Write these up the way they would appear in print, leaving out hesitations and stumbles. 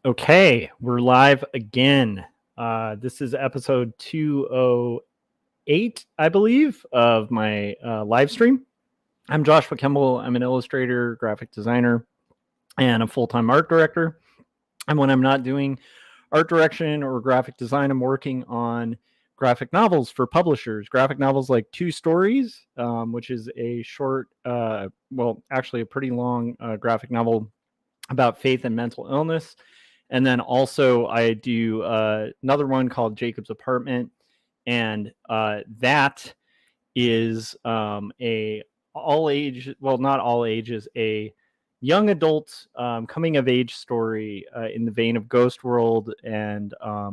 Okay, we're live again. This is episode 208, I believe, of my live stream. I'm Joshua Kemble. I'm an illustrator, graphic designer, and a full-time art director. And when I'm not doing art direction or graphic design, I'm working on graphic novels for publishers. Graphic novels like Two Stories, which is a short, actually a pretty long graphic novel about faith and mental illness. And then also I do another one called Jacob's Apartment, and that is a all age, well, not all ages, a young adult coming of age story in the vein of Ghost World and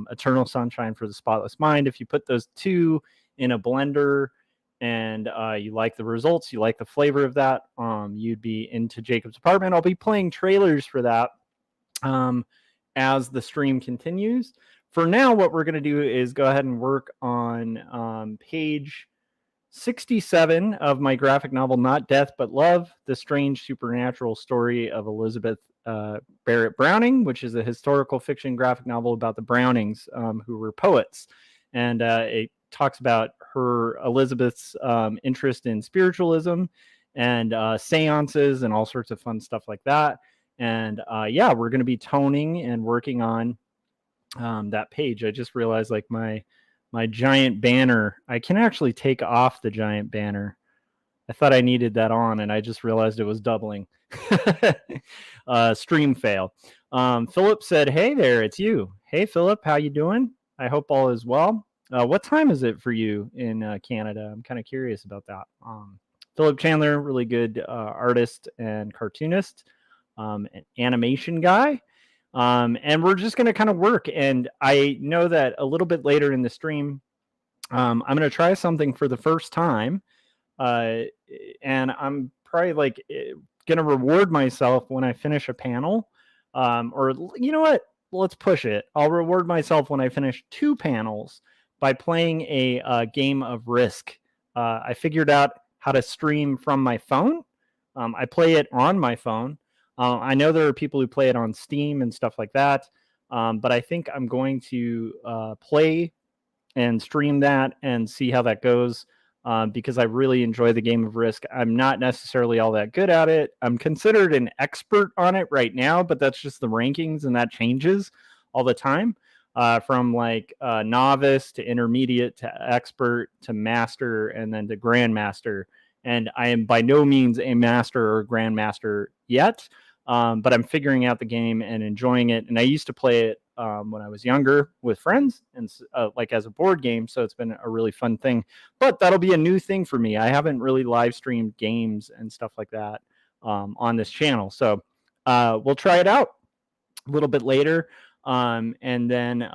Eternal Sunshine for the Spotless Mind. If you put those two in a blender and you like the results, you like the flavor of that, you'd be into Jacob's Apartment. I'll be playing trailers for that as the stream continues. For now, what we're going to do is go ahead and work on page 67 of my graphic novel, Not Death But Love, the strange supernatural story of Elizabeth Barrett Browning, which is a historical fiction graphic novel about the Brownings, who were poets. And it talks about Elizabeth's interest in spiritualism and seances and all sorts of fun stuff like that. And we're going to be toning and working on that page. I just realized, like, my giant banner, I can actually take off the giant banner. I thought I needed that on, and I just realized it was doubling. Stream fail. Philip said, "Hey there, it's you." Hey, Philip, how you doing? I hope all is well. What time is it for you in Canada? I'm kind of curious about that. Philip Chandler, really good artist and cartoonist. An animation guy. And we're just going to kind of work. And I know that a little bit later in the stream, I'm going to try something for the first time. And I'm probably going to reward myself when I finish a panel. Or you know what? Let's push it. I'll reward myself when I finish 2 panels by playing a game of Risk. I figured out how to stream from my phone. I play it on my phone. I know there are people who play it on Steam and stuff like that, but I think I'm going to play and stream that and see how that goes, because I really enjoy the game of Risk. I'm not necessarily all that good at it. I'm considered an expert on it right now, but that's just the rankings, and that changes all the time, from novice to intermediate to expert to master and then to grandmaster. And I am by no means a master or grandmaster yet. But I'm figuring out the game and enjoying it. And I used to play it when I was younger with friends and as a board game. So it's been a really fun thing. But that'll be a new thing for me. I haven't really live streamed games and stuff like that on this channel. So we'll try it out a little bit later. And then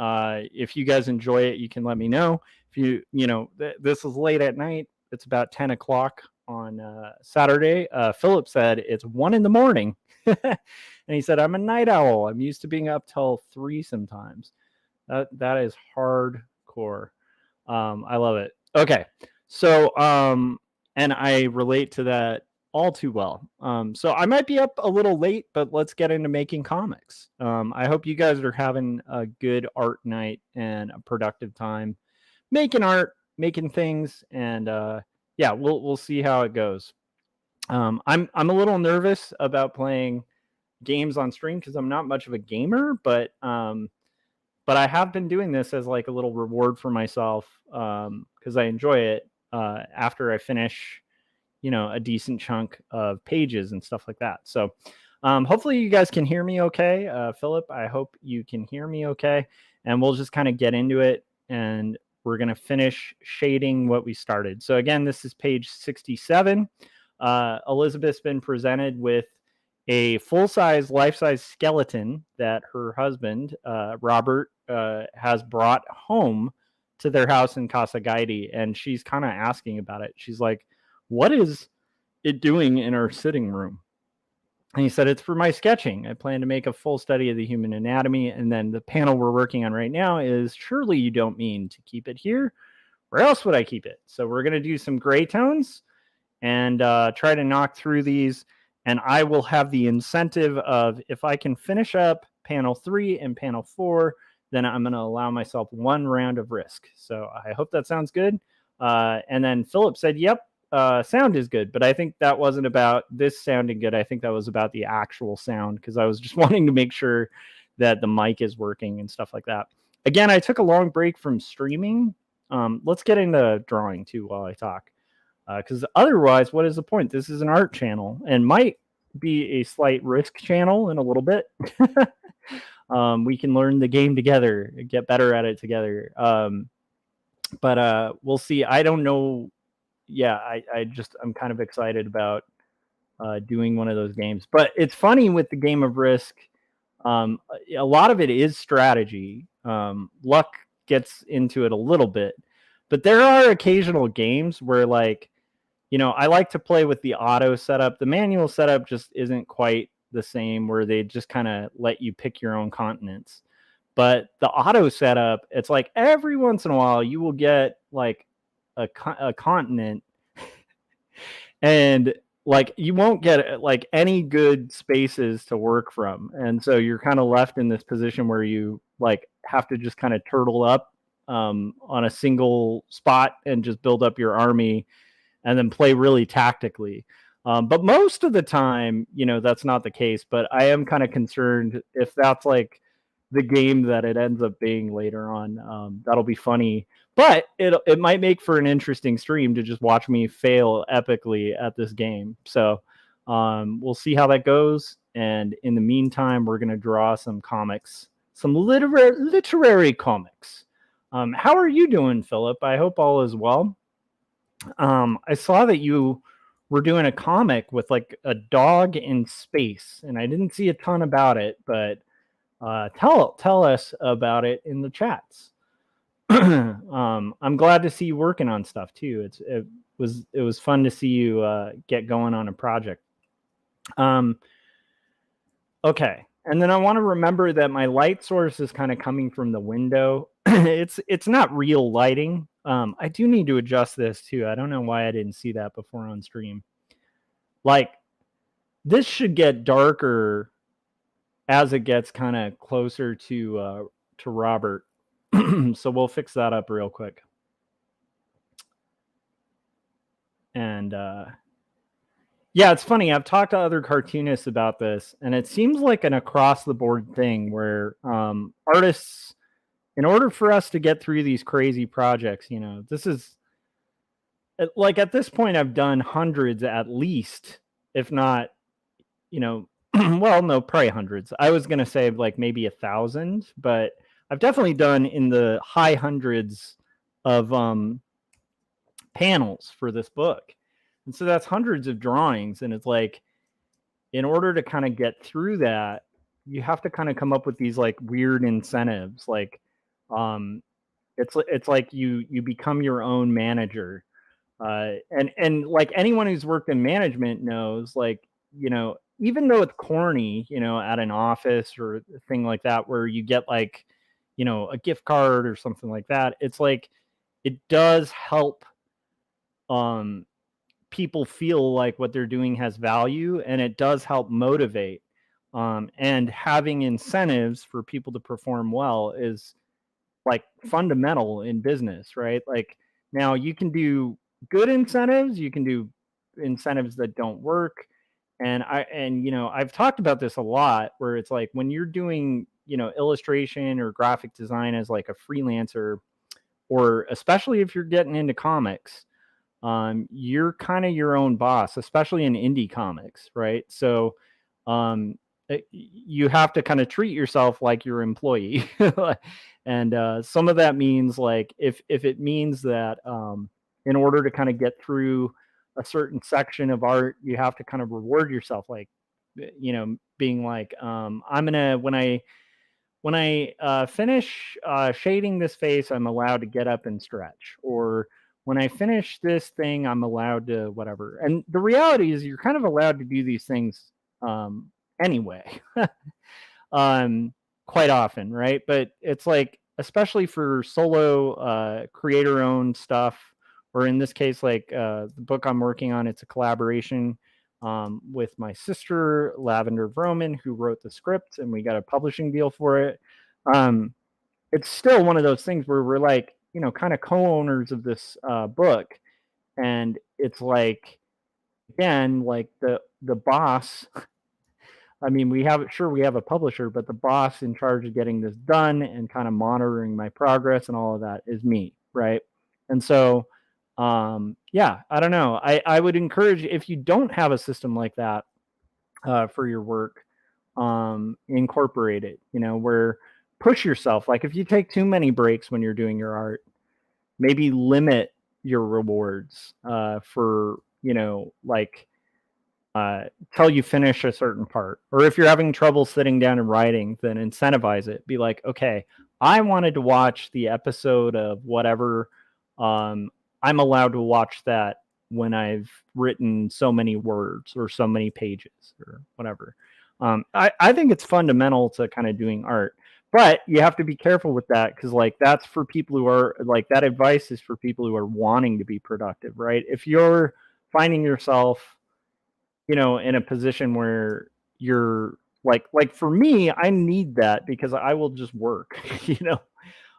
if you guys enjoy it, you can let me know. If this is late at night. It's about 10 o'clock on Saturday. Philip said it's 1 a.m. And he said, "I'm a night owl. I'm used to being up till 3 sometimes." That is hardcore. I love it. Okay. So, and I relate to that all too well. So I might be up a little late, but let's get into making comics. I hope you guys are having a good art night and a productive time making art, making things, and we'll see how it goes. I'm a little nervous about playing games on stream because I'm not much of a gamer, but I have been doing this as like a little reward for myself, because I enjoy it after I finish, a decent chunk of pages and stuff like that. So hopefully you guys can hear me okay. Philip, I hope you can hear me okay. And we'll just kind of get into it, and we're going to finish shading what we started. So again, this is page 67. Elizabeth's been presented with a full-size, life-size skeleton that her husband, Robert, has brought home to their house in Casa Gaidi, and she's kind of asking about it. She's like, "What is it doing in our sitting room?" And he said, "It's for my sketching. I plan to make a full study of the human anatomy." And then the panel we're working on right now is, "Surely you don't mean to keep it here? Where else would I keep it?" So we're going to do some gray tones and try to knock through these. And I will have the incentive of, if I can finish up panel 3 and panel 4, then I'm going to allow myself 1 round of Risk. So I hope that sounds good. And then Philip said, yep, sound is good. But I think that wasn't about this sounding good. I think that was about the actual sound, because I was just wanting to make sure that the mic is working and stuff like that. Again, I took a long break from streaming. Let's get into drawing too while I talk. Because otherwise, what is the point? This is an art channel and might be a slight Risk channel in a little bbit. We can learn the game together, get better at it together. But we'll see. I don't know. Yeah, I'm kind of excited about doing one of those games. But it's funny with the game of Risk. A lot of it is strategy. Luck gets into it a little bit. But there are occasional games where, like, I like to play with the auto setup. The manual setup just isn't quite the same, where they just kind of let you pick your own continents. But the auto setup, it's like every once in a while you will get like a continent, and like you won't get like any good spaces to work from. And so you're kind of left in this position where you like have to just kind of turtle up on a single spot and just build up your army and then play really tactically. But most of the time, that's not the case. But I am kind of concerned if that's like the game that it ends up being later on. That'll be funny. But it might make for an interesting stream to just watch me fail epically at this game. So we'll see how that goes. And in the meantime, we're going to draw some comics, some literary comics. How are you doing, Philip? I hope all is well. I saw that you were doing a comic with like a dog in space, and I didn't see a ton about it, but tell us about it in the chats. I'm glad to see you working on stuff too. It was fun to see you get going on a project. Okay, and then I want to remember that my light source is kind of coming from the window. It's not real lighting. I do need to adjust this too. I don't know why I didn't see that before on stream. Like, this should get darker as it gets kind of closer to Robert. So we'll fix that up real quick. And yeah, it's funny. I've talked to other cartoonists about this, and it seems like an across-the-board thing where artists, in order for us to get through these crazy projects, this is like, at this point, I've done hundreds at least, if not, well, no, probably hundreds. I was going to say like maybe 1,000, but I've definitely done in the high hundreds of panels for this book. And so that's hundreds of drawings. And it's like, in order to kind of get through that, you have to kind of come up with these like weird incentives. Like, it's like you become your own manager. And like anyone who's worked in management knows, like, even though it's corny, at an office or a thing like that, where you get like, a gift card or something like that, it's like, it does help people feel like what they're doing has value, and it does help motivate. And having incentives for people to perform well is like fundamental in business, right? Like, now you can do good incentives, you can do incentives that don't work. And I've talked about this a lot, where it's like, when you're doing, illustration or graphic design as like a freelancer, or especially if you're getting into comics, you're kind of your own boss, especially in indie comics, right? So you have to kind of treat yourself like your employee. And some of that means, like, if it means that in order to kind of get through a certain section of art, you have to kind of reward yourself, like, being like, I'm gonna, when I finish shading this face, I'm allowed to get up and stretch, or when I finish this thing, I'm allowed to whatever. And the reality is, you're kind of allowed to do these things anyway, quite often, right? But it's like, especially for solo creator-owned stuff, or in this case, like the book I'm working on, it's a collaboration with my sister, Lavender Vroman, who wrote the script, and we got a publishing deal for it. It's still one of those things where we're like, kind of co-owners of this book. And it's like, again, like the boss, I mean, we have a publisher, but the boss in charge of getting this done and kind of monitoring my progress and all of that is me, right? And so, yeah, I don't know. I would encourage, if you don't have a system like that for your work, incorporate it. Where push yourself. Like if you take too many breaks when you're doing your art, maybe limit your rewards for like till you finish a certain part. Or if you're having trouble sitting down and writing, then incentivize it. Be like, okay, I wanted to watch the episode of whatever. I'm allowed to watch that when I've written so many words or so many pages or whatever. I think it's fundamental to kind of doing art, but you have to be careful with that, because like that's for people who are like, that advice is for people who are wanting to be productive, right? If you're finding yourself in a position where you're like for me, I need that because I will just work.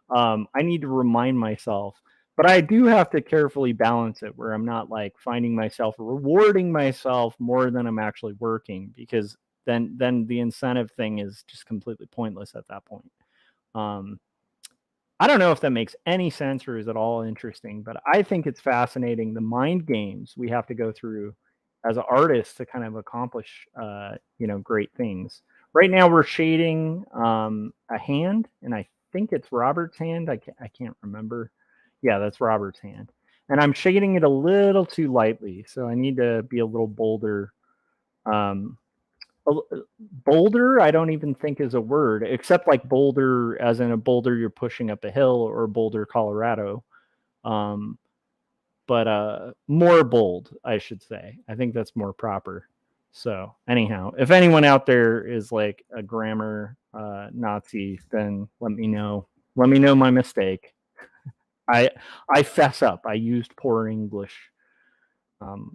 I need to remind myself, but I do have to carefully balance it where I'm not like finding myself rewarding myself more than I'm actually working, because then the incentive thing is just completely pointless at that point. I don't know if that makes any sense or is at all interesting, but I think it's fascinating, the mind games we have to go through as artists to kind of accomplish, great things. Right now we're shading a hand, and I think it's Robert's hand. I can't remember. Yeah, that's Robert's hand. And I'm shading it a little too lightly, so I need to be a little bolder. Boulder, I don't even think is a word, except like boulder as in a boulder you're pushing up a hill, or Boulder, Colorado. But more bold, I should say. I think that's more proper. So anyhow, if anyone out there is like a grammar Nazi, then let me know. Let me know my mistake. I fess up. I used poor English.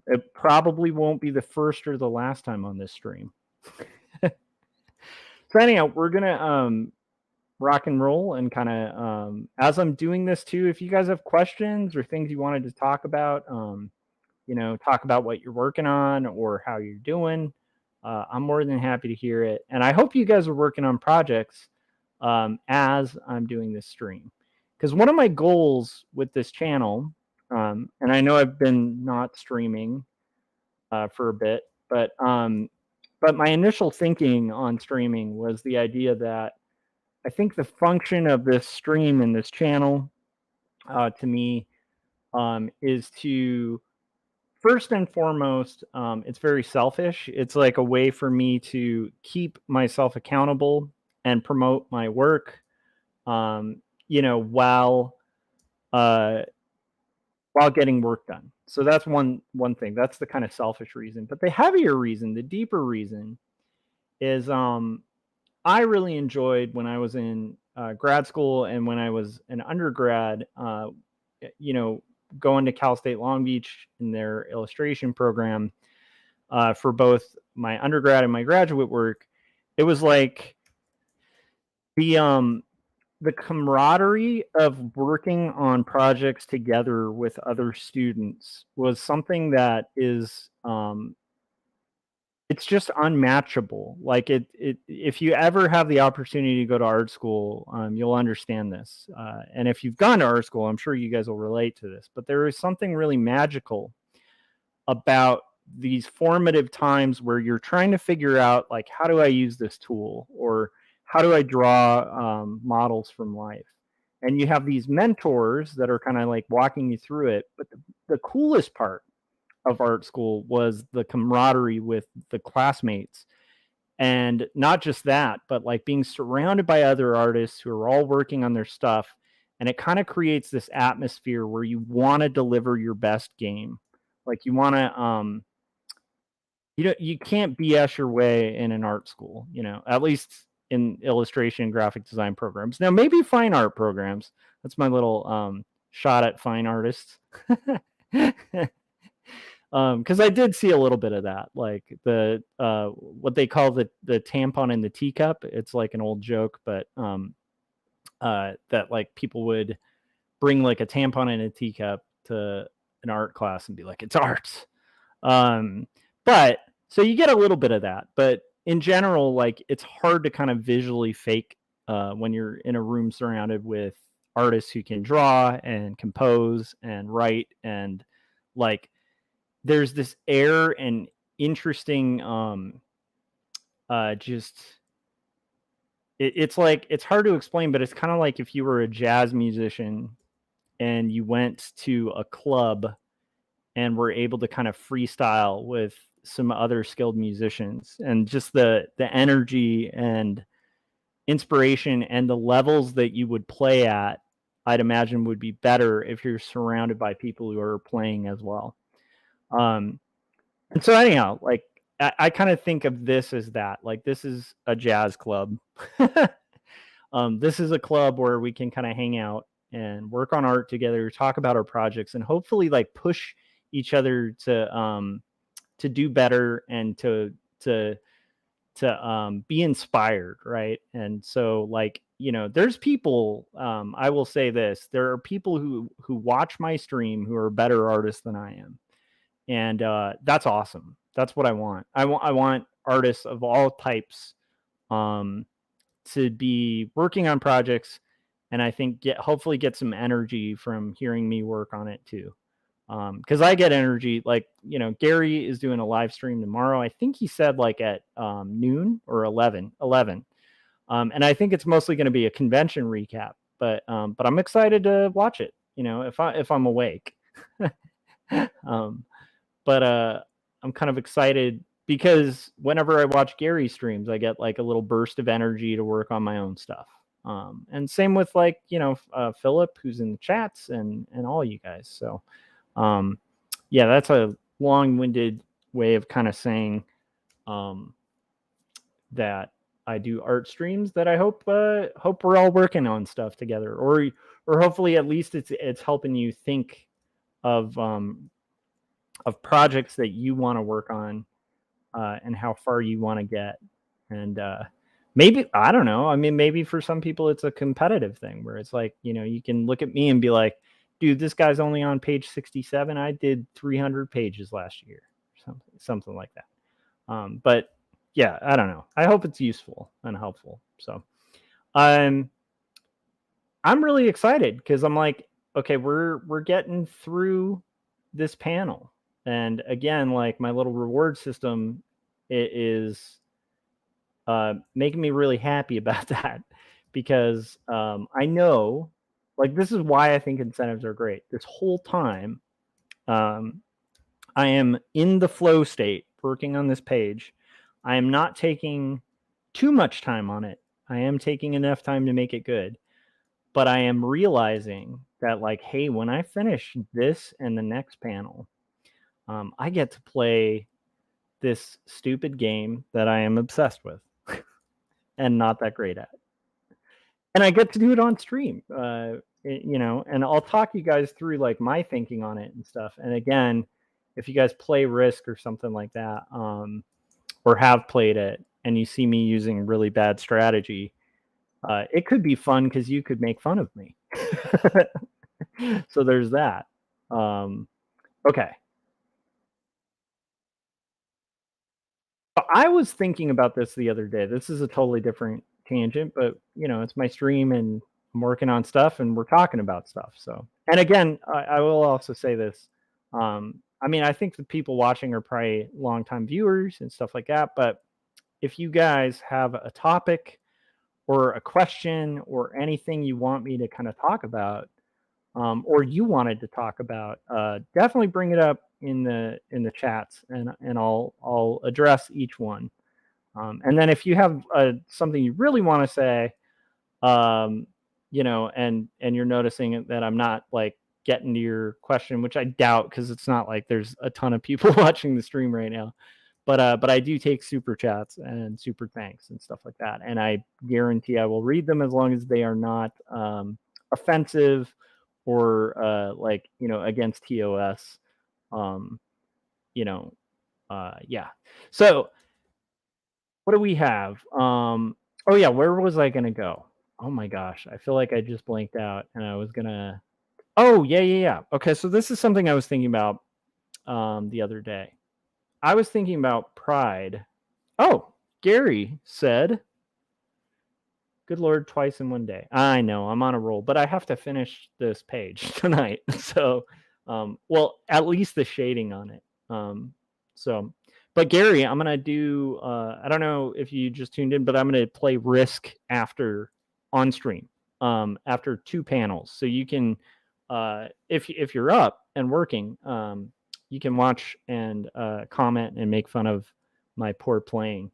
It probably won't be the first or the last time on this stream. So anyhow, we're gonna rock and roll, and kind of as I'm doing this too, if you guys have questions or things you wanted to talk about, talk about what you're working on or how you're doing, I'm more than happy to hear it. And I hope you guys are working on projects as I'm doing this stream, because one of my goals with this channel, and I know I've been not streaming for a bit, but my initial thinking on streaming was the idea that I think the function of this stream and this channel, to me, is to, first and foremost, it's very selfish. It's like a way for me to keep myself accountable and promote my work, while getting work done. So that's one thing. That's the kind of selfish reason. But the heavier reason, the deeper reason, is I really enjoyed when I was in grad school and when I was an undergrad, going to Cal State Long Beach in their illustration program for both my undergrad and my graduate work. It was like the camaraderie of working on projects together with other students was something that is it's just unmatchable. Like if you ever have the opportunity to go to art school, you'll understand this. And if you've gone to art school, I'm sure you guys will relate to this. But there is something really magical about these formative times where you're trying to figure out, like, how do I use this tool, or how do I draw models from life? And you have these mentors that are kind of like walking you through it. But the coolest part of art school was the camaraderie with the classmates. And not just that, but like being surrounded by other artists who are all working on their stuff. And it kind of creates this atmosphere where you want to deliver your best game. Like you want to, you can't BS your way in an art school, at least in illustration and graphic design programs. Now, maybe fine art programs. That's my little shot at fine artists. Because I did see a little bit of that, like the what they call the tampon in the teacup. It's like an old joke, but that like people would bring like a tampon in a teacup to an art class and be like, it's art. But so you get a little bit of that, but in general, like it's hard to kind of visually fake when you're in a room surrounded with artists who can draw and compose and write, and like there's this air and interesting just it's like it's hard to explain, but it's kind of like if you were a jazz musician and you went to a club and were able to kind of freestyle with some other skilled musicians, and just the energy and inspiration and the levels that you would play at, I'd imagine would be better if you're surrounded by people who are playing as well. And so anyhow, like I kind of think of this as that, like this is a jazz club. This is a club where we can kind of hang out and work on art together, talk about our projects, and hopefully like push each other to do better and to be inspired, right? And so like, you know, there's people, I will say this, there are people who watch my stream who are better artists than I am, and that's awesome. That's what I want. I want artists of all types to be working on projects, and I think hopefully get some energy from hearing me work on it too. Because I get energy, like, you know, Gary is doing a live stream tomorrow. I think he said like at noon or 11. And I think it's mostly going to be a convention recap, but I'm excited to watch it, you know, if I'm awake. But I'm kind of excited because whenever I watch Gary's streams, I get like a little burst of energy to work on my own stuff. And same with like, you know, Philip, who's in the chats, and all you guys. So yeah, that's a long-winded way of kind of saying that I do art streams that I hope we're all working on stuff together, or hopefully at least it's helping you think of projects that you want to work on, and how far you want to get. And maybe, I don't know, I mean, maybe for some people it's a competitive thing where it's like, you know, you can look at me and be like, dude, this guy's only on page 67. I did 300 pages last year, something like that. But yeah, I don't know. I hope it's useful and helpful. So I'm really excited because I'm like, okay, we're getting through this panel. And again, like my little reward system, it is making me really happy about that, because I know, like, this is why I think incentives are great. This whole time, I am in the flow state working on this page. I am not taking too much time on it. I am taking enough time to make it good. But I am realizing that, like, hey, when I finish this and the next panel, I get to play this stupid game that I am obsessed with and not that great at. And I get to do it on stream, you know, and I'll talk you guys through like my thinking on it and stuff. And again, if you guys play Risk or something like that, or have played it, and you see me using really bad strategy, it could be fun because you could make fun of me. So there's that. Okay. I was thinking about this the other day. This is a totally different tangent, but you know, it's my stream and I'm working on stuff and we're talking about stuff. So, and again, I will also say this. I mean, I think the people watching are probably longtime viewers and stuff like that. But if you guys have a topic or a question or anything you want me to kind of talk about, or you wanted to talk about, definitely bring it up in the chats, and I'll address each one. And then if you have something you really want to say, you know, and you're noticing that I'm not like getting to your question, which I doubt because it's not like there's a ton of people watching the stream right now. But I do take super chats and super thanks and stuff like that, and I guarantee I will read them as long as they are not offensive or like, you know, against TOS. yeah. So what do we have? Oh yeah, where was I gonna go? Oh my gosh, I feel like I just blanked out, and I was gonna. Oh yeah. Okay, so this is something I was thinking about the other day. I was thinking about pride. Oh, Gary said, "Good Lord, twice in one day." I know I'm on a roll, but I have to finish this page tonight. So, well, at least the shading on it. So, but Gary, I'm gonna do. I don't know if you just tuned in, but I'm gonna play Risk after on stream. After 2 panels, so you can, if you're up and working, you can watch and comment and make fun of my poor playing.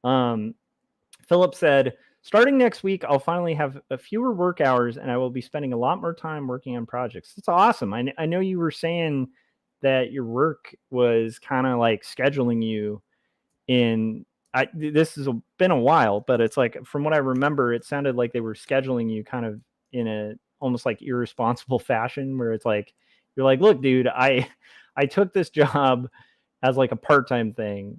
Philip said, starting next week, I'll finally have a fewer work hours and I will be spending a lot more time working on projects. That's awesome. I know you were saying that your work was kind of like scheduling you in. This has been a while, but it's like from what I remember, it sounded like they were scheduling you kind of in a almost like irresponsible fashion where it's like you're like, look, dude, I took this job as like a part-time thing.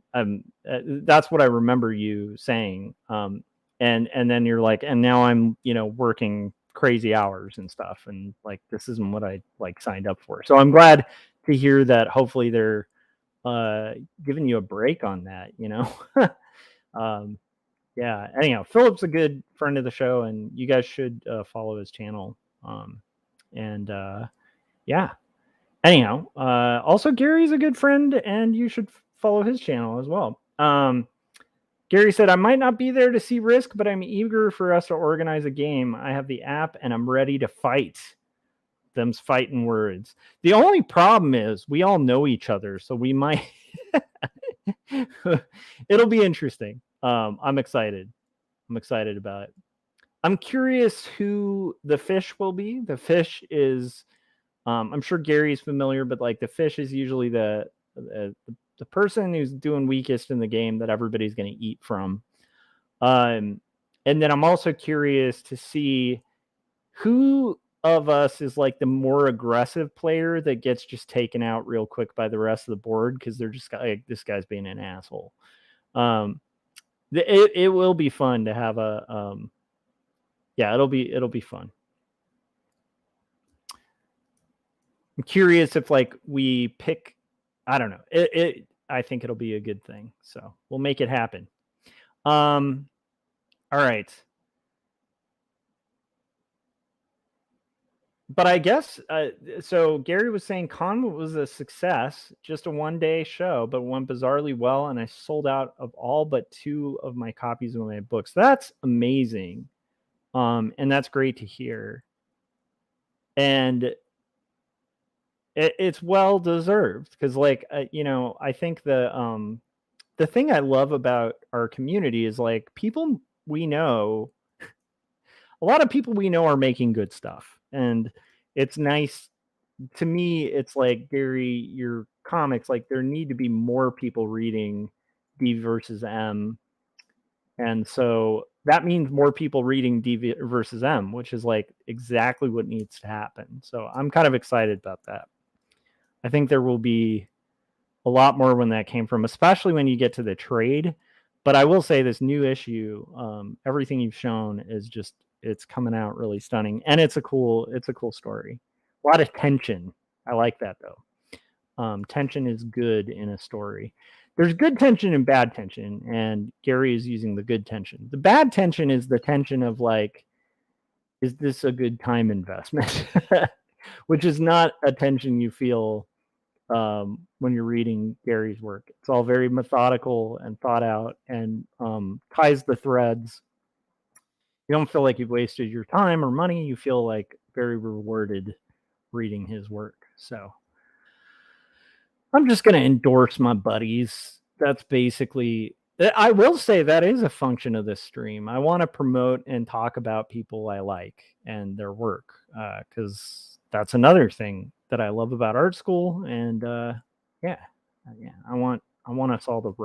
That's what I remember you saying. And then you're like, and now I'm working crazy hours and stuff, and like this isn't what I like signed up for. So I'm glad to hear that. Hopefully they're giving you a break on that. um, yeah. Anyhow, Philip's a good friend of the show, and you guys should follow his channel. And yeah. Anyhow, also Gary's a good friend, and you should follow his channel as well. Gary said, I might not be there to see Risk, but I'm eager for us to organize a game. I have the app, and I'm ready to fight. Them's fighting words. The only problem is we all know each other, so we might. It'll be interesting. I'm excited. I'm excited about it. I'm curious who the fish will be. The fish is, I'm sure Gary's familiar, but like the fish is usually the person who's doing weakest in the game that everybody's going to eat from. And then I'm also curious to see who of us is like the more aggressive player that gets just taken out real quick by the rest of the board because they're just like, this guy's being an asshole. It will be fun to have a yeah, it'll be fun. I'm curious if like we pick, I don't know. I think it'll be a good thing. So we'll make it happen. All right. But I guess so. Gary was saying Con was a success, just a 1-day show, but went bizarrely well, and I sold out of all but 2 of my copies of my books. That's amazing, and that's great to hear. And it's well deserved because, like, I think the thing I love about our community is like people we know. A lot of people we know are making good stuff, and it's nice to me. It's like, Gary, your comics, like there need to be more people reading D versus M, and so that means more people reading D versus M, which is like exactly what needs to happen. So I'm kind of excited about that. I think there will be a lot more when that came from, especially when you get to the trade. But I will say this new issue, everything you've shown is just, it's coming out really stunning, and it's a cool story. A lot of tension. I like that though. Tension is good in a story. There's good tension and bad tension, and Gary is using the good tension. The bad tension is the tension of like, is this a good time investment? Which is not a tension you feel when you're reading Gary's work. It's all very methodical and thought out, and ties the threads. You don't feel like you've wasted your time or money. You feel like very rewarded reading his work. So I'm just going to endorse my buddies. That's basically, I will say that is a function of this stream. I want to promote and talk about people I like and their work, because that's another thing that I love about art school. And yeah, I want us all to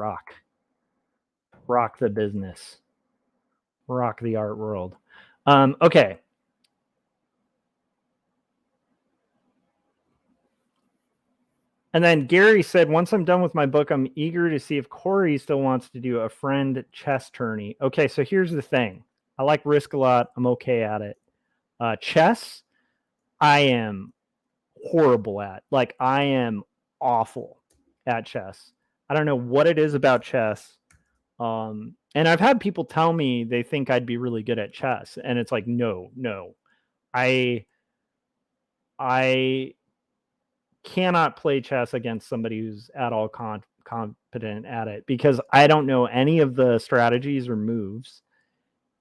rock the business, rock the art world. Okay. And then Gary said, once I'm done with my book, I'm eager to see if Corey still wants to do a friend chess tourney. Okay, so here's the thing. I like Risk a lot. I'm okay at it. Chess, I am horrible at. Like, I am awful at chess. I don't know what it is about chess. And I've had people tell me they think I'd be really good at chess, and it's like, no. I cannot play chess against somebody who's at all competent at it, because I don't know any of the strategies or moves.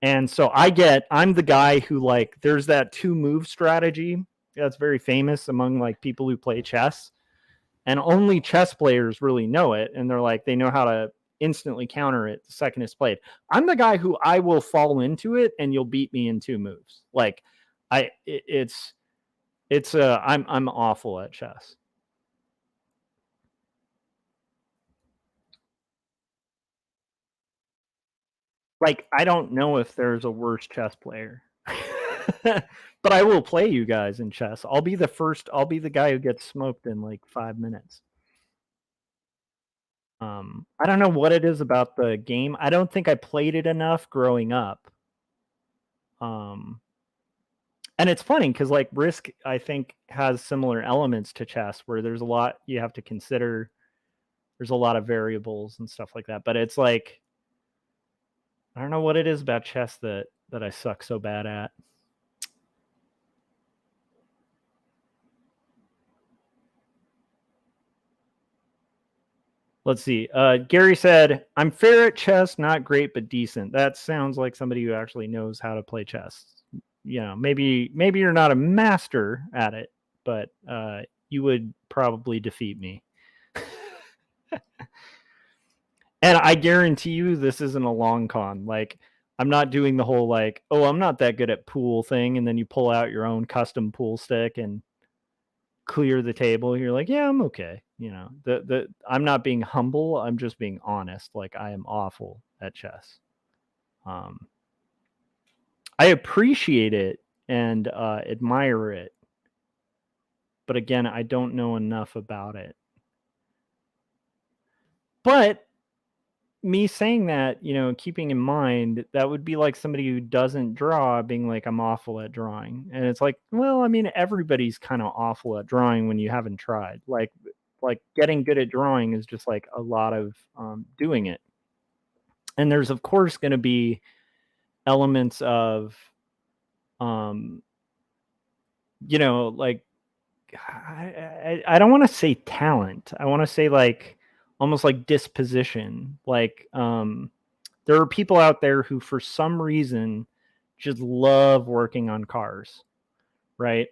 And so I'm the guy who, like, there's that 2-move strategy that's very famous among like people who play chess, and only chess players really know it, and they're like, they know how to instantly counter it the second it's played. I'm the guy who I will fall into it and you'll beat me in 2 moves. Like, I'm awful at chess. Like, I don't know if there's a worse chess player. But I will play you guys in chess. I'll be the guy who gets smoked in like 5 minutes. I don't know what it is about the game. I don't think I played it enough growing up. And it's funny because like Risk, I think, has similar elements to chess where there's a lot you have to consider. There's a lot of variables and stuff like that. But it's like, I don't know what it is about chess that I suck so bad at. Let's see. Gary said, I'm fair at chess, not great, but decent. That sounds like somebody who actually knows how to play chess. You know, maybe you're not a master at it, but you would probably defeat me. And I guarantee you this isn't a long con. Like, I'm not doing the whole like, oh, I'm not that good at pool thing, and then you pull out your own custom pool stick and clear the table. You're like, yeah, I'm okay. You know, I'm not being humble. I'm just being honest. Like, I am awful at chess. Um, I appreciate it and admire it, but again, I don't know enough about it. But me saying that, you know, keeping in mind that would be like somebody who doesn't draw being like, I'm awful at drawing. And it's like, well, I mean, everybody's kind of awful at drawing when you haven't tried. Like getting good at drawing is just like a lot of doing it. And there's of course going to be elements of you know, like, I don't want to say talent. I want to say like almost like disposition. Like, there are people out there who for some reason just love working on cars, right?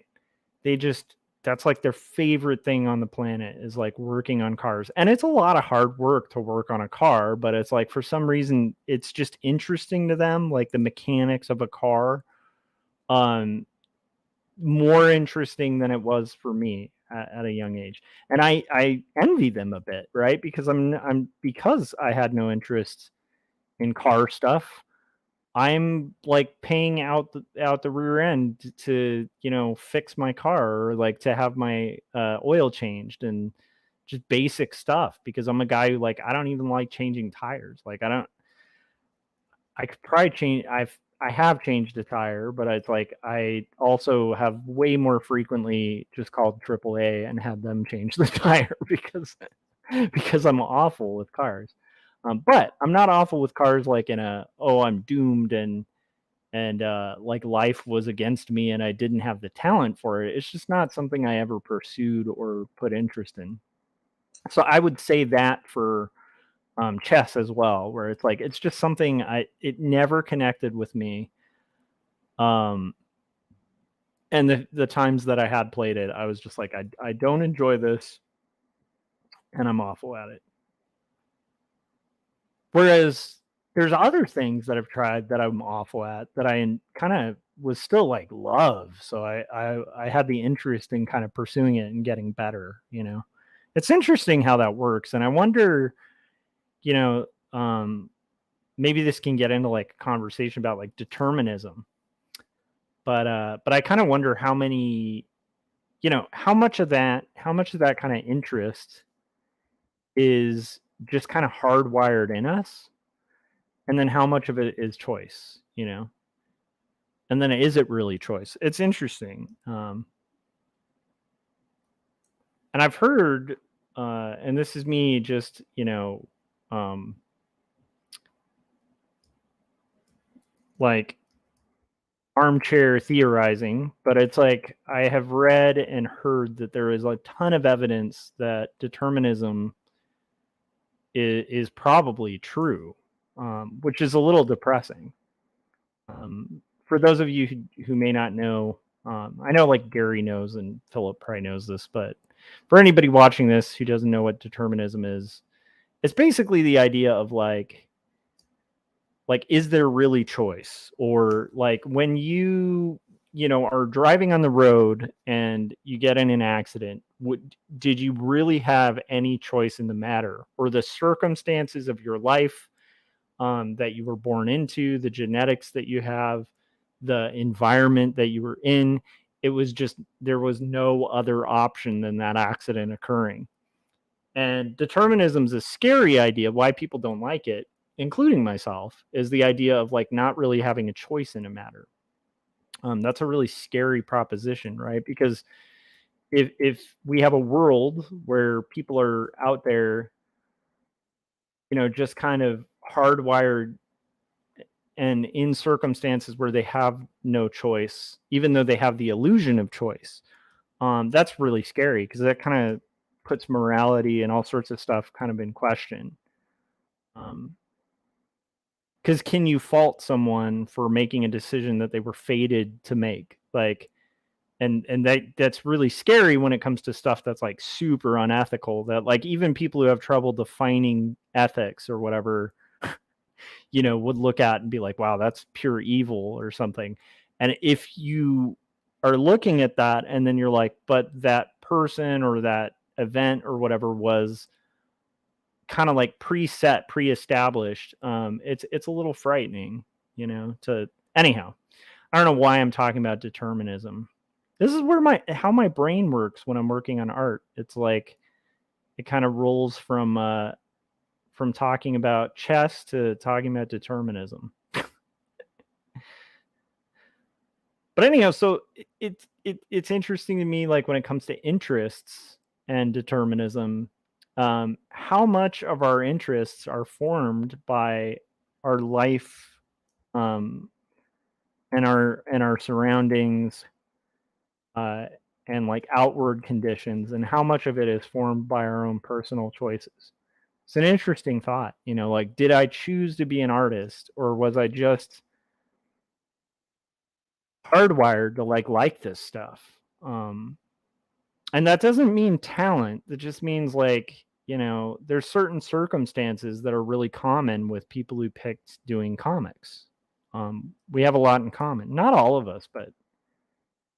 They just, that's like their favorite thing on the planet is like working on cars. And it's a lot of hard work to work on a car, but it's like for some reason it's just interesting to them, like the mechanics of a car. More interesting than it was for me at a young age. And I envy them a bit, right? Because because I had no interest in car stuff. I'm like paying out the rear end to, you know, fix my car, or like to have my oil changed and just basic stuff, because I'm a guy who, like, I don't even like changing tires. Like, I could probably change. I have changed a tire, but it's like I also have way more frequently just called AAA and had them change the tire because I'm awful with cars. But I'm not awful with cars like in a, oh, I'm doomed and like life was against me and I didn't have the talent for it. It's just not something I ever pursued or put interest in. So I would say that for chess as well, where it's like it's just something it never connected with me. And the times that I had played it, I was just like, I don't enjoy this, and I'm awful at it. Whereas there's other things that I've tried that I'm awful at that I kind of was still like love. So I had the interest in kind of pursuing it and getting better. You know, it's interesting how that works, and I wonder, you know, maybe this can get into like a conversation about like determinism. But I kind of wonder how many how much of that kind of interest is just kind of hardwired in us, and then how much of it is choice, and then is it really choice? It's interesting. And I've heard, and this is me just, like armchair theorizing, but it's like I have read and heard that there is a ton of evidence that determinism is probably true, which is a little depressing. For those of you who may not know, I know like Gary knows and Philip probably knows this, but for anybody watching this who doesn't know what determinism is, it's basically the idea of like is there really choice? Or like when you are driving on the road and you get in an accident, did you really have any choice in the matter? Or the circumstances of your life that you were born into, the genetics that you have, the environment that you were in, it was just, there was no other option than that accident occurring. And determinism is a scary idea. Why people don't like it, including myself, is the idea of like not really having a choice in a matter. That's a really scary proposition, right? Because if we have a world where people are out there, just kind of hardwired and in circumstances where they have no choice, even though they have the illusion of choice, that's really scary because that kind of puts morality and all sorts of stuff kind of in question. Because can you fault someone for making a decision that they were fated to make? Like, and that's really scary when it comes to stuff that's like super unethical. That like even people who have trouble defining ethics or whatever, would look at and be like, wow, that's pure evil or something. And if you are looking at that and then you're like, but that person or that event or whatever was kind of like preset, pre-established, it's a little frightening, to anyhow. I don't know why I'm talking about determinism. This is where how my brain works when I'm working on art. It's like it kind of rolls from talking about chess to talking about determinism. But anyhow, so it's interesting to me, like when it comes to interests and determinism, how much of our interests are formed by our life, and our surroundings, and like outward conditions, and how much of it is formed by our own personal choices. It's an interesting thought, like, did I choose to be an artist, or was I just hardwired to like this stuff? And that doesn't mean talent. That just means like, there's certain circumstances that are really common with people who picked doing comics. We have a lot in common. Not all of us, but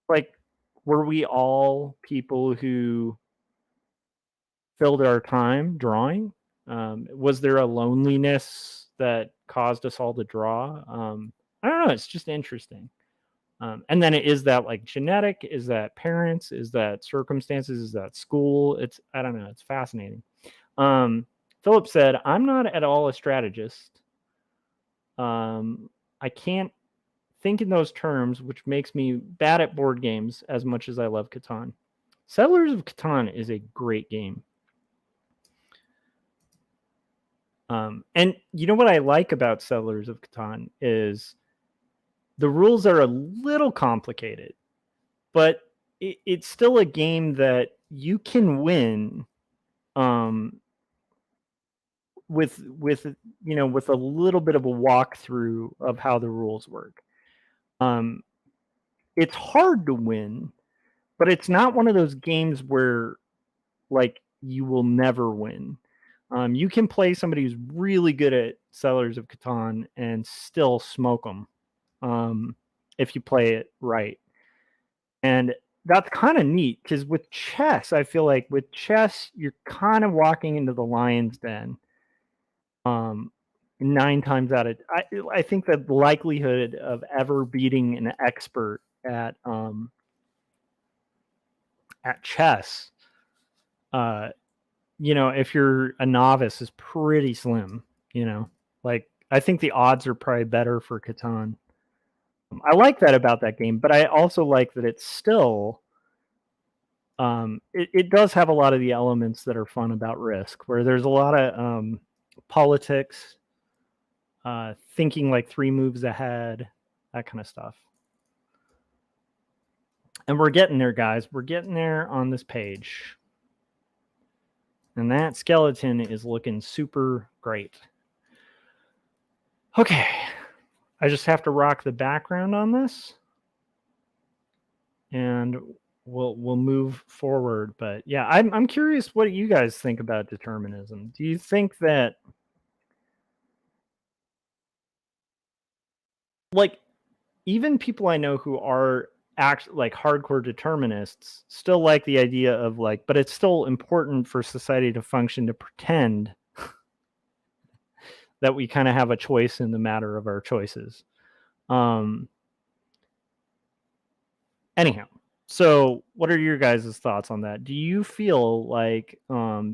like, were we all people who filled our time drawing? Was there a loneliness that caused us all to draw? I don't know. It's just interesting. And then is that like genetic? Is that parents? Is that circumstances? Is that school? I don't know. It's fascinating. Philip said, I'm not at all a strategist. I can't think in those terms, which makes me bad at board games as much as I love Catan. Settlers of Catan is a great game. And you know what I like about Settlers of Catan is the rules are a little complicated, but it's still a game that you can win, with with a little bit of a walkthrough of how the rules work. It's hard to win, but it's not one of those games where like you will never win. You can play somebody who's really good at Settlers of Catan and still smoke them, if you play it right. And that's kind of neat because with chess, I feel like with chess, you're kind of walking into the lion's den. 9 times out of I think the likelihood of ever beating an expert at chess, if you're a novice, is pretty slim. Like I think the odds are probably better for Catan. I like that about that game, but I also like that it's still it does have a lot of the elements that are fun about Risk, where there's a lot of politics, thinking like 3 moves ahead, that kind of stuff. And we're getting there, guys. We're getting there on this page. And that skeleton is looking super great. Okay. I just have to rock the background on this. And we'll move forward. But yeah, I'm curious what you guys think about determinism. Do you think that, like, even people I know who are like hardcore determinists still like the idea of like, but it's still important for society to function to pretend that we kind of have a choice in the matter of our choices. Anyhow, so what are your guys' thoughts on that? Do you feel like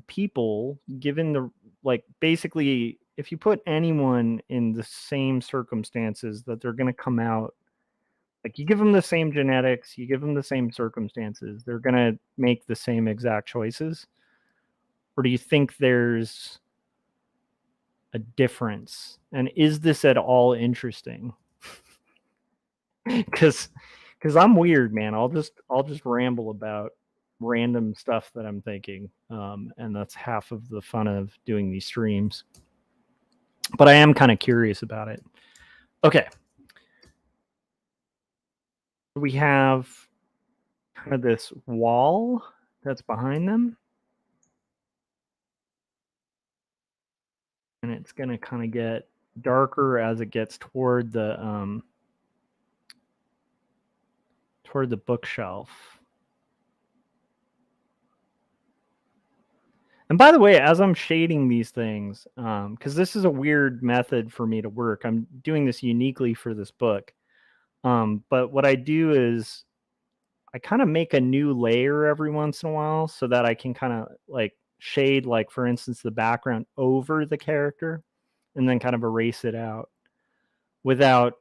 people, given the, like, basically if you put anyone in the same circumstances, that they're going to come out, like, you give them the same genetics, you give them the same circumstances, they're going to make the same exact choices? Or do you think there's a difference? And is this at all interesting? Because I'm weird, man. I'll just ramble about random stuff that I'm thinking, and that's half of the fun of doing these streams. But I am kind of curious about it. Okay, we have kind of this wall that's behind them, and it's going to kind of get darker as it gets toward the bookshelf. And by the way, as I'm shading these things, because this is a weird method for me to work, I'm doing this uniquely for this book. But what I do is I kind of make a new layer every once in a while so that I can kind of like shade, like, for instance, the background over the character and then kind of erase it out without,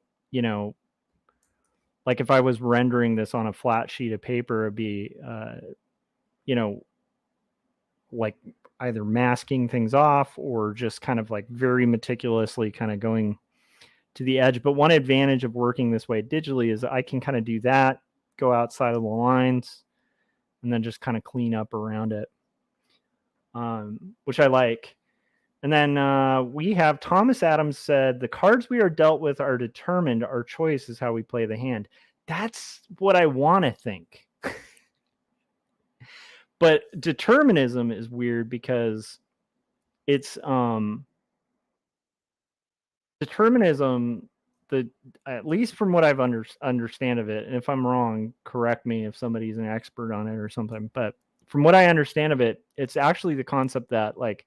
like if I was rendering this on a flat sheet of paper, it'd be, like either masking things off or just kind of like very meticulously kind of going to the edge. But one advantage of working this way digitally is I can kind of do that, go outside of the lines, and then just kind of clean up around it, which I like. And then we have Thomas Adams said, the cards we are dealt with are determined. Our choice is how we play the hand. That's what I want to think. But determinism is weird because it's determinism, at least from what I've understand of it, and if I'm wrong, correct me if somebody's an expert on it or something, but from what I understand of it, it's actually the concept that, like,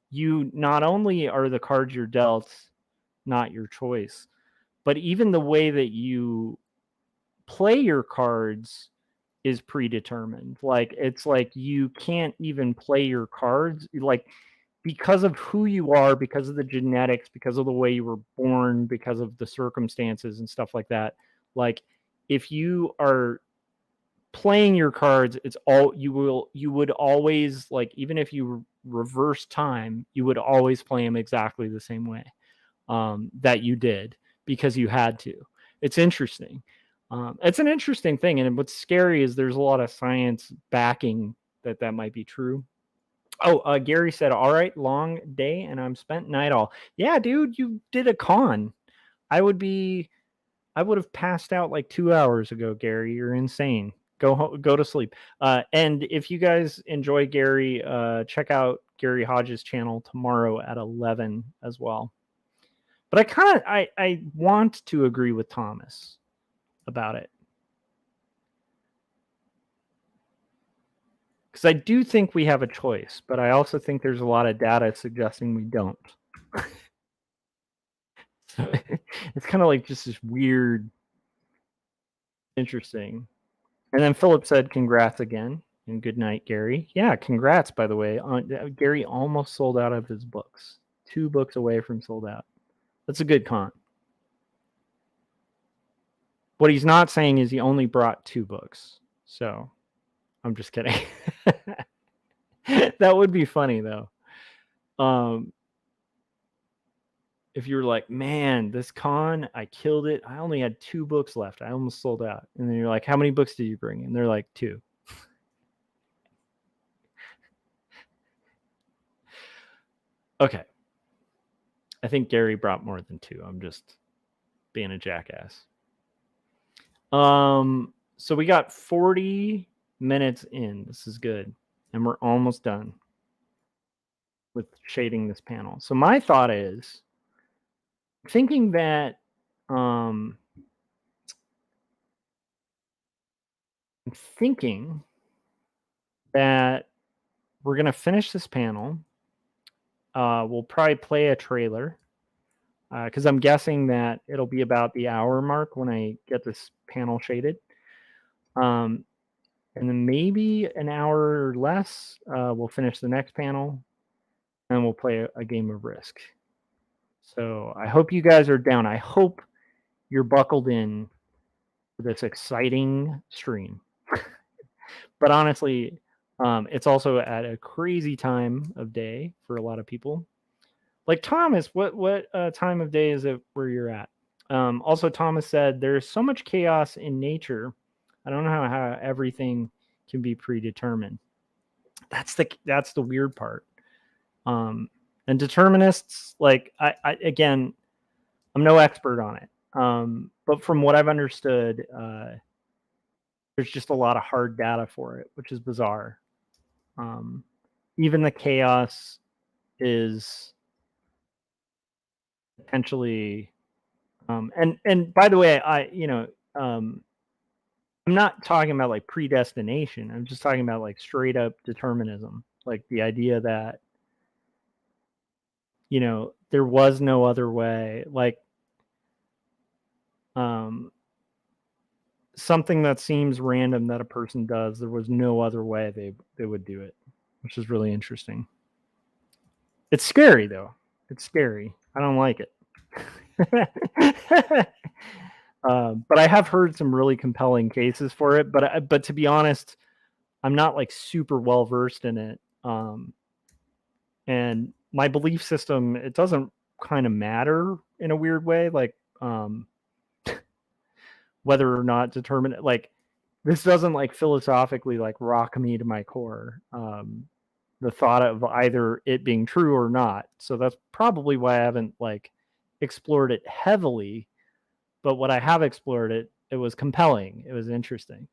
you not only are the cards you're dealt not your choice, but even the way that you play your cards is predetermined. Like, it's like you can't even play your cards, like, because of who you are, because of the genetics, because of the way you were born, because of the circumstances and stuff like that. Like, if you are playing your cards, it's all you would always, like, even if you reverse time, you would always play them exactly the same way that you did, because you had to. It's interesting. It's an interesting thing, and what's scary is there's a lot of science backing that might be true. Oh, Gary said, all right, long day and I'm spent night all. Yeah, dude, you did a con. I would have passed out like 2 hours ago, Gary. You're insane. Go to sleep. And if you guys enjoy Gary, check out Gary Hodges' channel tomorrow at 11 as well. But I want to agree with Thomas about it, because I do think we have a choice, but I also think there's a lot of data suggesting we don't. It's kind of like just this weird, interesting. And then Philip said, congrats again. And good night, Gary. Yeah, congrats, by the way. Gary almost sold out of his books. 2 books away from sold out. That's a good con. What he's not saying is he only brought 2 books. So I'm just kidding. That would be funny, though. If you were like, man, this con, I killed it. I only had 2 books left. I almost sold out. And then you're like, how many books did you bring? And they're like, 2. Okay. I think Gary brought more than 2. I'm just being a jackass. So we got 40 minutes in. This is good. And we're almost done with shading this panel. So my thought is thinking that I'm thinking that we're going to finish this panel. We'll probably play a trailer because I'm guessing that it'll be about the hour mark when I get this panel shaded. And then maybe an hour or less, we'll finish the next panel and we'll play a game of Risk. So I hope you guys are down. I hope you're buckled in for this exciting stream. But honestly, it's also at a crazy time of day for a lot of people. Like Thomas, what time of day is it where you're at? Also, Thomas said there's so much chaos in nature. I don't know how everything can be predetermined. That's the weird part. And determinists, like again, I'm no expert on it. But from what I've understood, there's just a lot of hard data for it, which is bizarre. Even the chaos is potentially, and by the way, I'm not talking about like predestination. I'm just talking about like straight up determinism, like the idea that there was no other way, like something that seems random that a person does, there was no other way they would do it, which is really interesting. It's scary though. It's scary. I don't like it. But I have heard some really compelling cases for it. But to be honest, I'm not like super well versed in it. And my belief system, it doesn't kind of matter in a weird way, like whether or not determined, like this doesn't like philosophically like rock me to my core. The thought of either it being true or not. So that's probably why I haven't like explored it heavily. But what I have explored, it was compelling. It was interesting.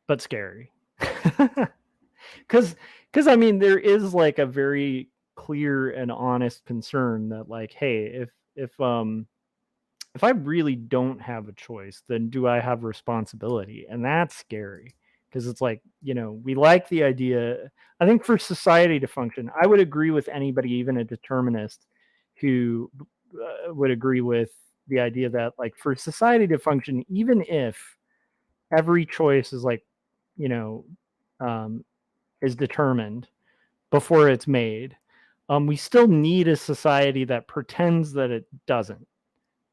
But scary. Because I mean, there is like a very clear and honest concern that like, hey, if I really don't have a choice, then do I have responsibility? And that's scary because it's like, we like the idea. I think for society to function, I would agree with anybody, even a determinist, who would agree with the idea that like for society to function, even if every choice is like, is determined before it's made, we still need a society that pretends that it doesn't.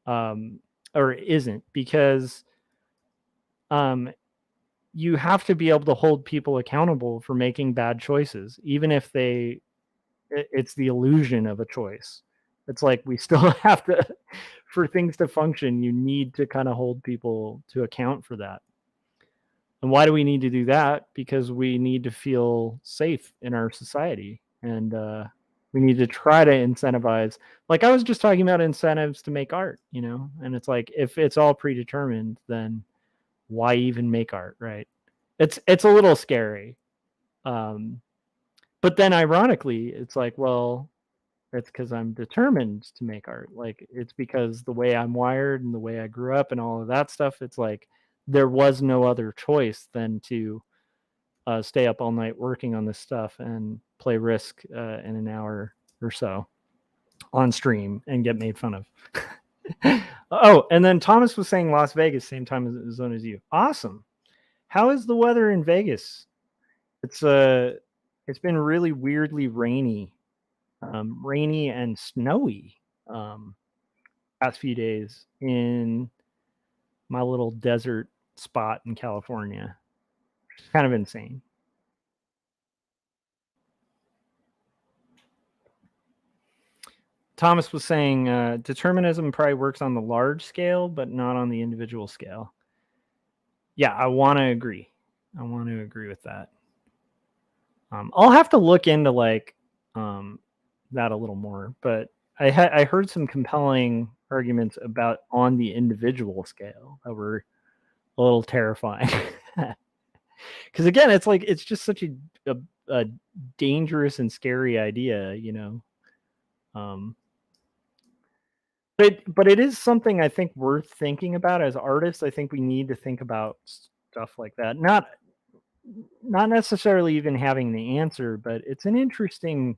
Or isn't, because you have to be able to hold people accountable for making bad choices, even if it's the illusion of a choice. It's like we still have to, for things to function, you need to kind of hold people to account for that. And why do we need to do that? Because we need to feel safe in our society, and we need to try to incentivize, like I was just talking about incentives to make art, and it's like, if it's all predetermined, then why even make art, right? It's a little scary. But then ironically, it's like, well, it's because I'm determined to make art. Like it's because the way I'm wired and the way I grew up and all of that stuff, it's like there was no other choice than to stay up all night working on this stuff and play Risk in an hour or so. on stream and get made fun of. Oh, and then Thomas was saying Las Vegas, same time zone as you. Awesome. How is the weather in Vegas? It's been really weirdly rainy, rainy and snowy past few days in my little desert spot in California. It's kind of insane. Thomas was saying determinism probably works on the large scale, but not on the individual scale. Yeah, I want to agree. I want to agree with that. I'll have to look into like that a little more, but I heard some compelling arguments about on the individual scale that were a little terrifying. Because again, it's like it's just such a dangerous and scary idea, you know. But it is something I think worth thinking about as artists. I think we need to think about stuff like that. Not necessarily even having the answer, but it's an interesting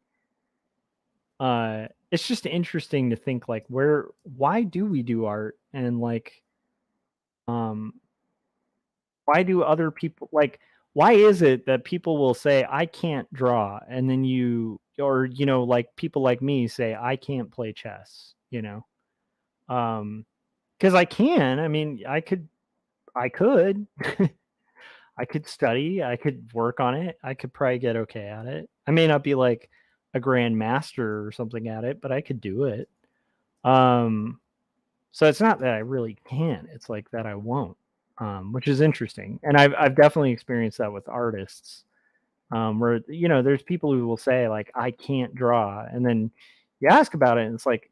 it's just interesting to think like why do we do art, and like um why do other people like why is it that people will say I can't draw, and then you know, like people like me say I can't play chess, you know? Because I can. I mean, I could. I could study, I could work on it, I could probably get okay at it. I may not be like a grand master or something at it, but I could do it. Um, so it's not that I really can, it's like that I won't, which is interesting. And I've definitely experienced that with artists, where, you know, there's people who will say like, I can't draw. And then you ask about it and it's like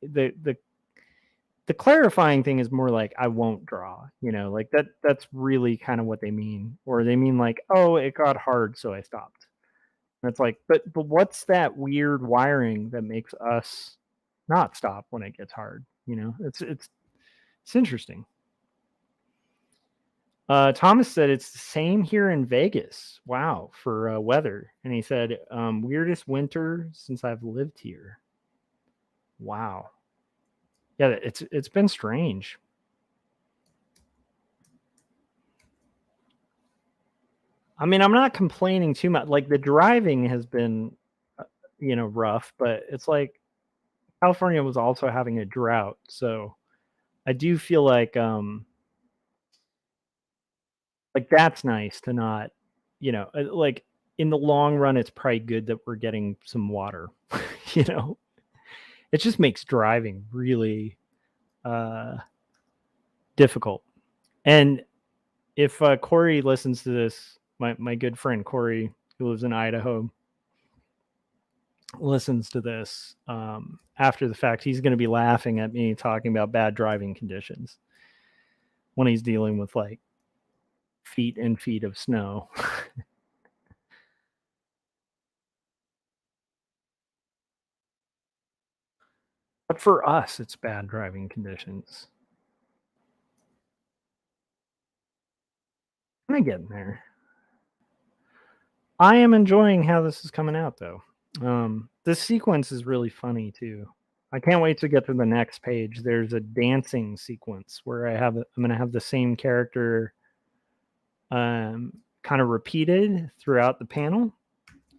the the clarifying thing is more like I won't draw, you know, like that's really kind of what they mean. Or they mean like, oh, it got hard, so I stopped. And it's like, but what's that weird wiring that makes us not stop when it gets hard? You know, it's interesting. Thomas said it's the same here in Vegas. Wow, for weather. And he said, weirdest winter since I've lived here. Wow. Yeah, it's been strange. I mean, I'm not complaining too much. Like the driving has been, you know, rough, but it's like California was also having a drought, so I do feel like that's nice to not, you know, like in the long run, it's probably good that we're getting some water. You know, it just makes driving really uh, difficult. And if Corey listens to this, my good friend Corey, who lives in Idaho, listens to this after the fact, he's going to be laughing at me talking about bad driving conditions when he's dealing with like feet and feet of snow. But for us, it's bad driving conditions. I'm getting there. I am enjoying how this is coming out, though. This sequence is really funny too. I can't wait to get to the next page. There's a dancing sequence where I'm going to have the same character kind of repeated throughout the panel.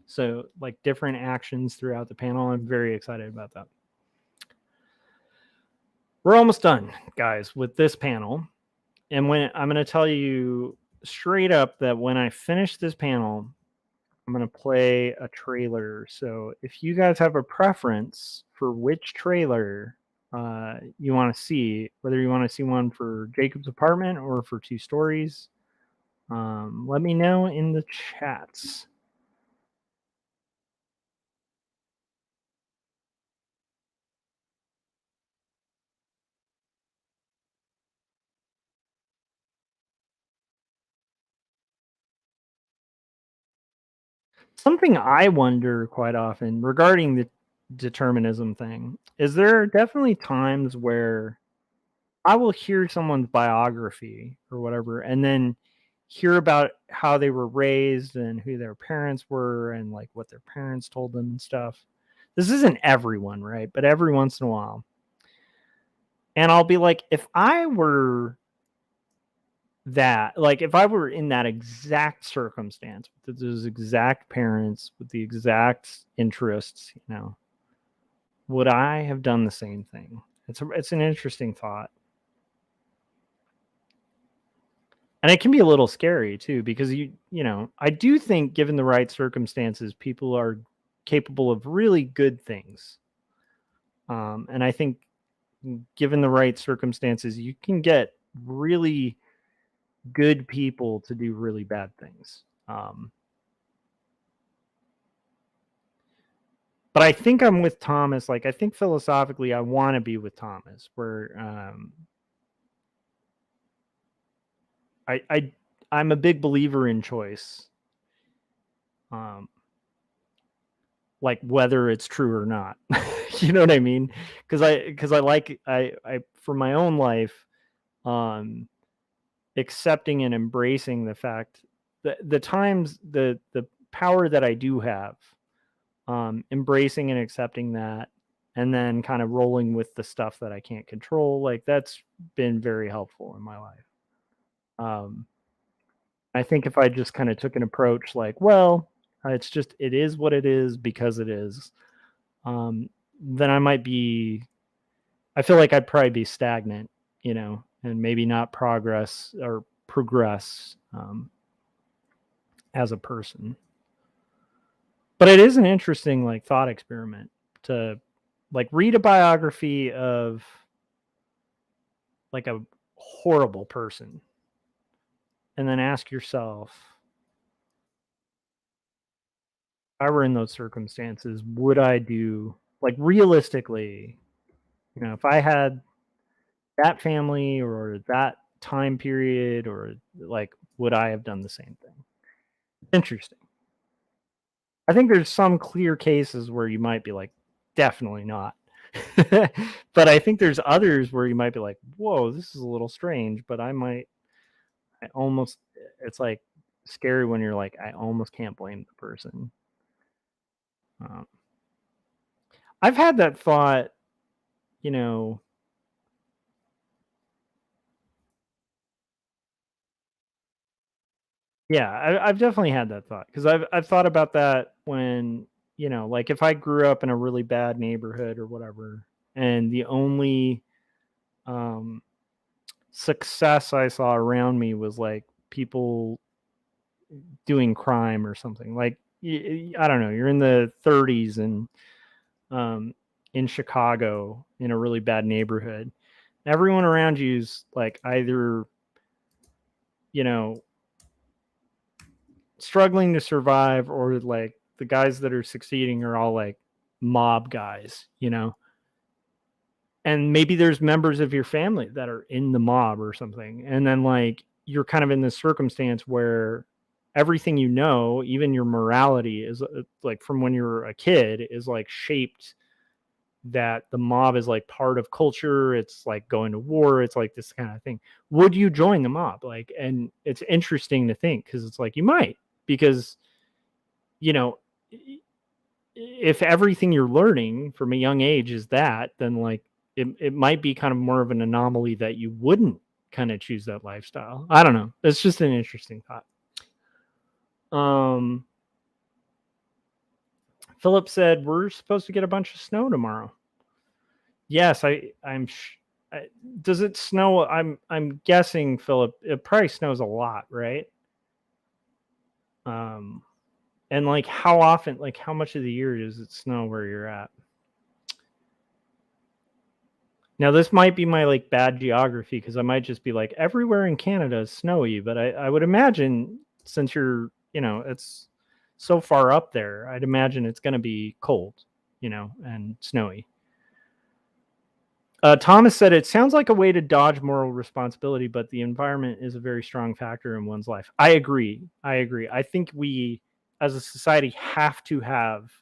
So like different actions throughout the panel. I'm very excited about that. We're almost done, guys, with this panel. And when I'm going to tell you straight up that when I finish this panel, I'm going to play a trailer. So if you guys have a preference for which trailer you want to see, whether you want to see one for Jacob's apartment or for Two Stories, let me know in the chats. Something I wonder quite often regarding the determinism thing is there are definitely times where I will hear someone's biography or whatever, and then hear about how they were raised and who their parents were and like what their parents told them and stuff. This isn't everyone, right? But every once in a while. And I'll be like, if I were that, like, if I were in that exact circumstance with those exact parents, with the exact interests, would I have done the same thing? It's an interesting thought. And it can be a little scary too, because I do think given the right circumstances, people are capable of really good things. And I think given the right circumstances, you can get really good people to do really bad things. But I think I'm with Thomas. Like, I think philosophically, I want to be with Thomas, where I'm a big believer in choice. Like whether it's true or not. You know what I mean? Because I like I for my own life, accepting and embracing the fact that the times the power that I do have, embracing and accepting that, and then kind of rolling with the stuff that I can't control, like that's been very helpful in my life. I think if I just kind of took an approach like, well, it is what it is because it is, then I feel like I'd probably be stagnant, and maybe not progress or progress as a person. But it is an interesting like thought experiment to like read a biography of like a horrible person and then ask yourself, if I were in those circumstances, would I do like realistically, if I had that family or that time period, or like, would I have done the same thing? Interesting. I think there's some clear cases where you might be like, definitely not. But I think there's others where you might be like, whoa, this is a little strange, but it's like scary when you're like, I almost can't blame the person. Um, I've had that thought, you know, yeah, I've definitely had that thought because I've thought about that when, like if I grew up in a really bad neighborhood or whatever, and the only um, success I saw around me was like people doing crime or something. Like I don't know, you're in the 30s and um, in Chicago in a really bad neighborhood. Everyone around you's like either you know struggling to survive, or like the guys that are succeeding are all like mob guys, and maybe there's members of your family that are in the mob or something, and then like you're kind of in this circumstance where everything, even your morality is like from when you're a kid is like shaped that the mob is like part of culture. It's like going to war. It's like this kind of thing. Would you join the mob? Like, and it's interesting to think because it's like you might, because you know if everything you're learning from a young age is that, then like it might be kind of more of an anomaly that you wouldn't kind of choose that lifestyle. I don't know. It's just an interesting thought. Um, Philip said we're supposed to get a bunch of snow tomorrow. Yes, does it snow? I'm guessing, Philip. It probably snows a lot, right? Um, and like how often? Like how much of the year does it snow where you're at? Now this might be my like bad geography because I might just be like everywhere in Canada is snowy, but I would imagine since you're it's so far up there, I'd imagine it's going to be cold, and snowy. Thomas said it sounds like a way to dodge moral responsibility, but the environment is a very strong factor in one's life. I agree. I think we as a society have to have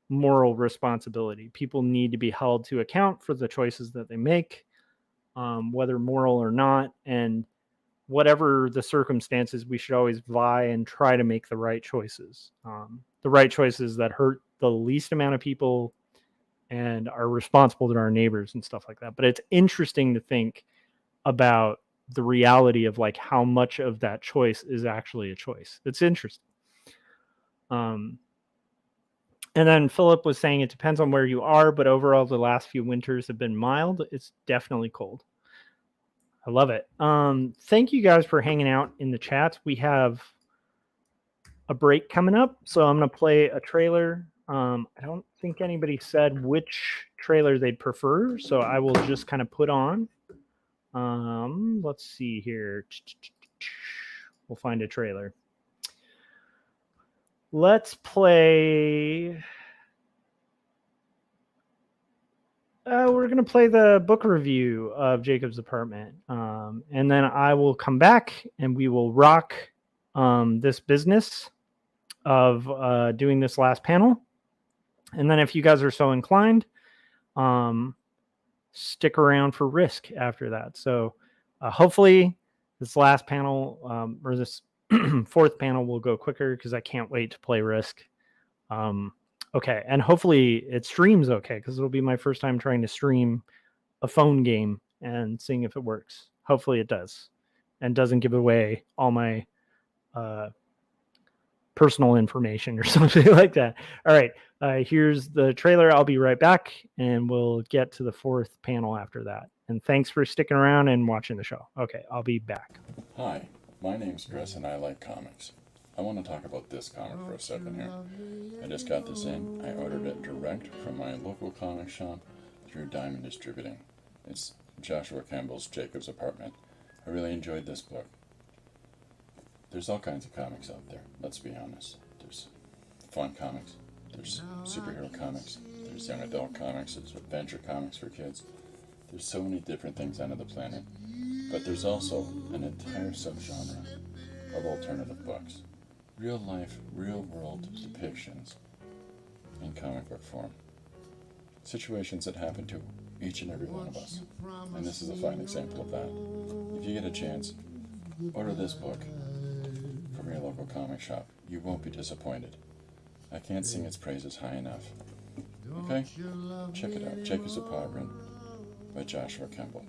moral responsibility. People need to be held to account for the choices that they make, whether moral or not. And whatever the circumstances, we should always vie and try to make the right choices that hurt the least amount of people and are responsible to our neighbors and stuff like that. But it's interesting to think about the reality of like how much of that choice is actually a choice. It's interesting. And then Philip was saying it depends on where you are, but overall the last few winters have been mild. It's definitely cold. I love it. Thank you guys for hanging out in the chat. We have a break coming up, so I'm going to play a trailer. I don't think anybody said which trailer they'd prefer, so I will just kind of put on. Let's see here. We'll find a trailer. Let's play. We're going to play the book review of Jacob's Apartment. And then I will come back and we will rock this business of doing this last panel. And then if you guys are so inclined, stick around for Risk after that. So hopefully this last panel or this fourth panel will go quicker because I can't wait to play Risk. Okay, and hopefully it streams okay because it'll be my first time trying to stream a phone game and seeing if it works. Hopefully it does and doesn't give away all my personal information or something like that. All right, here's the trailer. I'll be right back and we'll get to the fourth panel after that. And thanks for sticking around and watching the show. Okay, I'll be back. Hi, my name's Chris and I like comics. I want to talk about this comic for a second here. I just got this in. I ordered it direct from my local comic shop through Diamond Distributing. It's Joshua Kemble's Jacob's Apartment. I really enjoyed this book. There's all kinds of comics out there, let's be honest. There's fun comics, there's superhero comics, there's young adult comics, there's adventure comics for kids. There's so many different things on the planet. But there's also an entire subgenre of alternative books. Real life, real world depictions in comic book form. Situations that happen to each and every one of us. And this is a fine example of that. If you get a chance, order this book from your local comic shop. You won't be disappointed. I can't sing its praises high enough. Okay? Check it out. Jacob's Apartment by Joshua Kemble.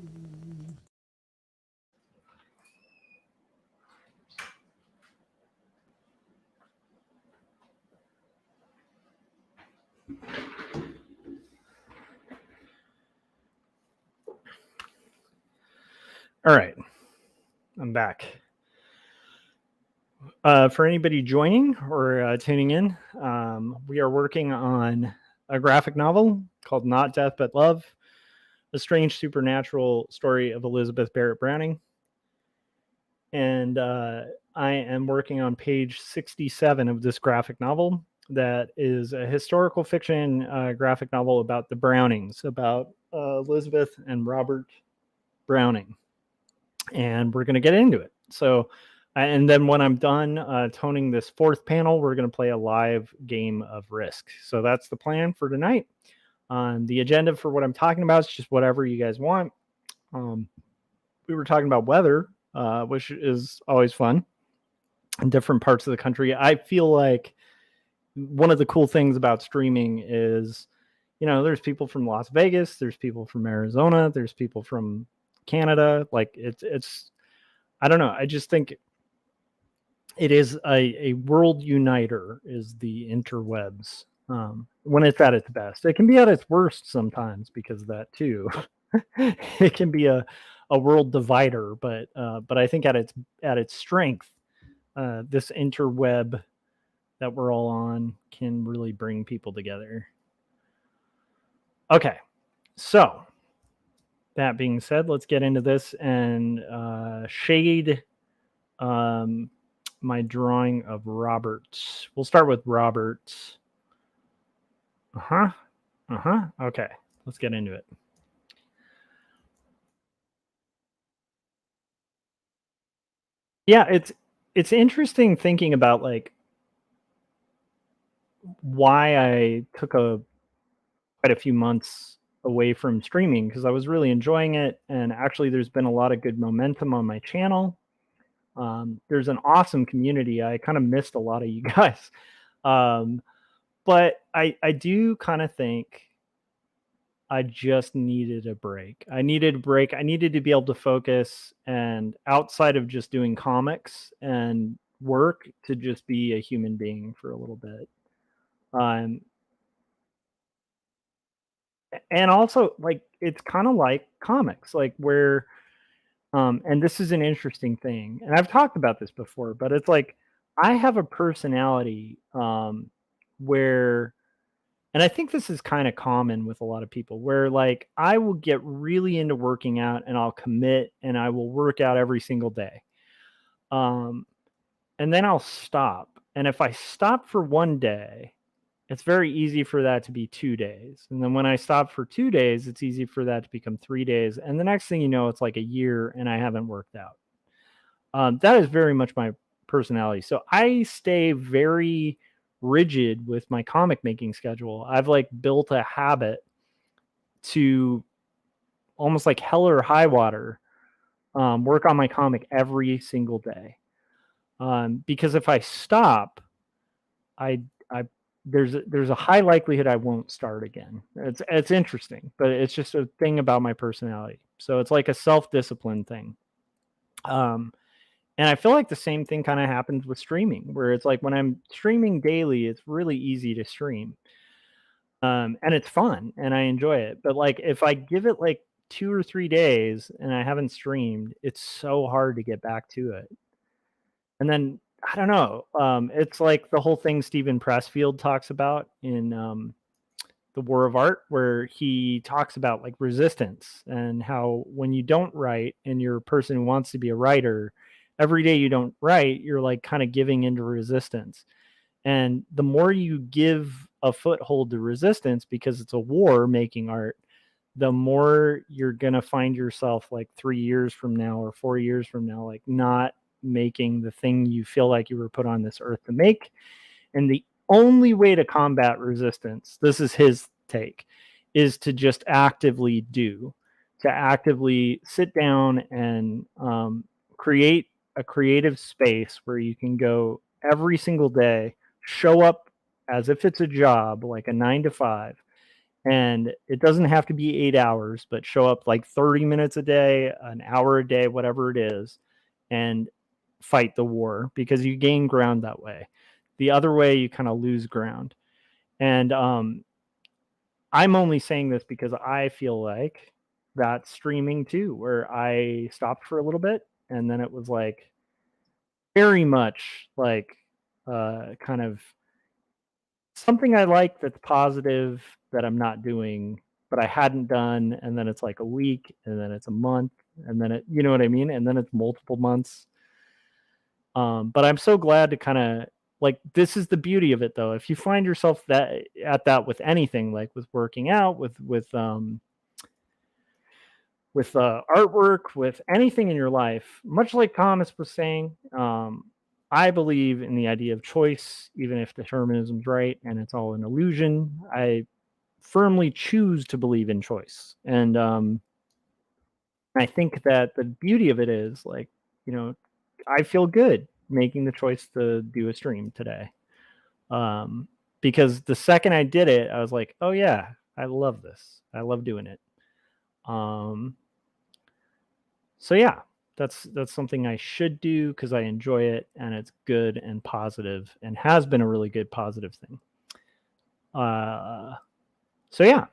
All right, I'm back. For anybody joining or tuning in, we are working on a graphic novel called Not Death But Love, a strange supernatural story of Elizabeth Barrett Browning. And I am working on page 67 of this graphic novel that is a historical fiction graphic novel about the Brownings, about Elizabeth and Robert Browning. And we're going to get into it. So, and then when I'm done toning this fourth panel, we're going to play a live game of Risk. So that's the plan for tonight. The agenda for what I'm talking about is just whatever you guys want. We were talking about weather, which is always fun in different parts of the country. I feel like one of the cool things about streaming is, you know, there's people from Las Vegas, there's people from Arizona, there's people from Canada. Like it's I don't know. I just think it is a world uniter is the interwebs when it's at its best. It can be at its worst sometimes because of that too. It can be a world divider, but I think at its strength, this interweb that we're all on can really bring people together. Okay, so that being said, let's get into this and shade my drawing of Robert. We'll start with Robert. Okay, let's get into it. Yeah, it's interesting thinking about like why I took quite a few months away from streaming because I was really enjoying it, and actually there's been a lot of good momentum on my channel. There's an awesome community. I kind of missed a lot of you guys. but I do kind of think I just needed a break. I needed a break. I needed to be able to focus and outside of just doing comics and work to just be a human being for a little bit. Um, and also like it's kind of like comics, like where and this is an interesting thing, and I've talked about this before, but it's like I have a personality where, and I think this is kind of common with a lot of people, where like I will get really into working out and I'll commit and I will work out every single day. Um, and then I'll stop. And if I stop for one day, it's very easy for that to be 2 days. And then when I stop for 2 days, it's easy for that to become 3 days. And the next thing you know, it's like a year and I haven't worked out. That is very much my personality. So I stay very rigid with my comic making schedule. I've like built a habit to almost like hell or high water work on my comic every single day. Because if I stop, I there's a high likelihood I won't start again. It's interesting, but it's just a thing about my personality. So it's like a self discipline thing. Um, And I feel like the same thing kind of happens with streaming, where it's like when I'm streaming daily, it's really easy to stream. And it's fun and I enjoy it. But like if I give it like 2 or 3 days and I haven't streamed, it's so hard to get back to it. And then I don't know. It's like the whole thing Stephen Pressfield talks about in The War of Art, where he talks about like resistance and how when you don't write and you're a person who wants to be a writer, every day you don't write, you're like kind of giving into resistance. And the more you give a foothold to resistance, because it's a war making art, the more you're going to find yourself like 3 years from now or 4 years from now, like not making the thing you feel like you were put on this earth to make. And the only way to combat resistance, this is his take, is to just actively do, to actively sit down and create a creative space where you can go every single day, show up as if it's a job, like a 9 to 5. And it doesn't have to be 8 hours, but show up like 30 minutes a day, an hour a day, whatever it is, and fight the war because you gain ground that way. The other way, you kind of lose ground. And I'm only saying this because I feel like that streaming too, where I stopped for a little bit and then it was like very much like kind of something I like that's positive that I'm not doing, but I hadn't done. And then it's like a week and then it's a month and then you know what I mean? And then it's multiple months. But I'm so glad to kind of like this is the beauty of it though. If you find yourself that with anything, like with working out, with artwork, with anything in your life, much like Thomas was saying, I believe in the idea of choice, even if determinism's right and it's all an illusion. I firmly choose to believe in choice. And I think that the beauty of it is like, you know, I feel good making the choice to do a stream today. Because the second I did it, I was like, oh yeah, I love this. I love doing it. So yeah, that's something I should do because I enjoy it and it's good and positive and has been a really good positive thing. So yeah,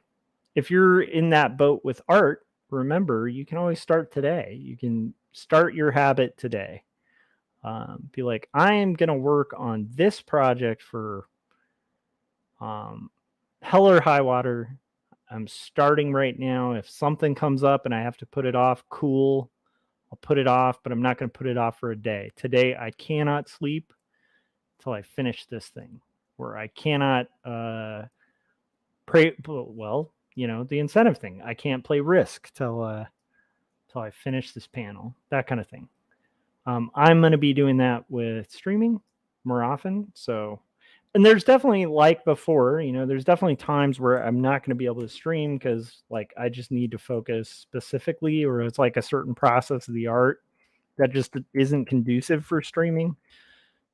if you're in that boat with art, remember you can always start today. You can start your habit today. Be like, I am going to work on this project for hell or high water. I'm starting right now. If something comes up and I have to put it off, cool. I'll put it off, but I'm not going to put it off for a day. Today, I cannot sleep until I finish this thing, or I cannot pray. Well, you know, the incentive thing. I can't play Risk till I finish this panel, that kind of thing. I'm going to be doing that with streaming more often. So, and there's definitely like before, you know, there's definitely times where I'm not going to be able to stream because like I just need to focus specifically, or it's like a certain process of the art that just isn't conducive for streaming.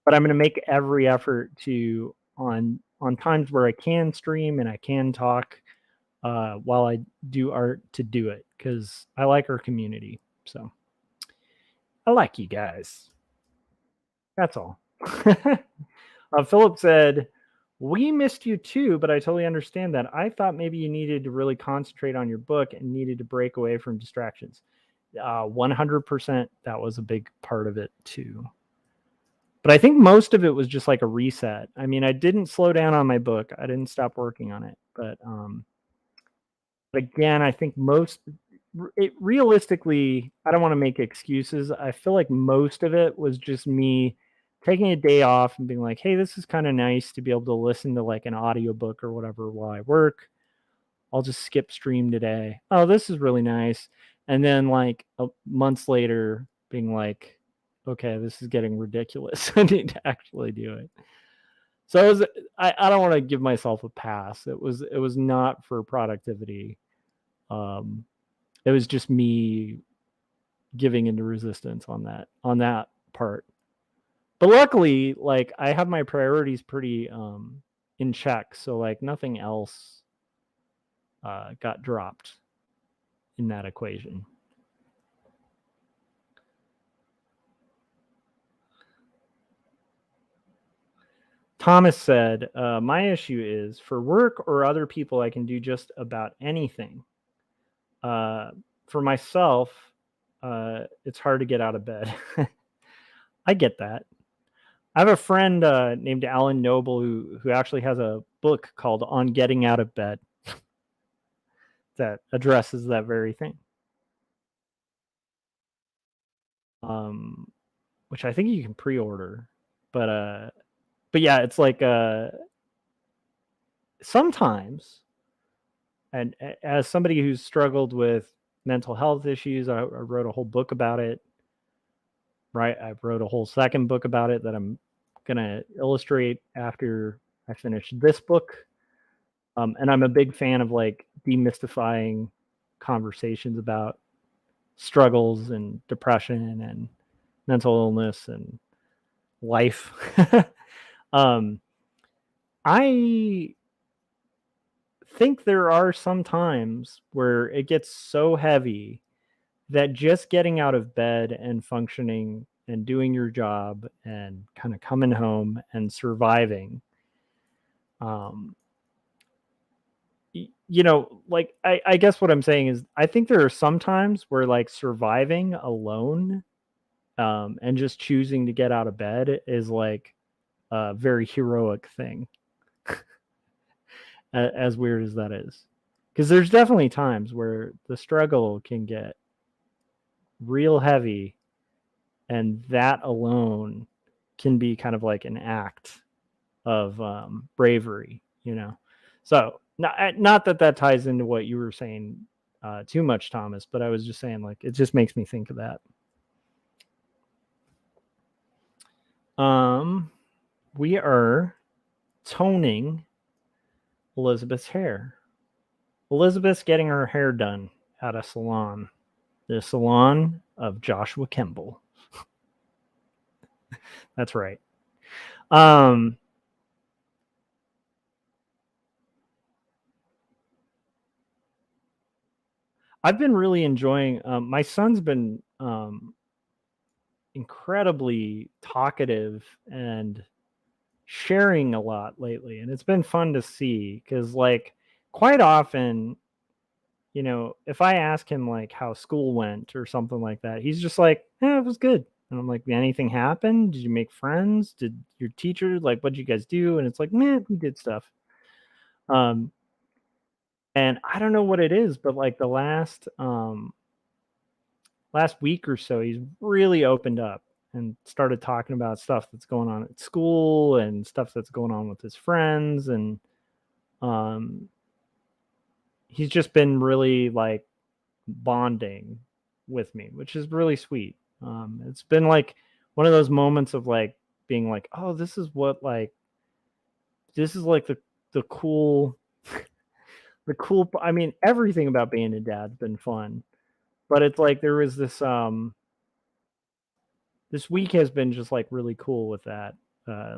But I'm going to make every effort to on on times where I can stream and I can talk while I do art to do it, because I like our community. So I like you guys. That's all. Philip said, "We missed you too, but I totally understand that. I thought maybe you needed to really concentrate on your book and needed to break away from distractions." 100%, that was a big part of it too. But I think most of it was just like a reset. I mean, I didn't slow down on my book. I didn't stop working on it. But again, I think realistically, I don't want to make excuses. I feel like most of it was just me taking a day off and being like, hey, this is kind of nice to be able to listen to like an audiobook or whatever while I work. I'll just skip stream today. Oh, this is really nice. And then like months later being like, okay, this is getting ridiculous. I need to actually do it. So it was, I don't want to give myself a pass. It was not for productivity. It was just me giving into resistance on that part. But luckily, like I have my priorities pretty in check. So like nothing else got dropped in that equation. Thomas said, my issue is for work or other people, I can do just about anything. For myself, it's hard to get out of bed. I get that. I have a friend named Alan Noble who actually has a book called On Getting Out of Bed that addresses that very thing. Which I think you can pre-order, but yeah, it's like sometimes, and as somebody who's struggled with mental health issues, I wrote a whole book about it. Right, I wrote a whole second book about it that I'm gonna illustrate after I finish this book. And I'm a big fan of like demystifying conversations about struggles and depression and mental illness and life. I think there are some times where it gets so heavy that just getting out of bed and functioning and doing your job and kind of coming home and surviving, like I guess what I'm saying is I think there are some times where like surviving alone and just choosing to get out of bed is like a very heroic thing. As weird as that is, because there's definitely times where the struggle can get real heavy, and that alone can be kind of like an act of bravery, So not that ties into what you were saying too much, Thomas, but I was just saying like it just makes me think of that. We are toning Elizabeth's hair. Elizabeth's getting her hair done at a salon, the salon of Joshua Kemble. That's right. I've been really enjoying. My son's been incredibly talkative and sharing a lot lately, and it's been fun to see because, like, quite often, if I ask him like how school went or something like that, he's just like, it was good. And I'm like, anything happened? Did you make friends? Did your teacher, like, what'd you guys do? And it's like, man, we did stuff. And I don't know what it is, but like the last week or so, he's really opened up and started talking about stuff that's going on at school and stuff that's going on with his friends. And he's just been really like bonding with me, which is really sweet. It's been like one of those moments of like being like, oh, this is like the cool, I mean, everything about being a dad's been fun, but it's like there was this week has been just like really cool with that,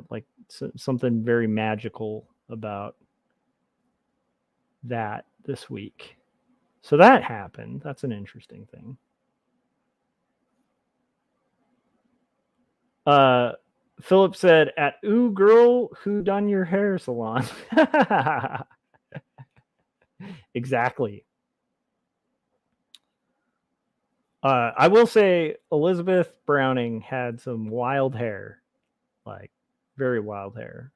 like something very magical about that this week. So that happened. That's an interesting thing. Philip said, at Ooh Girl, Who Done Your Hair Salon. Exactly. I will say Elizabeth Browning had some wild hair, like very wild hair.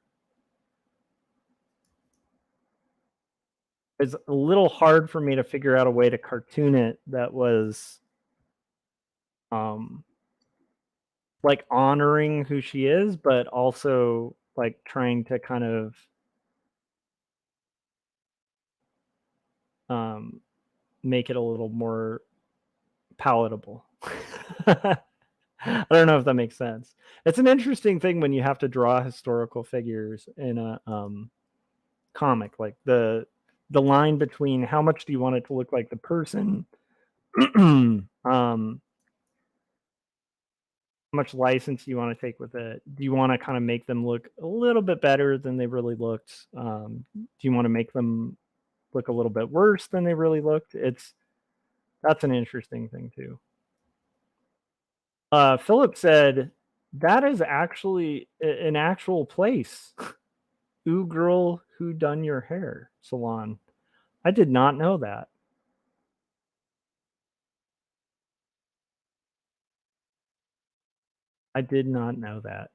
It's a little hard for me to figure out a way to cartoon it that was like honoring who she is, but also like trying to kind of make it a little more palatable. I don't know if that makes sense. It's an interesting thing when you have to draw historical figures in a comic, like the line between how much do you want it to look like the person, how much license you want to take with it. Do you want to kind of make them look a little bit better than they really looked? Do you want to make them look a little bit worse than they really looked? That's an interesting thing too. Philip said that is actually an actual place. Ooh Girl, Who Done Your Hair Salon. I did not know that. I did not know that.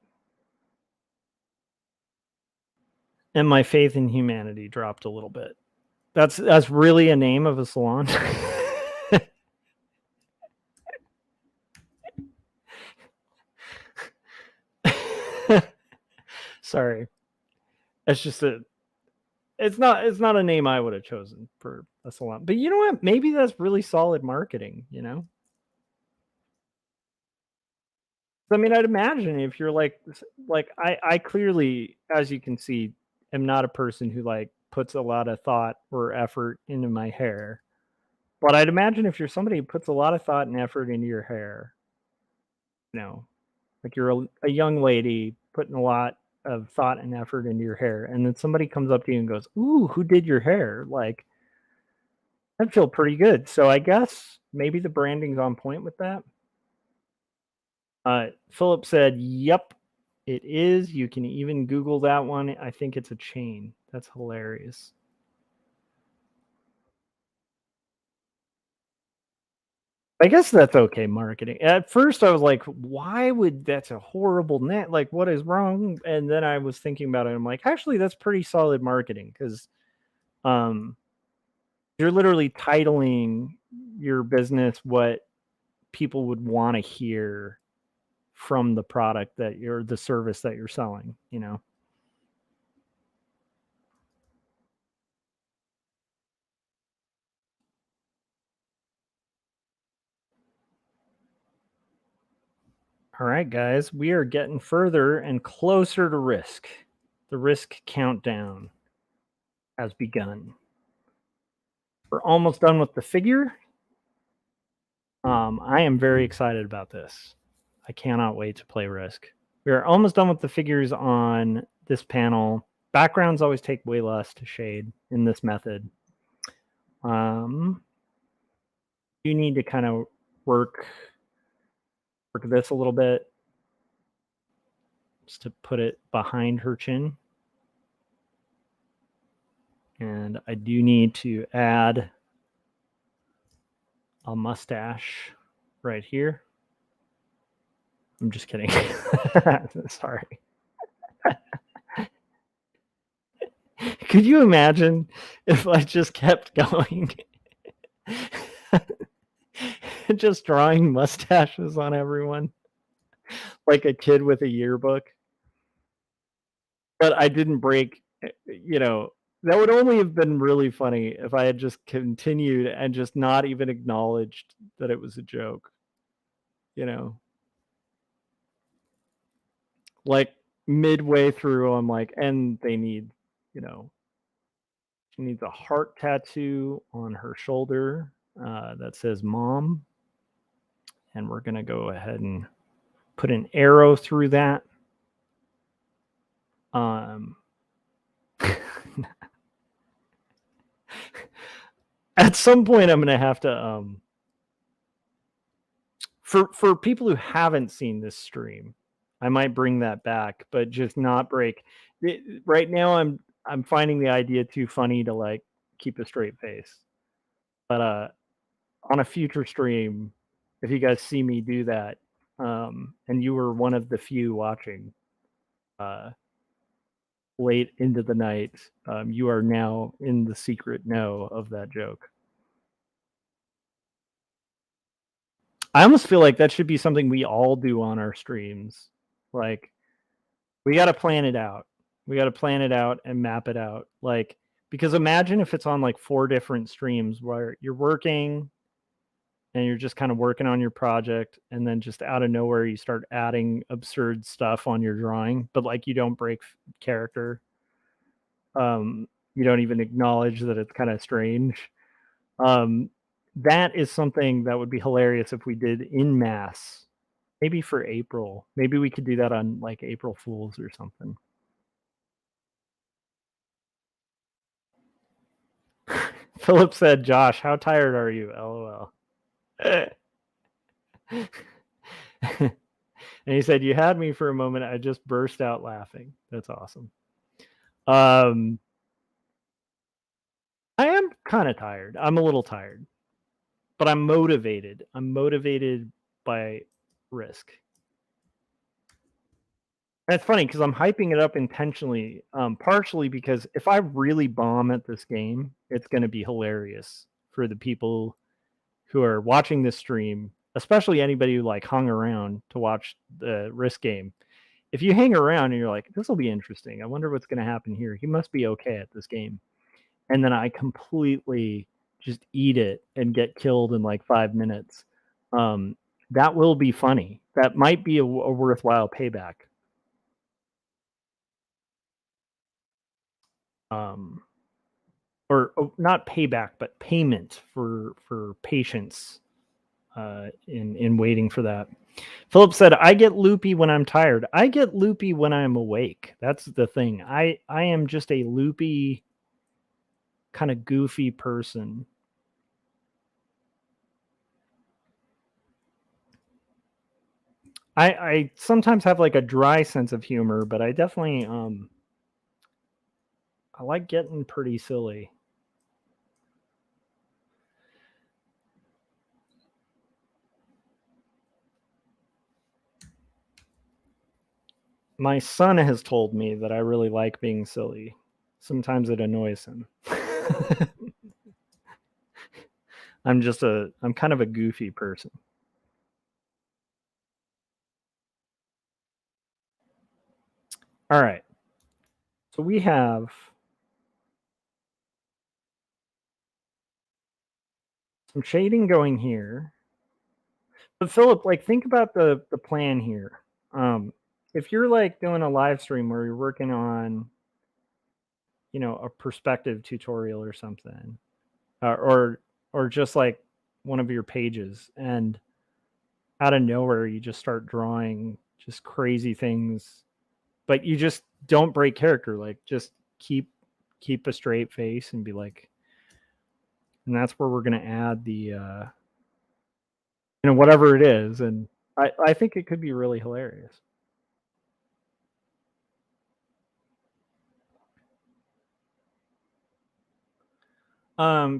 And my faith in humanity dropped a little bit. That's really a name of a salon. Sorry. It's just it's not a name I would have chosen for a salon. But you know what? Maybe that's really solid marketing, you know? I mean, I'd imagine if you're like I clearly, as you can see, am not a person who like puts a lot of thought or effort into my hair. But I'd imagine if you're somebody who puts a lot of thought and effort into your hair, you know, like you're a young lady putting a lot of thought and effort into your hair, and then somebody comes up to you and goes, "Ooh, who did your hair?" Like, I'd feel pretty good. So I guess maybe the branding's on point with that. Philip said, "Yep, it is. You can even Google that one. I think it's a chain." That's hilarious. I guess that's okay marketing. At first, I was like, "Why would that's a horrible net? Like, what is wrong?" And then I was thinking about it. I'm like, actually, that's pretty solid marketing because um, you're literally titling your business what people would want to hear from the product that you're the service that you're selling. You know. All right, guys, we are getting further and closer to risk. The risk countdown has begun. We're almost done with the figure. I am very excited about this. I cannot wait to play Risk. We are almost done with the figures on this panel. Backgrounds always take way less to shade in this method. You need to kind of work this a little bit just to put it behind her chin. And I do need to add a mustache right here. I'm just kidding. Sorry. Could you imagine if I just kept going? Just drawing mustaches on everyone like a kid with a yearbook. But I didn't break, you know, that would only have been really funny if I had just continued and just not even acknowledged that it was a joke, you know. Like midway through, I'm like, and they need, you know, she needs a heart tattoo on her shoulder that says mom. And we're going to go ahead and put an arrow through that. At some point, I'm gonna have to for people who haven't seen this stream, I might bring that back, but just not break. Right now, I'm finding the idea too funny to like keep a straight face. But on a future stream, if you guys see me do that, and you were one of the few watching uh, late into the night, you are now in the secret know of that joke. I almost feel like that should be something we all do on our streams. Like, we got to plan it out. We got to plan it out and map it out. Like, because imagine if it's on like 4 different streams where you're working and you're just kind of working on your project, and then just out of nowhere you start adding absurd stuff on your drawing, but like you don't break character. You don't even acknowledge that it's kind of strange. That is something that would be hilarious if we did in mass. Maybe for April. Maybe we could do that on like April Fools or something. Philip said, Josh, how tired are you? LOL. And he said, you had me for a moment. I just burst out laughing. That's awesome. I am kind of tired. I'm a little tired, but I'm motivated. I'm motivated by risk. And it's funny because I'm hyping it up intentionally, partially because if I really bomb at this game, it's going to be hilarious for the people who are watching this stream, especially anybody who like hung around to watch the risk game. If you hang around and you're like, this will be interesting. I wonder what's going to happen here. He must be okay at this game. And then I completely just eat it and get killed in like 5 minutes. That will be funny. That might be a worthwhile payback. Or not payback, but payment for patience in waiting for that. Philip said, I get loopy when I'm tired. I get loopy when I'm awake. That's the thing. I am just a loopy, kind of goofy person. I sometimes have like a dry sense of humor, but I definitely I like getting pretty silly. My son has told me that I really like being silly. Sometimes it annoys him. I'm kind of a goofy person. All right. So we have some shading going here. But Philip, like, think about the plan here. If you're like doing a live stream where you're working on, you know, a perspective tutorial or something, or just like one of your pages, and out of nowhere you just start drawing just crazy things, but you just don't break character. Like, just keep a straight face and be like, and that's where we're gonna add the you know, whatever it is, and I think it could be really hilarious.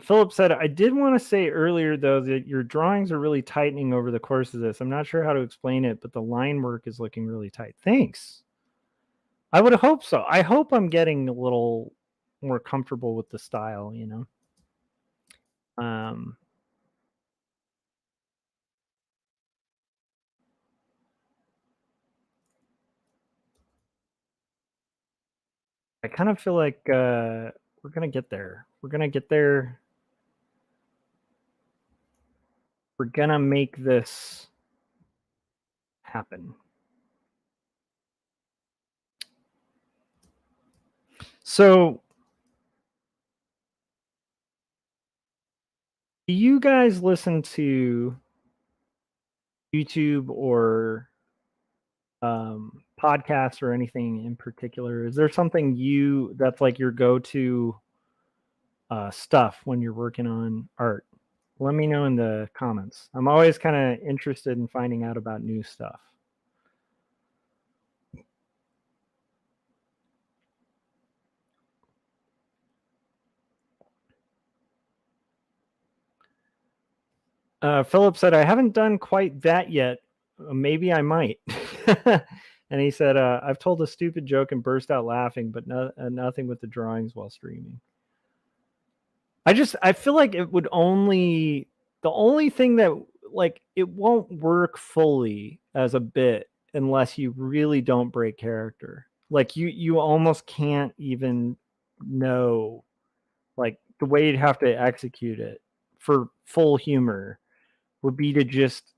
Philip said, I did want to say earlier, though, that your drawings are really tightening over the course of this. I'm not sure how to explain it, but the line work is looking really tight. Thanks. I would hope so. I hope I'm getting a little more comfortable with the style, you know? I kind of feel like we're going to get there. We're going to get there. We're going to make this happen. So, do you guys listen to YouTube or podcasts or anything in particular? Is there something that's like your go-to stuff when you're working on art? Let me know in the comments. I'm always kind of interested in finding out about new stuff. Philip said, I haven't done quite that yet. Maybe I might. And he said, I've told a stupid joke and burst out laughing, but nothing with the drawings while streaming. I feel like it would the only thing that, like, it won't work fully as a bit unless you really don't break character. Like, you almost can't even know, like, the way you'd have to execute it for full humor would be to just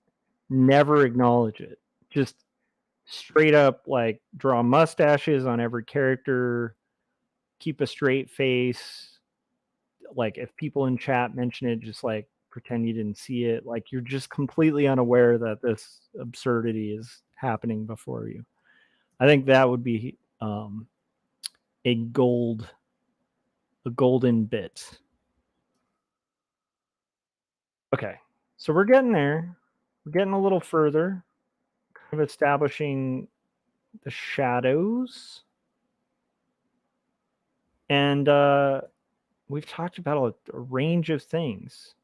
never acknowledge it. Just straight up, like, draw mustaches on every character, keep a straight face. Like, if people in chat mention it, just like pretend you didn't see it. Like, you're just completely unaware that this absurdity is happening before you. I think that would be a golden bit. Okay, so we're getting there. We're getting a little further, kind of establishing the shadows. And we've talked about a range of things.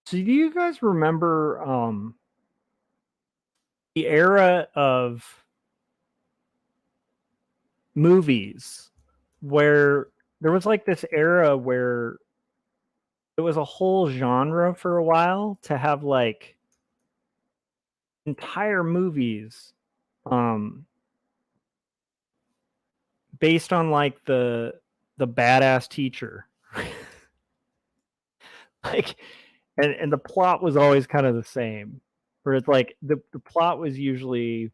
So do you guys remember the era of movies where there was like this era where it was a whole genre for a while to have like entire movies based on like the badass teacher. Like, and the plot was always kind of the same, where it's like the plot was usually,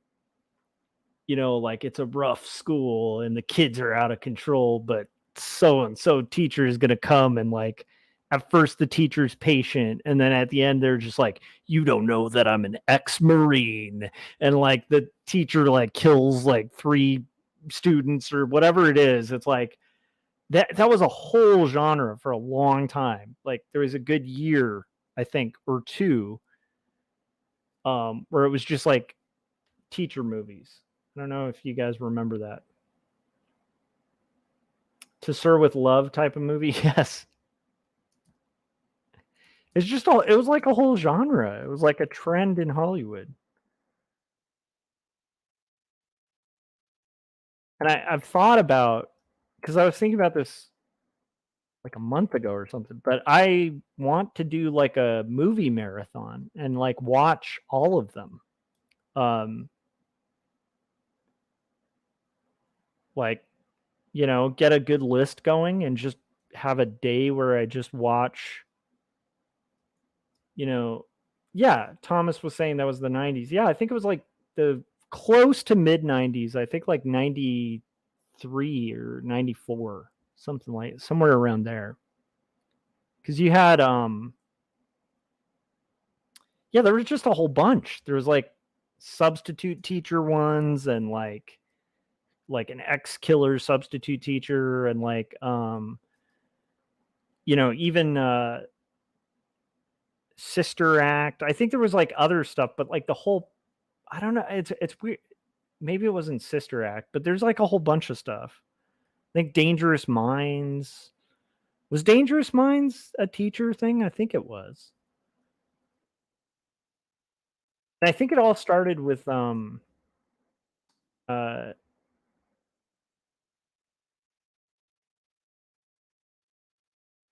you know, like, it's a rough school and the kids are out of control, but so and so teacher is going to come, and like, at first the teacher's patient, and then at the end they're just like, you don't know that I'm an ex-marine, and like the teacher like kills like 3 students or whatever it is. It's like that was a whole genre for a long time. Like, there was a good year, I think, or 2, where it was just like teacher movies. I don't know if you guys remember that. To Sir with Love type of movie. Yes. It's just all, it was like a whole genre. It was like a trend in Hollywood. And I've thought about, because I was thinking about this like a month ago or something, but I want to do like a movie marathon and like watch all of them. Like, you know, get a good list going and just have a day where I just watch, you know, yeah, Thomas was saying that was the 90s. Yeah, I think it was like the close to mid 90s. I think like 93 or 94, something like, somewhere around there. Cuz you had yeah, there was just a whole bunch. There was like substitute teacher ones, and like an ex-killer substitute teacher, and like you know, even Sister Act. I think there was like other stuff, but like the whole, I don't know, it's weird. Maybe it wasn't Sister Act, but there's like a whole bunch of stuff. I think Dangerous Minds. Was Dangerous Minds a teacher thing? I think it was. And I think it all started with uh that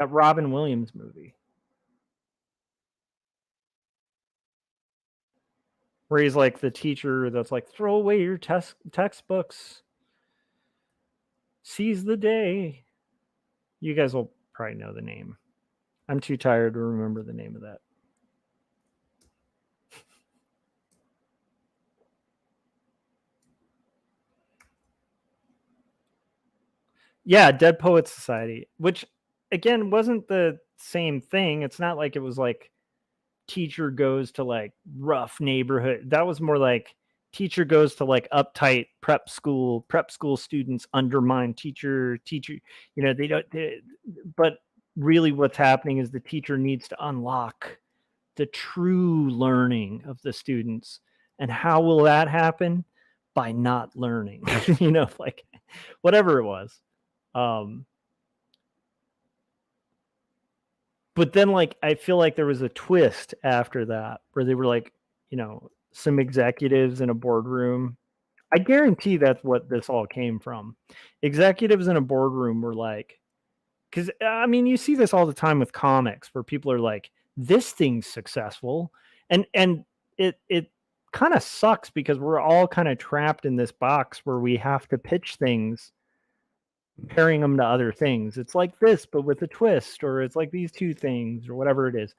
Robin Williams movie where he's like the teacher that's like, throw away your textbooks, seize the day. You guys will probably know the name. I'm too tired to remember the name of that. Yeah, Dead Poets Society, which again wasn't the same thing. It's not like it was like teacher goes to like rough neighborhood. That was more like teacher goes to like uptight prep school. Prep school students undermine teacher, you know, but really what's happening is the teacher needs to unlock the true learning of the students. And how will that happen? By not learning, you know, like whatever it was. Um, but then like I feel like there was a twist after that where they were like, you know, some executives in a boardroom. I guarantee that's what this all came from. Executives in a boardroom were like, because I mean, you see this all the time with comics where people are like, this thing's successful. And it kind of sucks because we're all kind of trapped in this box where we have to pitch things comparing them to other things. It's like this, but with a twist, or it's like these two things, or whatever it is.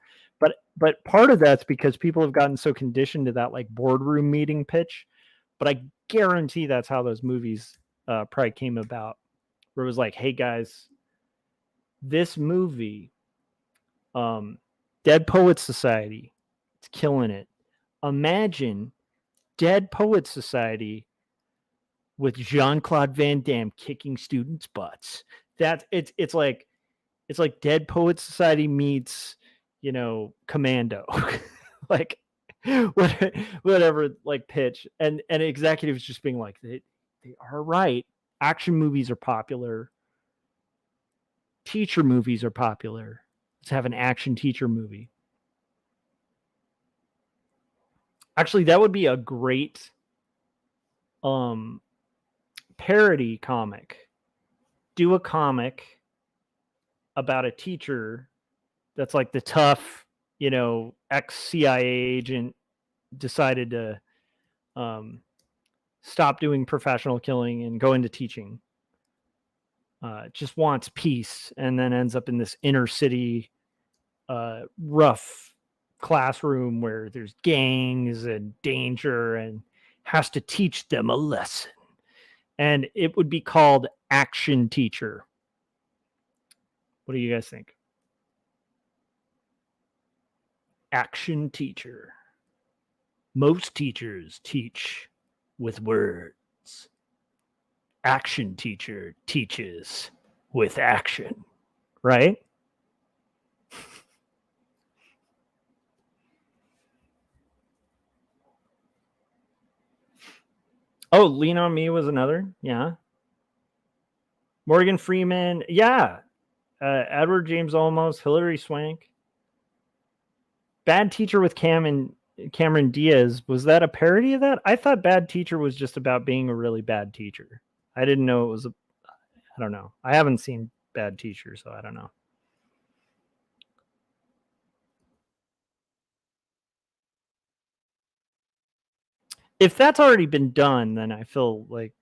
But part of that's because people have gotten so conditioned to that like boardroom meeting pitch. But I guarantee that's how those movies probably came about, where it was like, hey guys, this movie, um, Dead Poets Society, it's killing it. Imagine Dead Poets Society with Jean-Claude Van Damme kicking students' butts. That it's like Dead Poets Society meets, you know, Commando. Like whatever like pitch. And executives just being like, they are right. Action movies are popular. Teacher movies are popular. Let's have an action teacher movie. Actually, that would be a great um parody comic. Do a comic about a teacher that's like the tough, you know, ex CIA agent decided to um, stop doing professional killing and go into teaching. Just wants peace, and then ends up in this inner city, rough classroom where there's gangs and danger, and has to teach them a lesson. And it would be called Action Teacher. What do you guys think? Action Teacher. Most teachers teach with words. Action Teacher teaches with action, right? Oh, Lean on Me was another. Yeah. Morgan Freeman. Yeah. Edward James Olmos, Hilary Swank. Bad Teacher with Cameron Diaz. Was that a parody of that? I thought Bad Teacher was just about being a really bad teacher. I didn't know it was I don't know. I haven't seen Bad Teacher, so I don't know. If that's already been done, then I feel like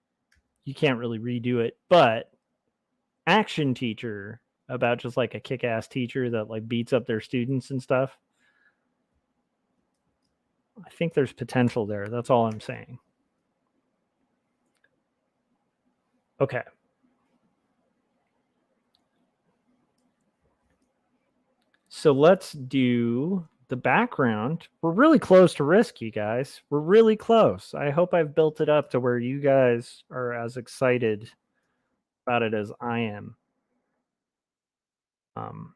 you can't really redo it. But Action Teacher, about just like a kick-ass teacher that like beats up their students and stuff, I think there's potential there. That's all I'm saying. Okay. So let's do the background. We're really close to Risk, you guys. We're really close. I hope I've built it up to where you guys are as excited about it as I am. Um,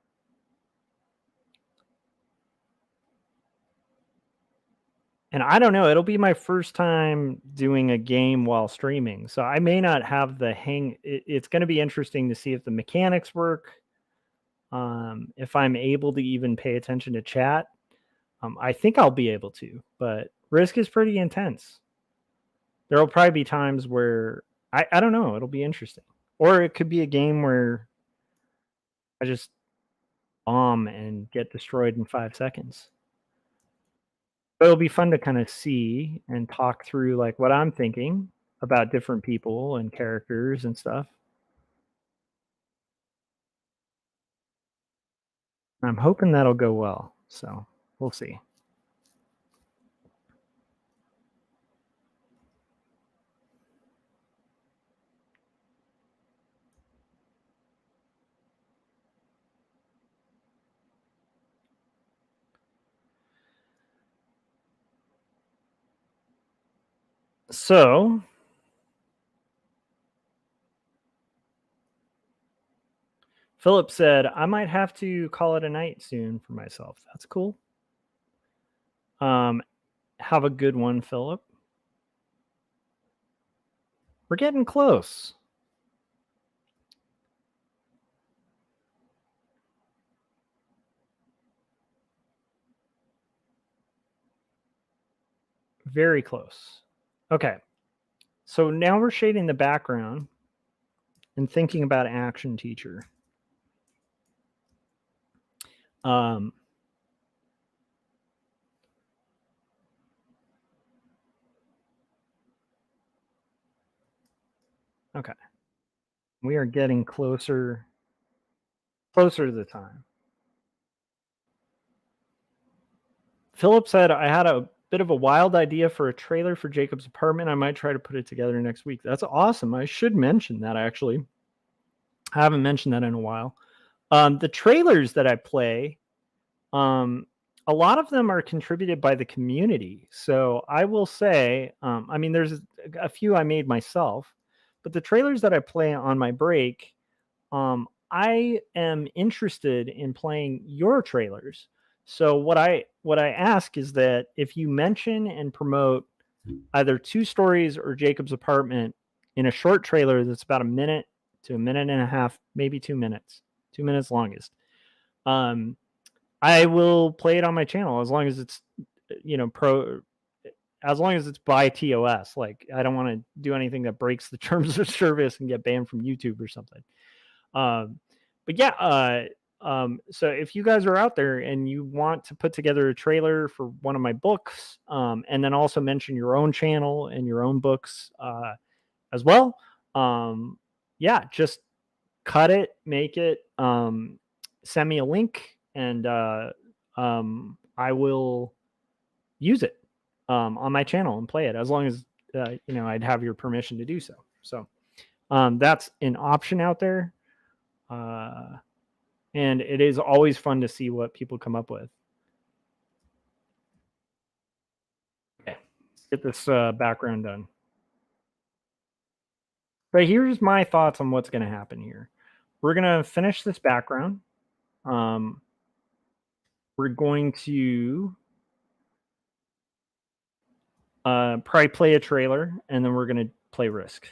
and I don't know, it'll be my first time doing a game while streaming. So I may not have the hang. It's going to be interesting to see if the mechanics work. If I'm able to even pay attention to chat. I think I'll be able to, but Risk is pretty intense. There will probably be times where I don't know, it'll be interesting. Or it could be a game where I just bomb and get destroyed in 5 seconds. But it'll be fun to kind of see and talk through like what I'm thinking about different people and characters and stuff. I'm hoping that'll go well. So we'll see. So Philip said, I might have to call it a night soon for myself. That's cool. Have a good one, Philip. We're getting close. Very close. Okay. So now we're shading the background and thinking about action teacher. Okay. We are getting closer to the time. Philip said, I had a bit of a wild idea for a trailer for Jacob's apartment. I might try to put it together next week. That's awesome. I should mention that, actually. I haven't mentioned that in a while. The trailers that I play, a lot of them are contributed by the community. So I will say, I mean, there's a few I made myself, but the trailers that I play on my break, I am interested in playing your trailers. So what I ask is that if you mention and promote either two stories or Jacob's apartment in a short trailer that's about a minute to a minute and a half, maybe 2 minutes longest. I will play it on my channel as long as it's, as long as it's by TOS. Like, I don't want to do anything that breaks the terms of service and get banned from YouTube or something. But yeah, so if you guys are out there and you want to put together a trailer for one of my books, and then also mention your own channel and your own books as well, yeah, just cut it, make it, send me a link, and I will use it on my channel and play it as long as I'd have your permission to do so. So that's an option out there. And it is always fun to see what people come up with. Okay, get this background done. But here's my thoughts on what's going to happen here. We're going to finish this background. We're going to probably play a trailer, and then we're going to play Risk,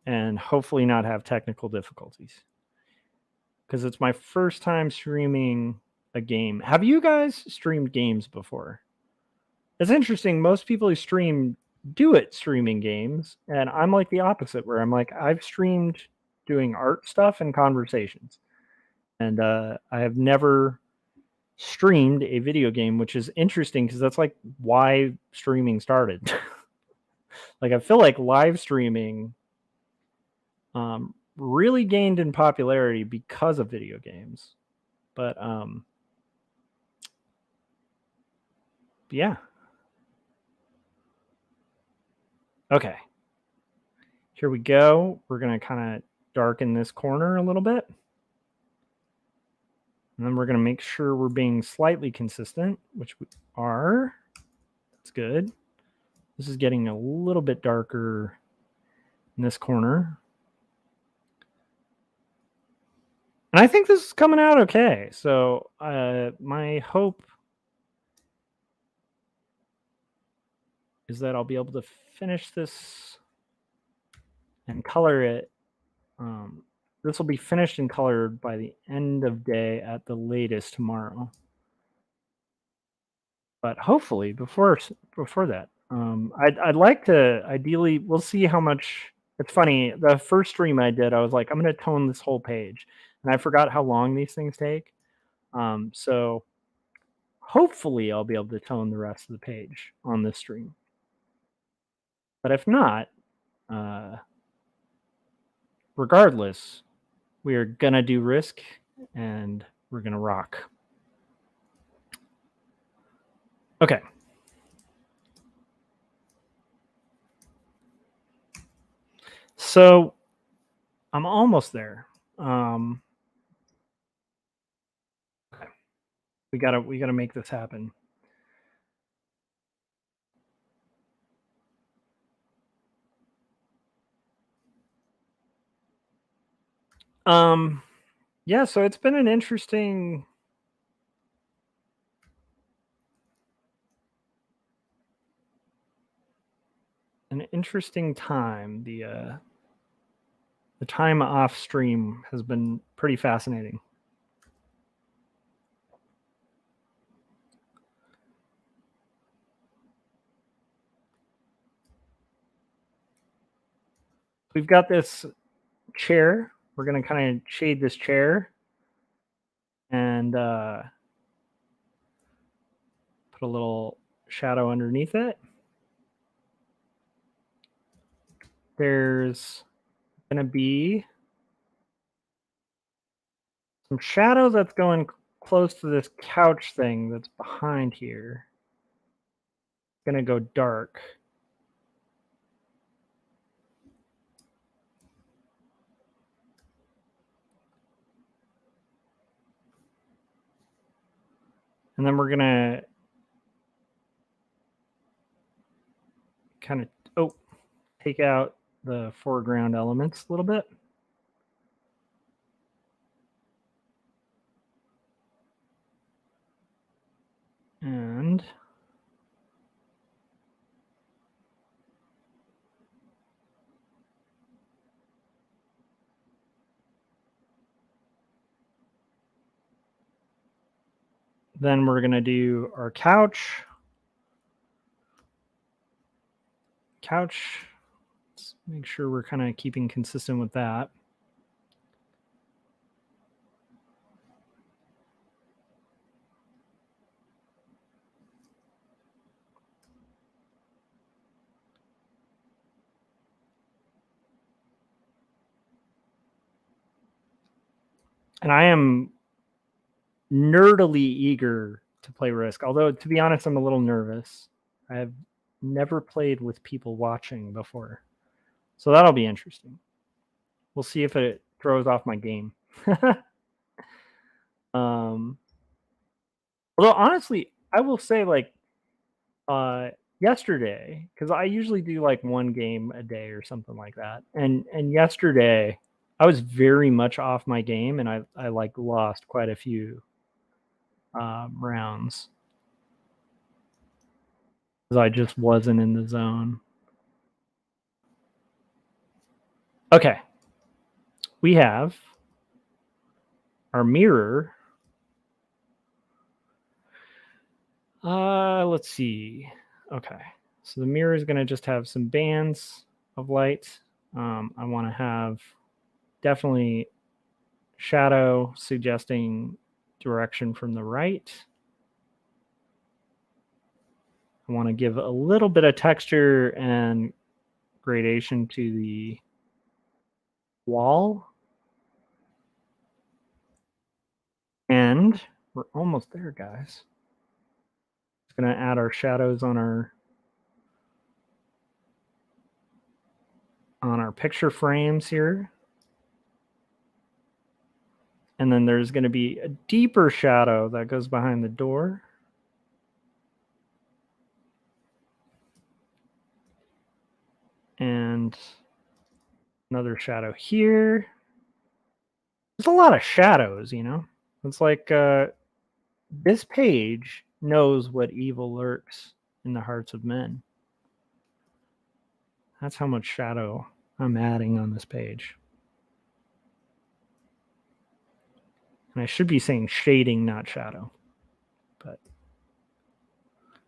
and hopefully not have technical difficulties, because it's my first time streaming a game. Have you guys streamed games before? It's interesting. Most people who stream do it streaming games, and I'm like the opposite, where I'm like, I've streamed doing art stuff and conversations, and I have never streamed a video game, which is interesting because that's like why streaming started. Like, I feel like live streaming really gained in popularity because of video games, but yeah. Okay, here we go. We're gonna kind of darken this corner a little bit, and then we're gonna make sure we're being slightly consistent, which we are. That's good. This is getting a little bit darker in this corner, and I think this is coming out okay. So my hope is that I'll be able to finish this and color it. This will be finished and colored by the end of day at the latest tomorrow. But hopefully before that, I'd like to, ideally, we'll see how much. It's funny, the first stream I did, I was like, I'm going to tone this whole page, and I forgot how long these things take. So hopefully I'll be able to tone the rest of the page on this stream. But if not, regardless, we are gonna do Risk, and we're gonna rock. Okay. So I'm almost there. Okay. We gotta make this happen. Yeah, so it's been an interesting time. The time off stream has been pretty fascinating. We've got this chair. We're going to kind of shade this chair and put a little shadow underneath it. There's going to be some shadow that's going close to this couch thing that's behind here. It's going to go dark. And then we're going to kind of take out the foreground elements a little bit. And then we're going to do our couch. Let's make sure we're kind of keeping consistent with that. And I am nerdily eager to play Risk, although to be honest, I'm a little nervous. I have never played with people watching before, so that'll be interesting. We'll see if it throws off my game. Although honestly, I will say like yesterday, because I usually do like one game a day or something like that, and yesterday I was very much off my game, and I like lost quite a few rounds because I just wasn't in the zone. Okay, we have our mirror. Let's see. Okay, so the mirror is going to just have some bands of light. I want to have definitely shadow suggesting direction from the right. I want to give a little bit of texture and gradation to the wall. And we're almost there, guys. It's going to add our shadows on our picture frames here. And then there's going to be a deeper shadow that goes behind the door. And another shadow here. There's a lot of shadows, you know? It's like this page knows what evil lurks in the hearts of men. That's how much shadow I'm adding on this page. And I should be saying shading, not shadow. But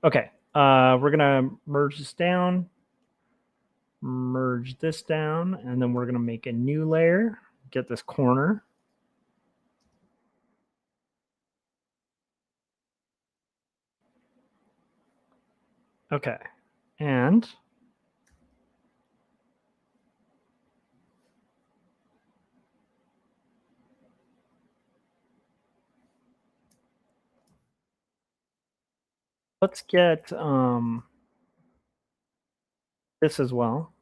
okay, we're gonna merge this down, and then we're gonna make a new layer, get this corner. Okay, and let's get this as well.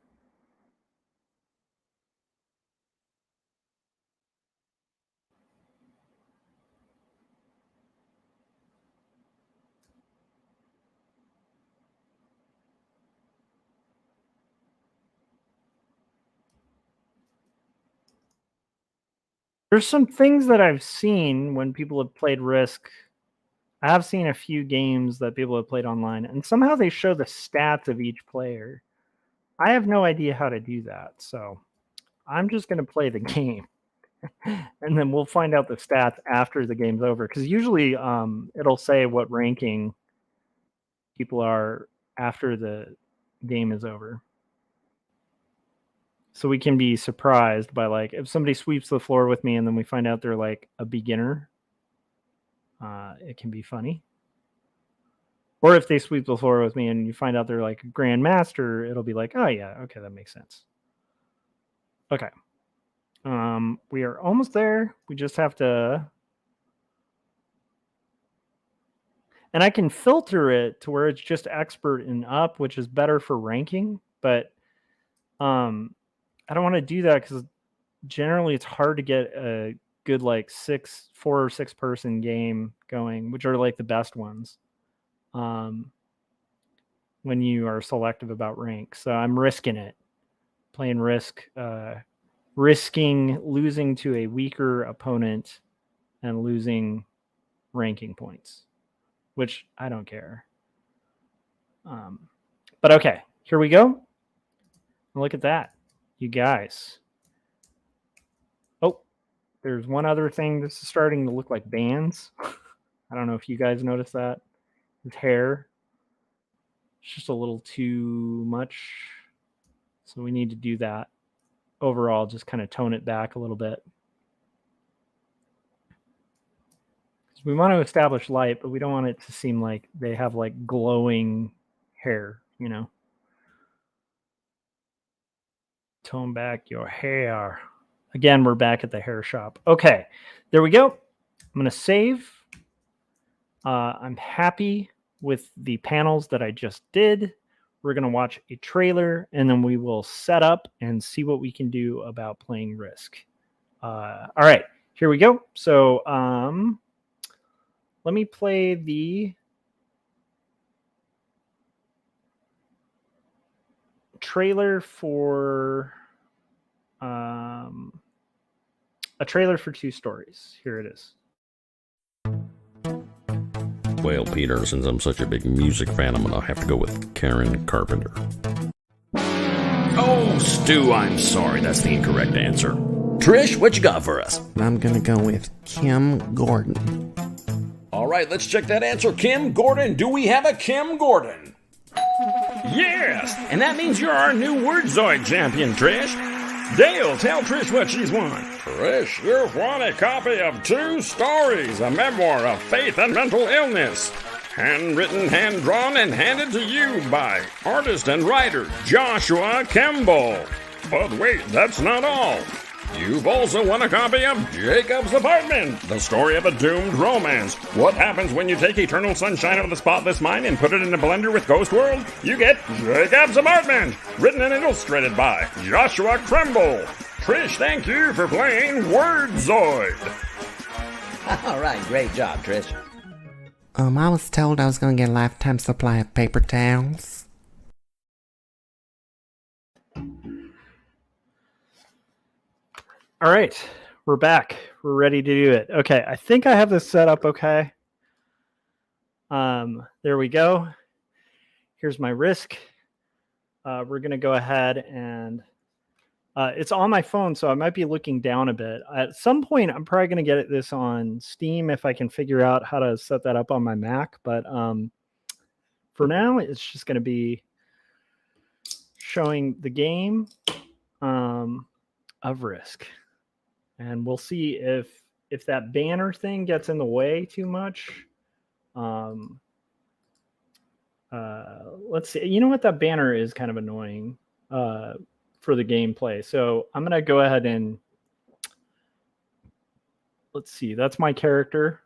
There's some things that I've seen when people have played Risk. I have seen a few games that people have played online, and somehow they show the stats of each player. I have no idea how to do that, so I'm just going to play the game, and then we'll find out the stats after the game's over. Because usually, it'll say what ranking people are after the game is over. So we can be surprised by, like, if somebody sweeps the floor with me and then we find out they're like a beginner, it can be funny. Or if they sweep the floor with me and you find out they're like a grandmaster, it'll be like, oh yeah, okay, that makes sense. Okay. We are almost there. We just have to, and I can filter it to where it's just expert and up, which is better for ranking, but I don't want to do that because generally it's hard to get a good like 4 or 6 person game going, which are like the best ones when you are selective about rank. So I'm risking it, playing Risk, risking losing to a weaker opponent and losing ranking points, which I don't care. But okay, here we go. Look at that, you guys. Oh, there's one other thing. This is starting to look like bands. I don't know if you guys noticed that. His hair, it's just a little too much. So we need to do that. Overall, just kind of tone it back a little bit. We want to establish light, but we don't want it to seem like they have like glowing hair, you know. Tone back your hair. Again, we're back at the hair shop. Okay, there we go. I'm going to save. I'm happy with the panels that I just did. We're going to watch a trailer, and then we will set up and see what we can do about playing Risk. All right, here we go. So let me play the trailer for a trailer for 2 stories. Here it is. Well, Peter, since I'm such a big music fan, I'm going to have to go with Karen Carpenter. Oh, Stu, I'm sorry. That's the incorrect answer. Trish, what you got for us? I'm going to go with Kim Gordon. All right, let's check that answer. Kim Gordon. Do we have a Kim Gordon? Yes, and that means you're our new Wordzoid champion, Trish. Dale, tell Trish what she's won. Trish, you've won a copy of 2 stories, a memoir of faith and mental illness. Handwritten, hand-drawn, and handed to you by artist and writer Joshua Kemble. But wait, that's not all. You've also won a copy of Jacob's Apartment, the story of a doomed romance. What happens when you take Eternal Sunshine of the Spotless Mind and put it in a blender with Ghost World? You get Jacob's Apartment, written and illustrated by Joshua Kemble. Trish, thank you for playing Wordzoid. All right, great job, Trish. I was told I was going to get a lifetime supply of paper towels. All right, we're back. We're ready to do it. Okay, I think I have this set up okay. There we go. Here's my Risk. We're going to go ahead and it's on my phone, so I might be looking down a bit. At some point, I'm probably going to get this on Steam if I can figure out how to set that up on my Mac. But for now, it's just going to be showing the game of Risk. And we'll see if that banner thing gets in the way too much. Let's see. You know what? That banner is kind of annoying for the gameplay. So I'm going to go ahead and let's see. That's my character.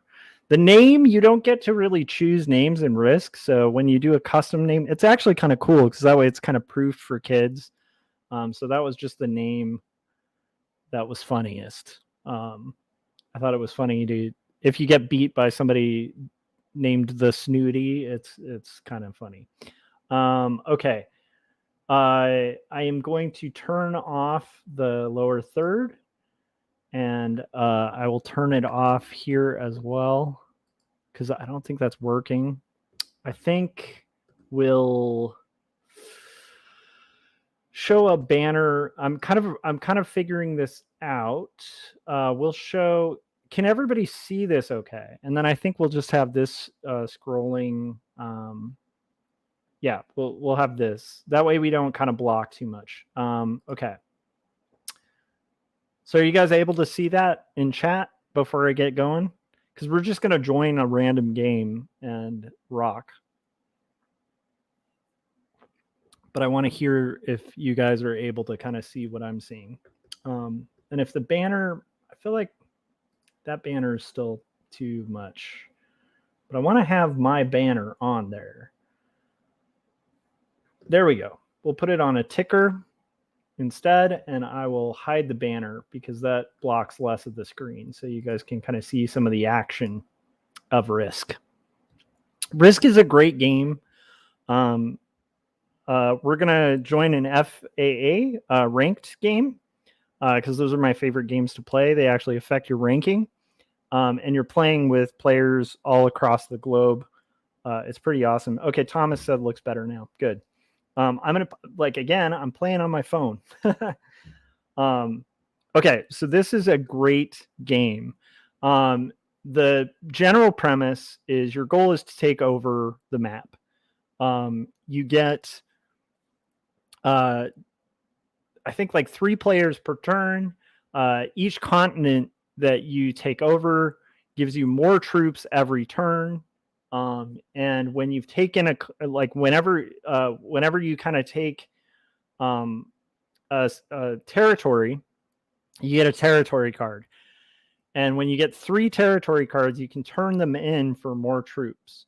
The name, you don't get to really choose names in Risk. So when you do a custom name, it's actually kind of cool because that way it's kind of proofed for kids. So that was just the name that was funniest. I thought it was funny to, if you get beat by somebody named the Snooty, it's kind of funny. Okay. I am going to turn off the lower third And I will turn it off here as well because I don't think that's working. I think we'll show a banner. I'm kind of figuring this out. We'll show. Can everybody see this okay? And then I think we'll just have this scrolling. Yeah, we'll have this. That way we don't kind of block too much. Okay. So are you guys able to see that in chat before I get going? Because we're just going to join a random game and rock. But I want to hear if you guys are able to kind of see what I'm seeing. And if the banner, I feel like that banner is still too much. But I want to have my banner on there. There we go. We'll put it on a ticker instead, and I will hide the banner because that blocks less of the screen so you guys can kind of see some of the action of Risk. Risk is a great game. We're going to join an FAA ranked game because those are my favorite games to play. They actually affect your ranking, and you're playing with players all across the globe. It's pretty awesome. Okay, Thomas said looks better now. Good. I'm going to, again, I'm playing on my phone. Okay, so this is a great game. The general premise is your goal is to take over the map. You get, I think, 3 players per turn. Each continent that you take over gives you more troops every turn. And when you've taken whenever you kind of take a territory, you get a territory card. And when you get 3 territory cards, you can turn them in for more troops.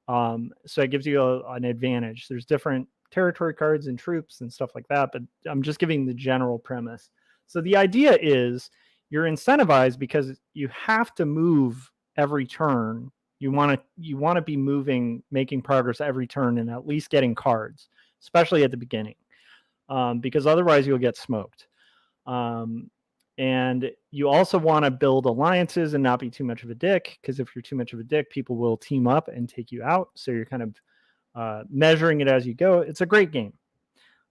So it gives you an advantage. There's different territory cards and troops and stuff like that, but I'm just giving the general premise. So the idea is you're incentivized because you have to move every turn. You want to be moving, making progress every turn, and at least getting cards, especially at the beginning, because otherwise you'll get smoked. And you also want to build alliances and not be too much of a dick, because if you're too much of a dick, people will team up and take you out. So you're kind of measuring it as you go. It's a great game.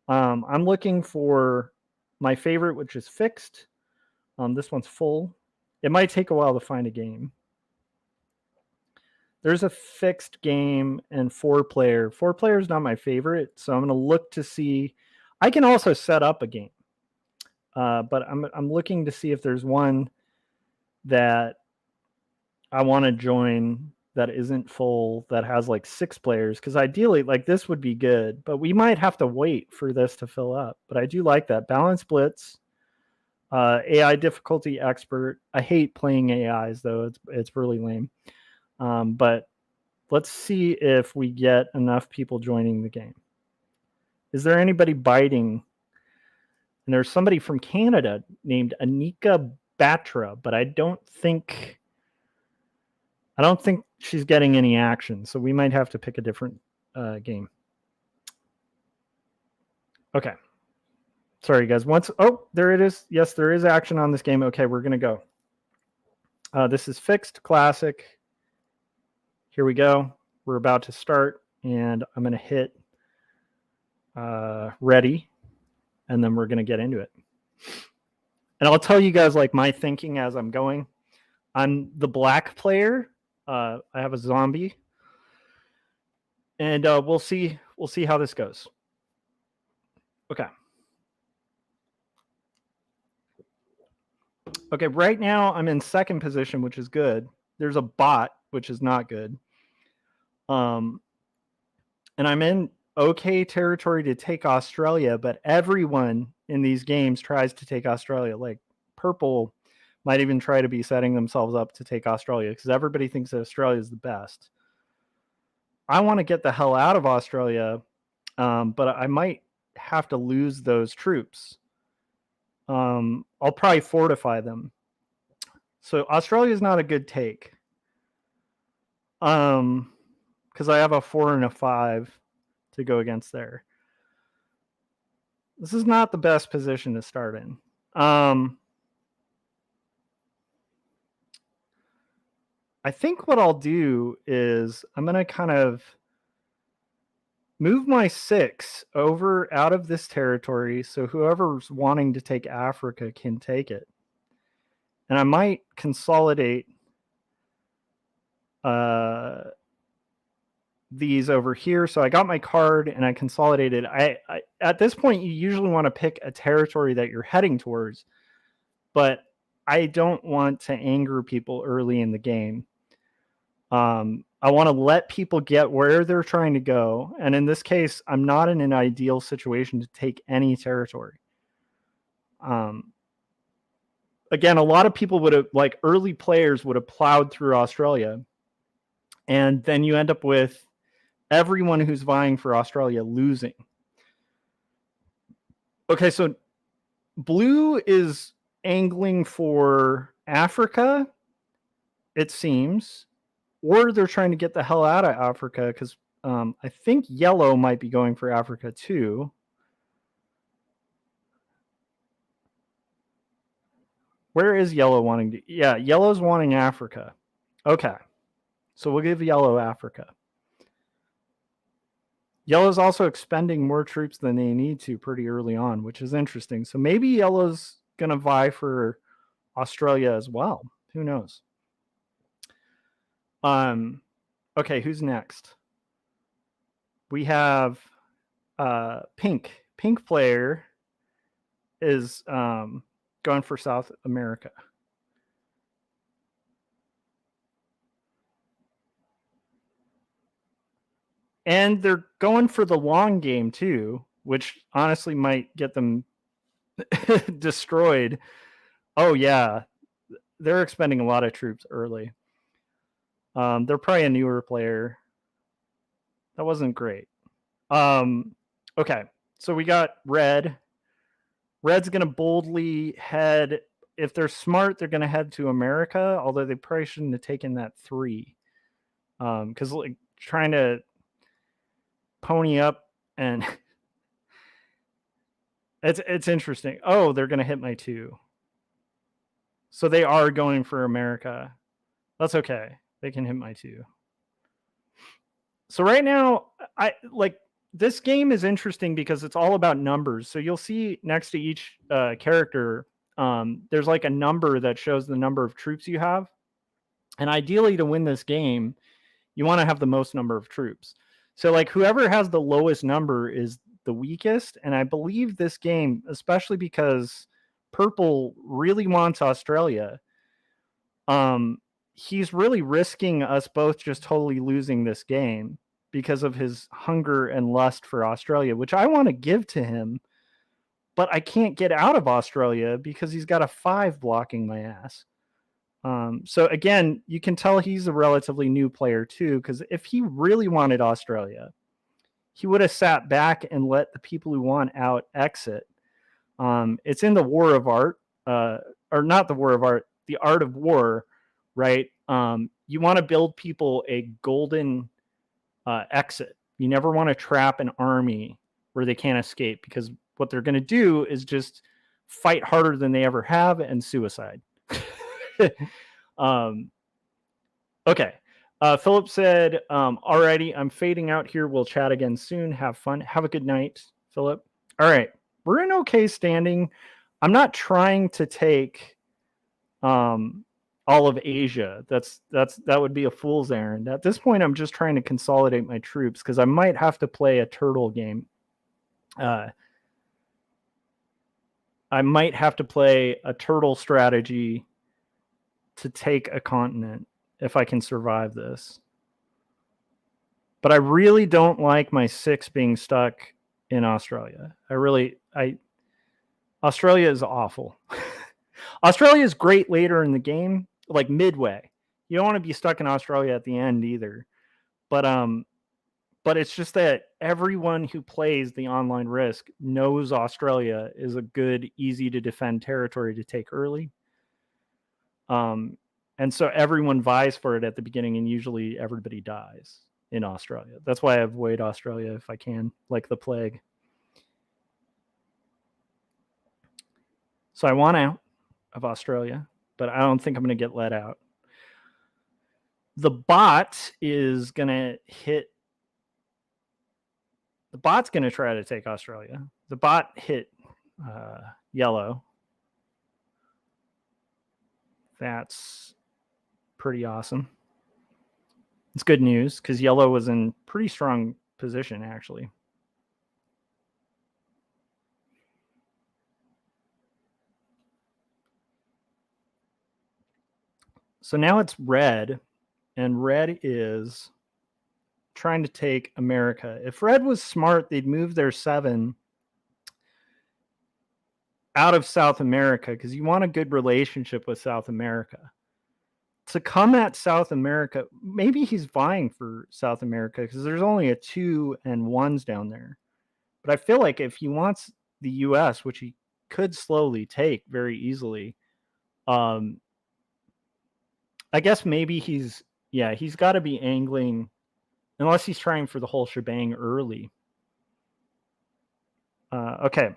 I'm looking for my favorite, which is fixed. This one's full. It might take a while to find a game. There's a fixed game and 4-player. 4-player is not my favorite, so I'm going to look to see. I can also set up a game, but I'm looking to see if there's one that I want to join that isn't full, that has 6 players, because ideally this would be good, but we might have to wait for this to fill up. But I do like that. Balance Blitz, AI difficulty expert. I hate playing AIs though. It's really lame. But let's see if we get enough people joining the game. Is there anybody biting? And there's somebody from Canada named Anika Batra, but I don't think she's getting any action. So we might have to pick a different game. Okay. Sorry, guys. There it is. Yes, there is action on this game. Okay, we're going to go. This is fixed, classic. Here we go. We're about to start, and I'm going to hit ready, and then we're going to get into it. And I'll tell you guys my thinking as I'm going. I'm the black player. I have a zombie, and we'll see how this goes. Okay. Okay, right now I'm in second position, which is good. There's a bot, which is not good. And I'm in okay territory to take Australia, but everyone in these games tries to take Australia. Purple might even try to be setting themselves up to take Australia because everybody thinks that Australia is the best. I want to get the hell out of Australia, but I might have to lose those troops. I'll probably fortify them. So Australia is not a good take. Because I have a 4 and a 5 to go against there. This is not the best position to start in. I think what I'll do is I'm going to kind of move my 6 over out of this territory so whoever's wanting to take Africa can take it. And I might consolidate these over here. So I got my card and I consolidated. I at this point, you usually want to pick a territory that you're heading towards, but I don't want to anger people early in the game. I want to let people get where they're trying to go. And in this case, I'm not in an ideal situation to take any territory. Again, a lot of people would have, like early players would have plowed through Australia. And then you end up with everyone who's vying for Australia losing. Okay, so blue is angling for Africa, it seems, or they're trying to get the hell out of Africa because I think yellow might be going for Africa too. Where is yellow wanting to? Yeah, yellow's wanting Africa. Okay, so we'll give yellow Africa. Yellow's also expending more troops than they need to pretty early on, which is interesting. So maybe yellow's going to vie for Australia as well. Who knows? Okay, who's next? We have pink. Pink player is going for South America. And they're going for the long game too, which honestly might get them destroyed. Oh yeah, they're expending a lot of troops early. They're probably a newer player. That wasn't great. Okay, so we got red. Red's going to boldly head. If they're smart, they're going to head to America, although they probably shouldn't have taken that 3. Because like trying to pony up and it's interesting. Oh, they're going to hit my 2. So they are going for America. That's okay. They can hit my 2. So right now, I like this game is interesting because it's all about numbers. So you'll see next to each character, there's like a number that shows the number of troops you have. And ideally to win this game, you want to have the most number of troops. So like whoever has the lowest number is the weakest. And I believe this game, especially because purple really wants Australia, he's really risking us both just totally losing this game because of his hunger and lust for Australia, which I want to give to him, but I can't get out of Australia because he's got a 5 blocking my ass. So again, you can tell he's a relatively new player too, because if he really wanted Australia, he would have sat back and let the people who want out exit. It's in the War of Art, or not the War of Art, the Art of War, right? You want to build people a golden exit. You never want to trap an army where they can't escape, because what they're going to do is just fight harder than they ever have and suicide. Okay. Philip said, alrighty, I'm fading out here. We'll chat again soon. Have fun. Have a good night, Philip. All right. We're in okay standing. I'm not trying to take all of Asia. That would be a fool's errand. At this point, I'm just trying to consolidate my troops because I might have to play a turtle game. I might have to play a turtle strategy to take a continent if I can survive this. But I really don't like my 6 being stuck in Australia. Australia is awful. Australia is great later in the game, like midway. You don't want to be stuck in Australia at the end either. But it's just that everyone who plays the online Risk knows Australia is a good, easy to defend territory to take early. And so everyone vies for it at the beginning, and usually everybody dies in Australia. That's why I avoid Australia if I can, like the plague. So I want out of Australia, but I don't think I'm going to get let out. the bot is going to hit. The bot's going to try to take Australia. The bot hit yellow. That's pretty awesome. It's good news because yellow was in pretty strong position, actually. So now it's red, and red is trying to take America. If red was smart, they'd move their 7 out of South America because you want a good relationship with South America. To come at South America, maybe he's vying for South America because there's only a 2 and 1s down there. But I feel like if he wants the US, which he could slowly take very easily, I guess maybe he's got to be angling, unless he's trying for the whole shebang early. Okay.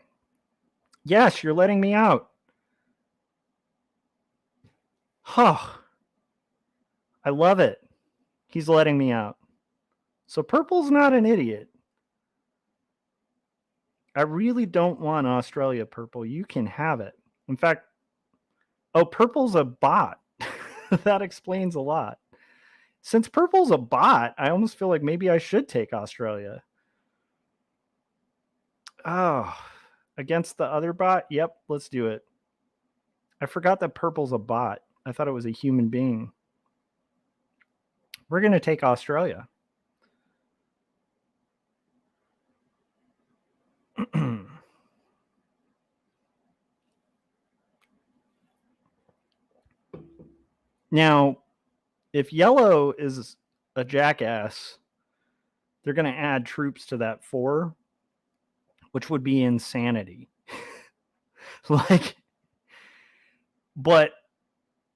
Yes, you're letting me out. Huh. I love it. He's letting me out. So purple's not an idiot. I really don't want Australia, purple. You can have it. In fact, purple's a bot. That explains a lot. Since purple's a bot, I almost feel like maybe I should take Australia. Oh, against the other bot? Yep, let's do it. I forgot that purple's a bot. I thought it was a human being. We're going to take Australia. Now, if yellow is a jackass, they're going to add troops to that 4, which would be insanity. But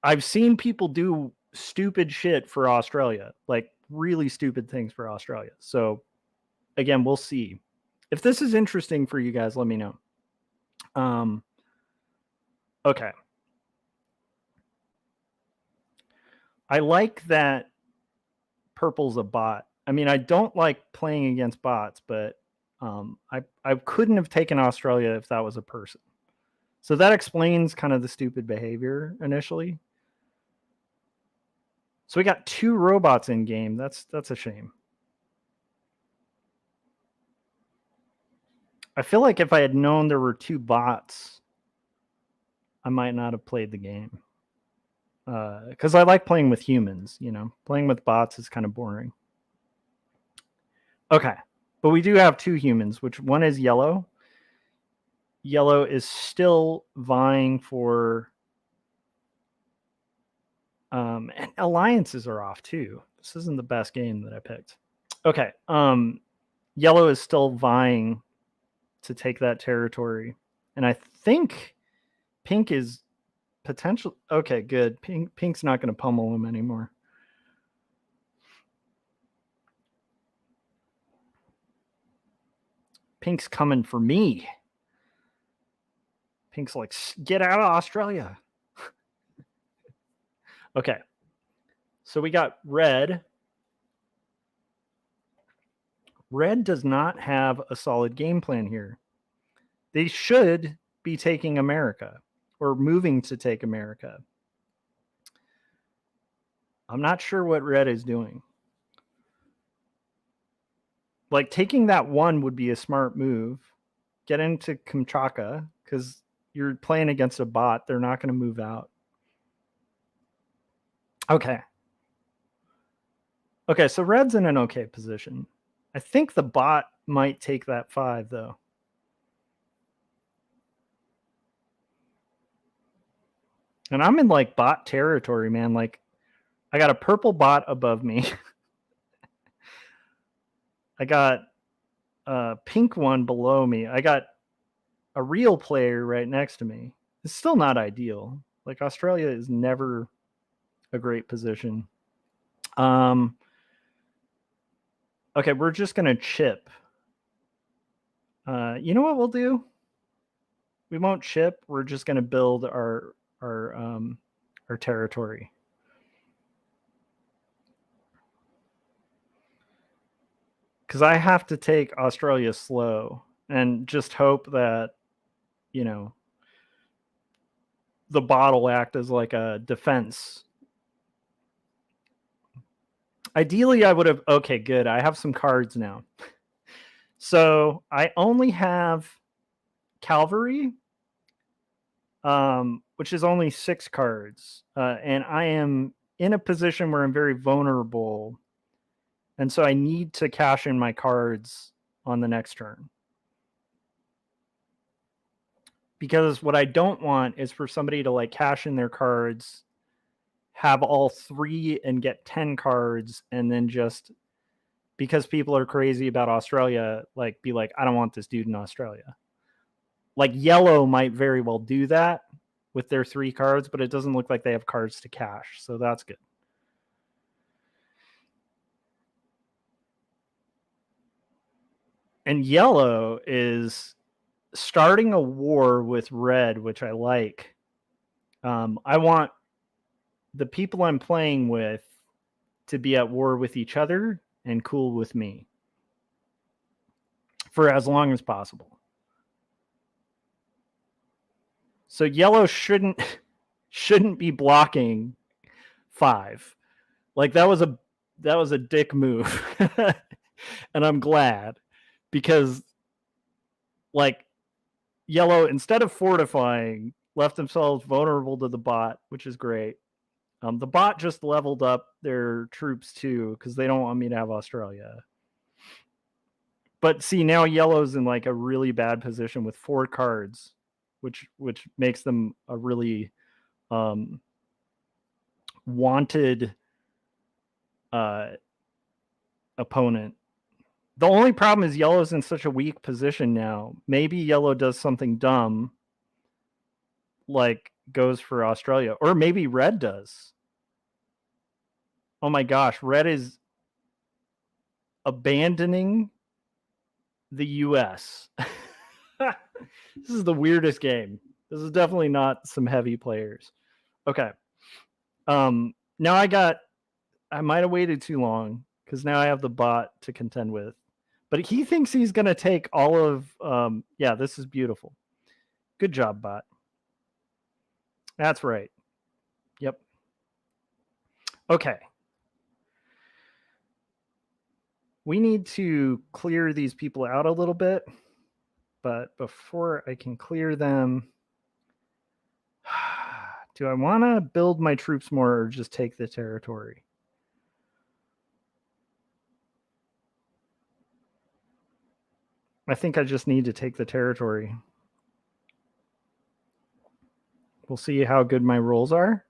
I've seen people do stupid shit for Australia, like really stupid things for Australia. So again, we'll see. If this is interesting for you guys, let me know. Okay. I like that purple's a bot. I mean, I don't like playing against bots, but I couldn't have taken Australia if that was a person. So that explains kind of the stupid behavior initially. So we got 2 robots in game. That's a shame. I feel like if I had known there were 2 bots, I might not have played the game. Because I like playing with humans, Playing with bots is kind of boring. Okay. But we do have 2 humans, which one is yellow. Yellow is still vying for... and alliances are off too. This isn't the best game that I picked. Okay. Yellow is still vying to take that territory. And I think pink is potential. Okay, good. Pink's not going to pummel him anymore. Pink's coming for me. Pink's like, get out of Australia. Okay. So we got red. Red does not have a solid game plan here. They should be taking America or moving to take America. I'm not sure what red is doing. Like taking that 1 would be a smart move. Get into Kamchatka because you're playing against a bot. They're not going to move out. Okay. Okay, so red's in an okay position. I think the bot might take that 5, though. And I'm in like bot territory, man. Like I got a purple bot above me. I got a pink one below me. I got a real player right next to me. It's still not ideal. Like Australia is never a great position. Okay, we're just going to chip. You know what we'll do? We won't chip. We're just going to build our territory. because I have to take Australia slow and just hope that, you know, the bot will act as like a defense. Ideally, I would have... Okay, good. I have some cards now. So I only have cavalry, which is only 6 cards. And I am in a position where I'm very vulnerable. And so I need to cash in my cards on the next turn. Because what I don't want is for somebody to like cash in their cards, have all 3 and get 10 cards, and then just because people are crazy about Australia, like be like, I don't want this dude in Australia. Like yellow might very well do that with their 3 cards, but it doesn't look like they have cards to cash. So that's good. And yellow is starting a war with red, which I like. I want the people I'm playing with to be at war with each other and cool with me for as long as possible. So yellow shouldn't be blocking 5. Like that was a dick move. And I'm glad, because like yellow, instead of fortifying, left themselves vulnerable to the bot, which is great. The bot just leveled up their troops too, because they don't want me to have Australia. But see, now yellow's in like a really bad position with 4 cards, which makes them a really wanted opponent. The only problem is yellow's in such a weak position now. Maybe yellow does something dumb, like goes for Australia, or maybe red does. Oh my gosh, red is abandoning the US. This is the weirdest game. This is definitely not some heavy players. Okay. Now I might have waited too long, because now I have the bot to contend with. But he thinks he's going to take all of... yeah, this is beautiful. Good job, bot. That's right. Yep. Okay. We need to clear these people out a little bit. But before I can clear them... do I want to build my troops more or just take the territory? I think I just need to take the territory. We'll see how good my rolls are.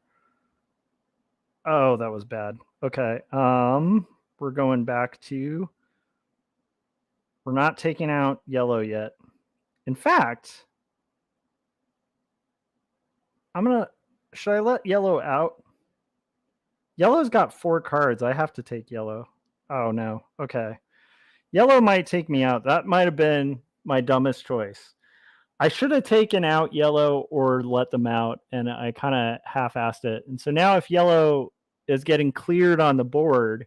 Oh, that was bad. Okay. We're going back to... We're not taking out yellow yet. In fact, should I let yellow out? Yellow's got 4 cards. I have to take yellow. Oh, no. Okay. Yellow might take me out. That might have been my dumbest choice. I should have taken out yellow or let them out, and I kind of half-assed it. And so now if yellow is getting cleared on the board,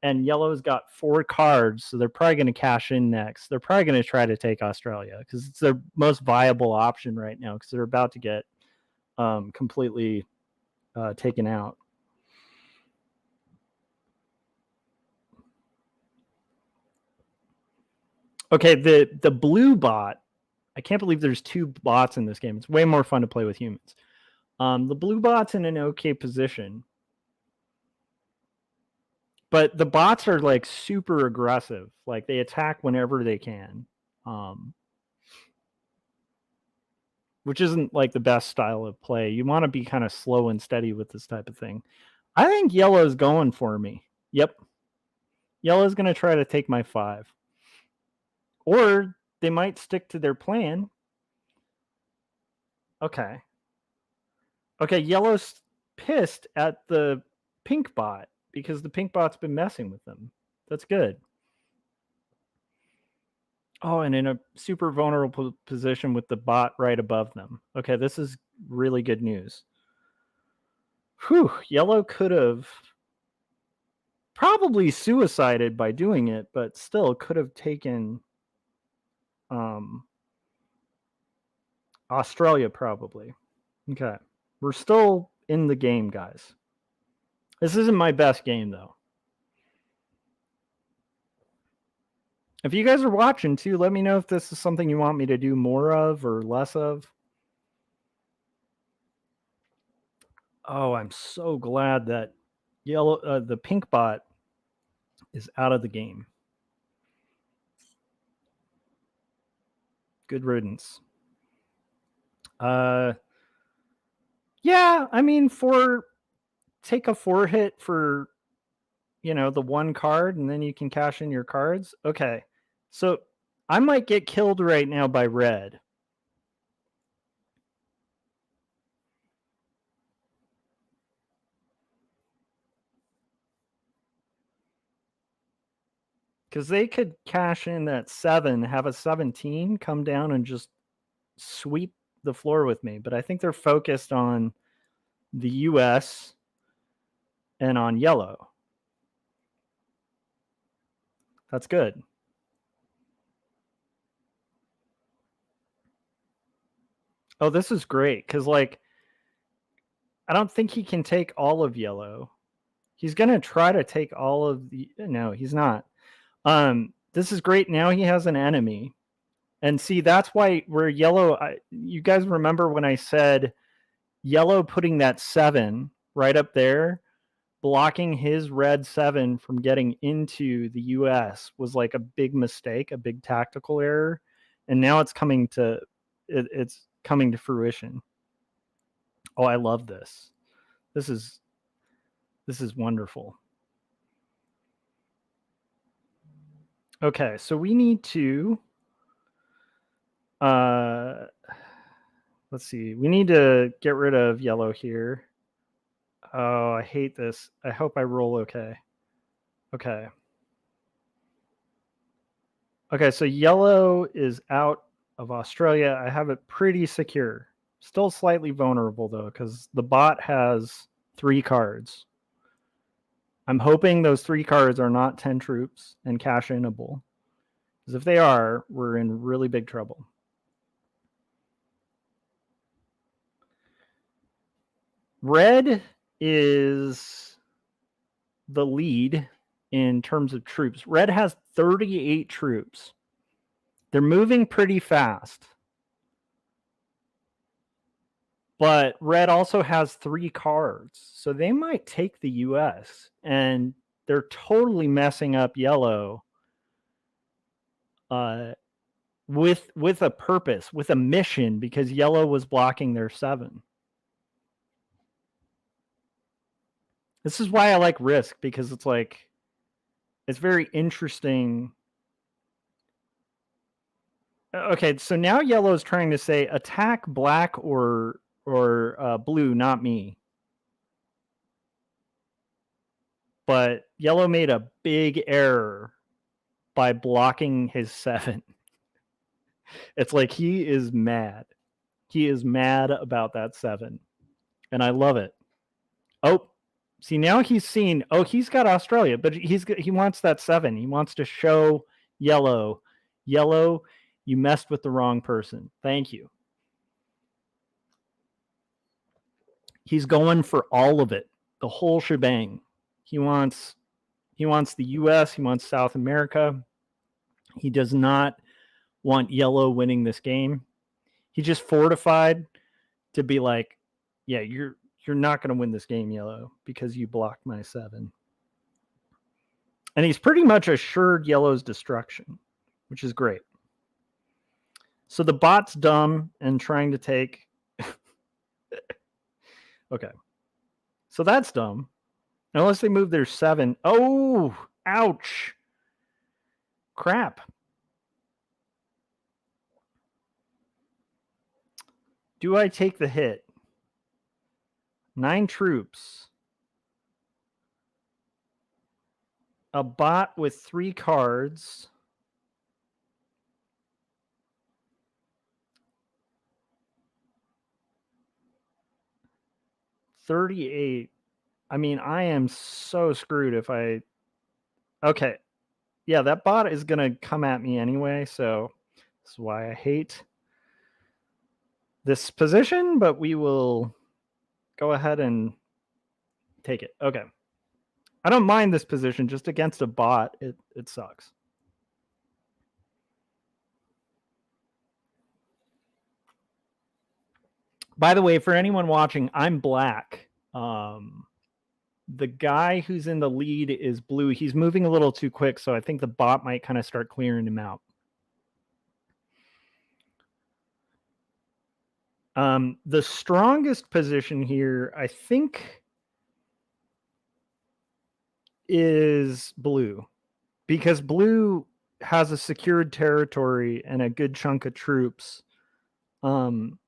and yellow's got 4 cards, so they're probably going to cash in next. They're probably going to try to take Australia, because it's their most viable option right now, because they're about to get completely taken out. Okay, the blue bot, I can't believe there's 2 bots in this game. It's way more fun to play with humans. The blue bot's in an okay position. But the bots are like super aggressive. Like they attack whenever they can. Which isn't like the best style of play. You want to be kind of slow and steady with this type of thing. I think yellow's going for me. Yep. Yellow's going to try to take my 5. Or they might stick to their plan. Okay. Okay, yellow's pissed at the pink bot, because the pink bot's been messing with them. That's good. Oh, and in a super vulnerable position with the bot right above them. Okay, this is really good news. Whew, yellow could have probably suicided by doing it, but still could have taken Australia probably. Okay. We're still in the game, guys. This isn't my best game, though. If you guys are watching, too, let me know if this is something you want me to do more of or less of. Oh, I'm so glad that the pink bot is out of the game. Good riddance. Yeah, I mean, take a 4 hit for, the one card, and then you can cash in your cards. Okay, so I might get killed right now by red. Because they could cash in that 7, have a 17, come down and just sweep the floor with me. But I think they're focused on the US and on yellow. That's good. Oh, this is great. Because, like, I don't think he can take all of yellow. He's going to try to take all of the... No, he's not. This is great. Now he has an enemy. And see, that's why we're yellow. You guys remember when I said yellow putting that 7 right up there, blocking his red 7 from getting into the US was like a big mistake, a big tactical error. And now it's coming to fruition. Oh, I love this. This is wonderful. Okay, so we need to let's see. We need to get rid of yellow here. Oh, I hate this. I hope I roll okay. Okay. Okay, so yellow is out of Australia. I have it pretty secure. Still slightly vulnerable, though, because the bot has 3 cards. I'm hoping those 3 cards are not 10 troops and cash-inable. Because if they are, we're in really big trouble. Red is the lead in terms of troops. Red has 38 troops. They're moving pretty fast. But red also has 3 cards. So they might take the US. And they're totally messing up yellow with a purpose, with a mission, because yellow was blocking their 7. This is why I like Risk, because it's like, it's very interesting. Okay, so now yellow is trying to say attack black or blue, not me. But yellow made a big error by blocking his 7. It's like he is mad. He is mad about that 7. And I love it. Oh, see, now he's seen, oh, he's got Australia, but he wants that 7. He wants to show yellow. Yellow, you messed with the wrong person. Thank you. He's going for all of it, the whole shebang. He wants the US, he wants South America. He does not want yellow winning this game. He just fortified to be like, yeah, you're not going to win this game, yellow, because you blocked my 7. And he's pretty much assured yellow's destruction, which is great. So the bot's dumb and trying to take... Okay. So that's dumb. Unless they move their 7. Oh, ouch. Crap. Do I take the hit? 9 troops. A bot with 3 cards. $38. I mean, I am so screwed if I Okay. Yeah, that bot is going to come at me anyway, so that's why I hate this position, but we will go ahead and take it. Okay. I don't mind this position, just against a bot, it sucks. By the way, for anyone watching, I'm black. The guy who's in the lead is blue. He's moving a little too quick, so I think the bot might kind of start clearing him out. The strongest position here, I think, is blue, because blue has a secured territory and a good chunk of troops. But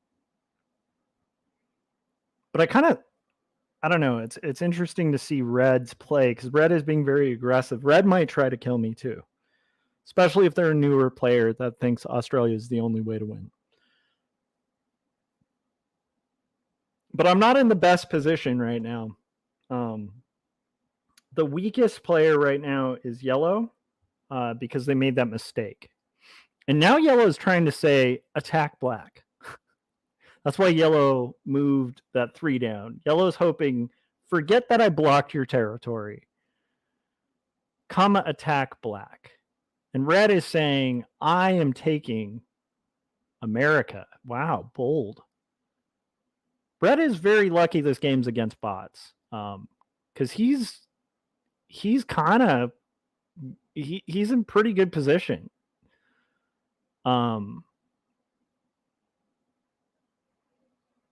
I don't know. It's interesting to see Red's play, because Red is being very aggressive. Red might try to kill me too, especially if they're a newer player that thinks Australia is the only way to win. But I'm not in the best position right now. The weakest player right now is yellow, because they made that mistake. And now yellow is trying to say, attack black. That's why yellow moved that 3 down. Yellow's hoping, forget that I blocked your territory. Come attack black. And red is saying, I am taking America. Wow, bold. Red is very lucky this game's against bots. Because he's kind of he's in pretty good position.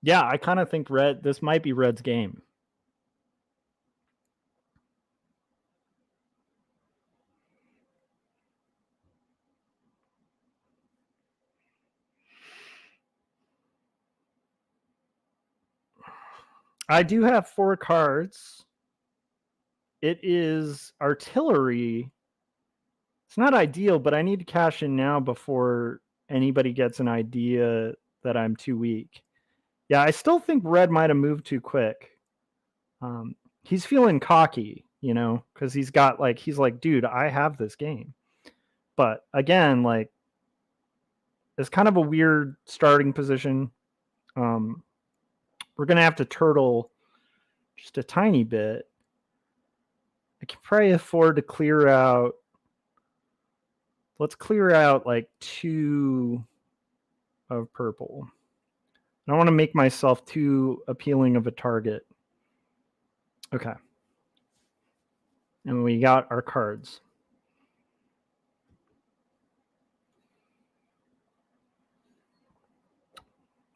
Yeah, I kind of think this might be Red's game. I do have 4 cards. It is artillery. It's not ideal, but I need to cash in now before anybody gets an idea that I'm too weak. Yeah, I still think Red might have moved too quick. He's feeling cocky, because he's like, dude, I have this game. But again, like, it's kind of a weird starting position. We're going to have to turtle just a tiny bit. I can probably afford to clear out. Let's clear out like 2 of purple. I don't want to make myself too appealing of a target. Okay. And we got our cards.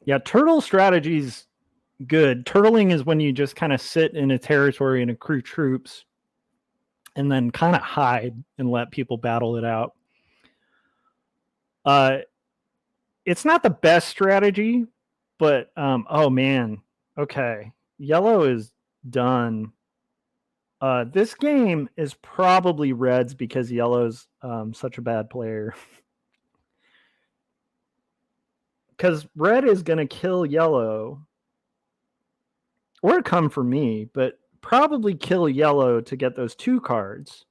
Yeah, turtle strategy's good. Turtling is when you just kind of sit in a territory and accrue troops and then kind of hide and let people battle it out. It's not the best strategy, but oh man. Okay. Yellow is done. This game is probably Red's because Yellow's such a bad player. Because Red is going to kill Yellow or come for me, but probably kill Yellow to get those 2 cards.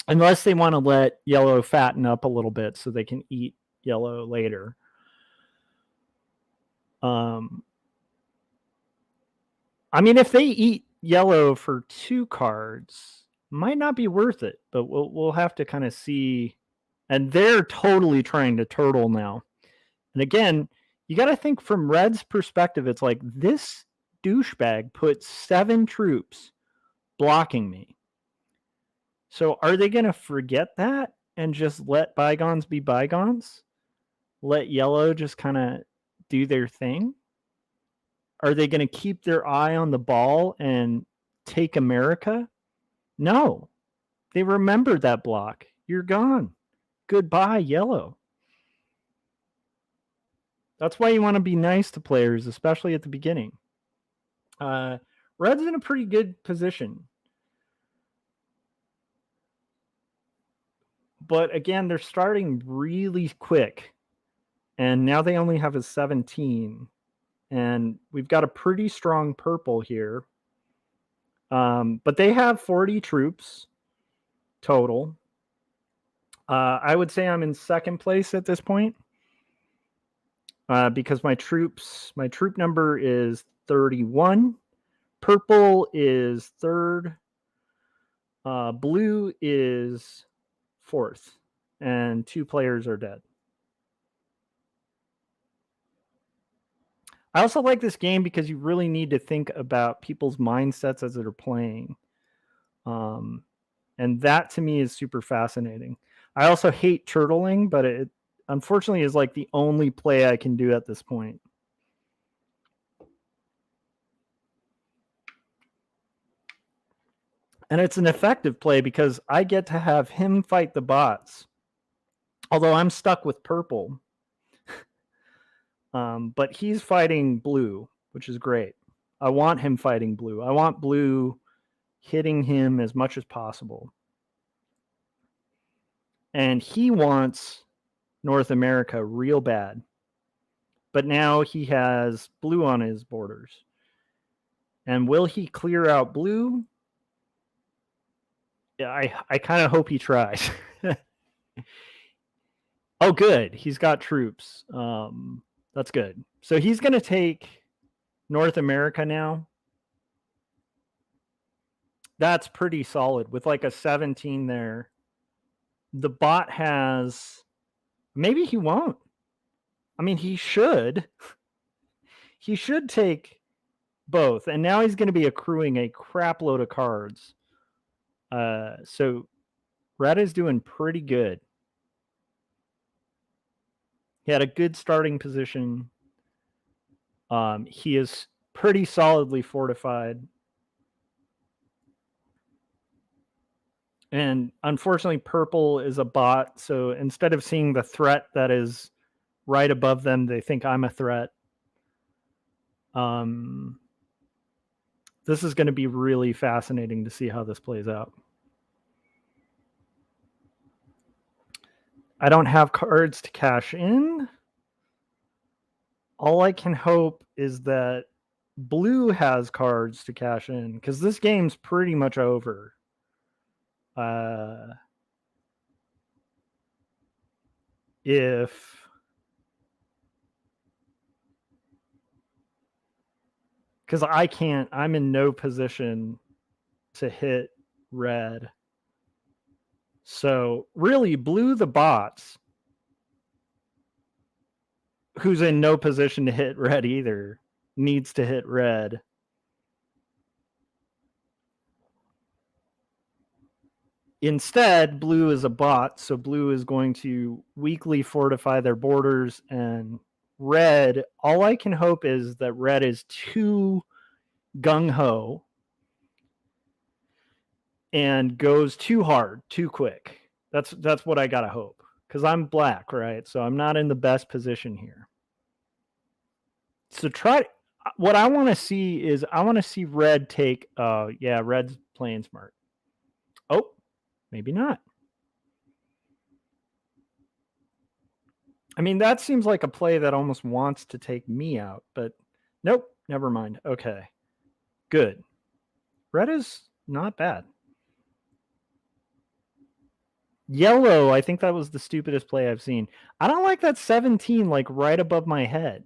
Unless they want to let Yellow fatten up a little bit so they can eat Yellow later. I mean, if they eat Yellow for 2 cards, might not be worth it, but we'll have to kind of see. And they're totally trying to turtle now. And again, you got to think from Red's perspective, it's like, this douchebag put 7 troops blocking me. So are they going to forget that and just let bygones be bygones? Let Yellow just kind of do their thing? Are they going to keep their eye on the ball and take America? No. They remembered that block. You're gone. Goodbye, Yellow. That's why you want to be nice to players, especially at the beginning. Red's in a pretty good position. But again, they're starting really quick. And now they only have a 17. And we've got a pretty strong purple here. But they have 40 troops total. I would say I'm in second place at this point because my troop number is 31. Purple is third. Blue is fourth, and 2 players are dead. I also like this game because you really need to think about people's mindsets as they're playing. And that to me is super fascinating. I also hate turtling, but it unfortunately is like the only play I can do at this point. And it's an effective play because I get to have him fight the bots. Although I'm stuck with purple. But he's fighting blue, which is great. I want him fighting blue. I want blue hitting him as much as possible. And he wants North America real bad. But now he has blue on his borders. And will he clear out blue? Yeah, I kind of hope he tries. Oh, good. He's got troops. That's good. So he's going to take North America now. That's pretty solid with like a 17 there. The bot has... Maybe he won't. I mean, he should. He should take both. And now he's going to be accruing a crap load of cards. So red is doing pretty good. He had a good starting position. He is pretty solidly fortified. And unfortunately, purple is a bot. So instead of seeing the threat that is right above them, they think I'm a threat. This is going to be really fascinating to see how this plays out. I don't have cards to cash in. All I can hope is that blue has cards to cash in because this game's pretty much over. Because I'm in no position to hit red. So really, blue the bots, who's in no position to hit red either, needs to hit red. Instead, blue is a bot, so blue is going to weakly fortify their borders, and red, all I can hope is that red is too gung-ho and goes too hard, too quick. That's what I gotta hope. Because I'm black, right? So I'm not in the best position here. So what I want to see is I want to see red take, yeah, red's playing smart. Oh, maybe not. I mean, that seems like a play that almost wants to take me out, but nope, never mind. Okay, good. Red is not bad. Yellow, I think that was the stupidest play I've seen. I don't like that 17 like right above my head.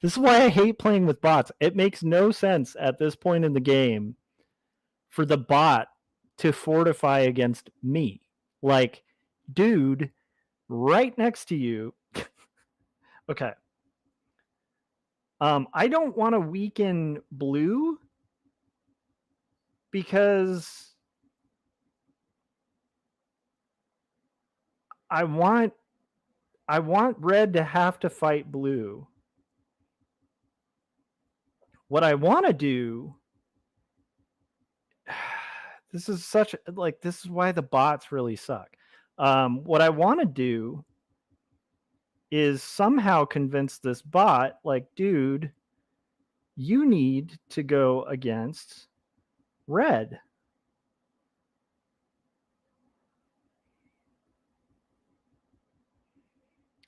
This is why I hate playing with bots. It makes no sense at this point in the game for the bot to fortify against me. Like, dude, right next to you. Okay. I don't want to weaken blue because I want red to have to fight blue. What I want to do, this is why the bots really suck. What I want to do is somehow convince this bot, like, dude, you need to go against red.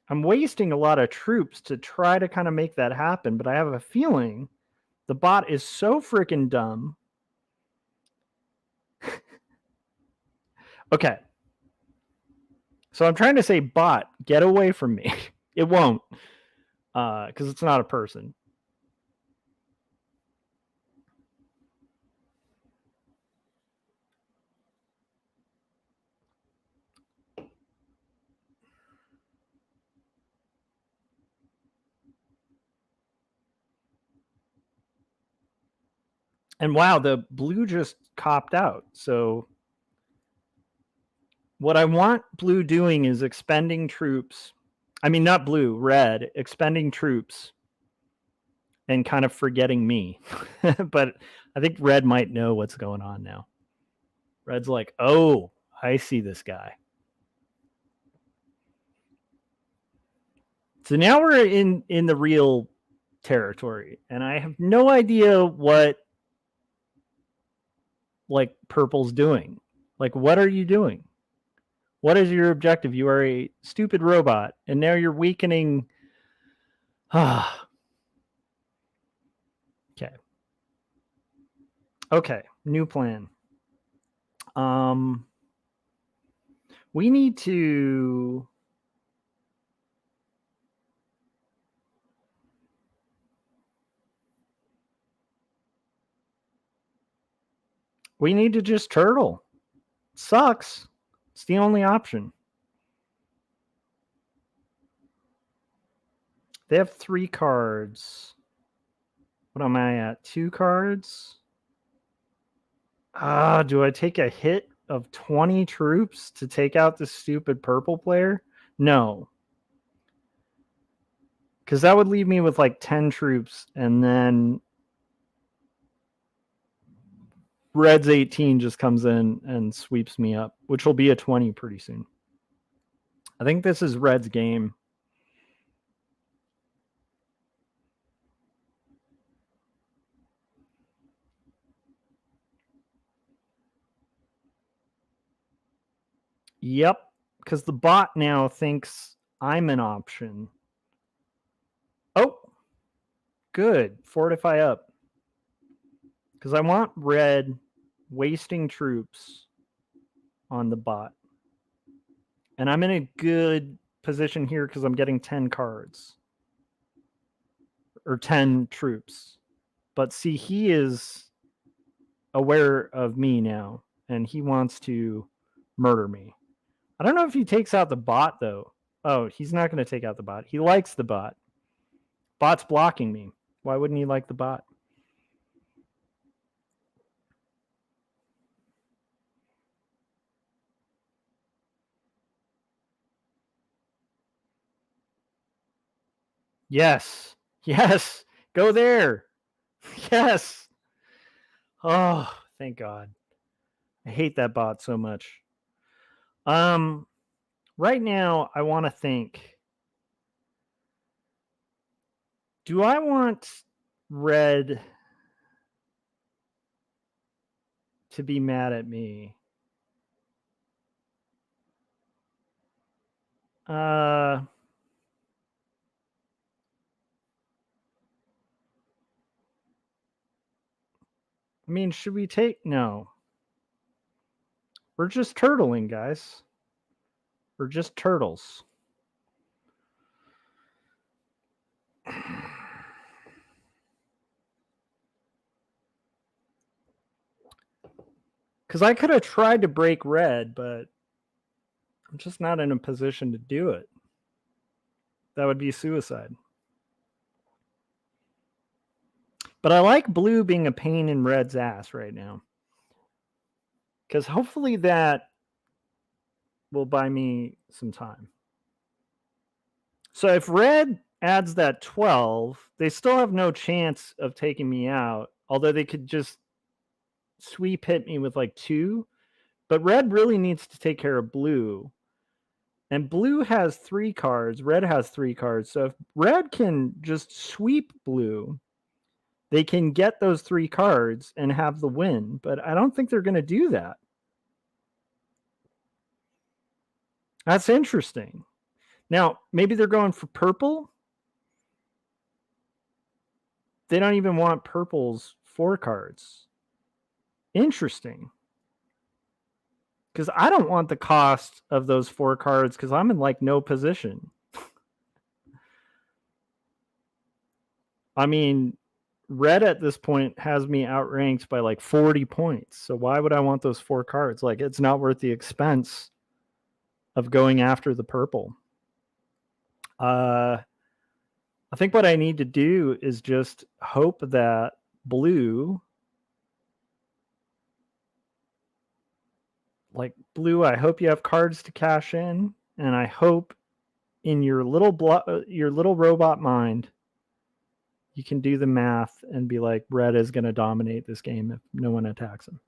I'm wasting a lot of troops to try to kind of make that happen, but I have a feeling the bot is so freaking dumb Okay. So I'm trying to say, bot, get away from me. It won't, because it's not a person. And wow, the blue just copped out. So what I want blue doing is expending troops. I mean, not blue, red, expending troops and kind of forgetting me. But I think red might know what's going on now. Red's like, oh, I see this guy. So now we're in the real territory, and I have no idea what like purple's doing. Like, what are you doing? What is your objective? You are a stupid robot, and now you're weakening. Okay. Okay. New plan. We need to. We need to just turtle. Sucks. It's the only option. They have 3 cards. What am I at? 2 cards? Do I take a hit of 20 troops to take out this stupid purple player? No. Because that would leave me with like 10 troops, and then Red's 18 just comes in and sweeps me up, which will be a 20 pretty soon. I think this is Red's game. Yep, because the bot now thinks I'm an option. Oh, good. Fortify up. Because I want red wasting troops on the bot. And I'm in a good position here because I'm getting 10 cards. Or 10 troops. But see, he is aware of me now. And he wants to murder me. I don't know if he takes out the bot, though. Oh, he's not going to take out the bot. He likes the bot. Bot's blocking me. Why wouldn't he like the bot? Yes. Yes. Go there. Yes. Oh, thank God. I hate that bot so much. Right now I want to think. Do I want red to be mad at me? I mean, should we take... No. We're just turtling, guys. We're just turtles. Because I could have tried to break red, but I'm just not in a position to do it. That would be suicide. But I like blue being a pain in red's ass right now. Because hopefully that will buy me some time. So if red adds that 12, they still have no chance of taking me out. Although they could just sweep hit me with like 2. But red really needs to take care of blue. And blue has 3 cards. Red has 3 cards. So if red can just sweep blue, they can get those 3 cards and have the win. But I don't think they're going to do that. That's interesting. Now, maybe they're going for purple. They don't even want purple's 4 cards. Interesting. Because I don't want the cost of those 4 cards because I'm in like no position. I mean, red at this point has me outranked by like 40 points. So why would I want those 4 cards? Like, it's not worth the expense of going after the purple. I think what I need to do is just hope that blue, I hope you have cards to cash in, and I hope in your little robot mind, you can do the math and be like, red is going to dominate this game if no one attacks him.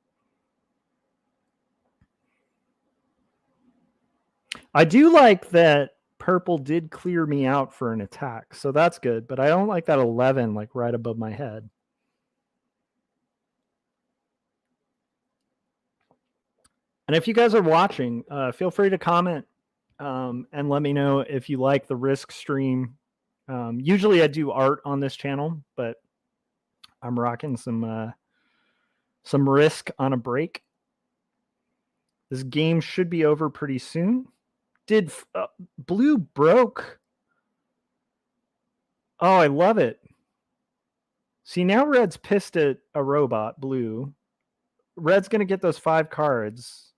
I do like that purple did clear me out for an attack, so that's good, but I don't like that 11 like right above my head. And if you guys are watching, feel free to comment and let me know if you like the Risk stream. Usually I do art on this channel, but I'm rocking some Risk on a break. This game should be over pretty soon. Did blue broke? Oh, I love it. See, now red's pissed at a robot, blue. Red's going to get those 5 cards.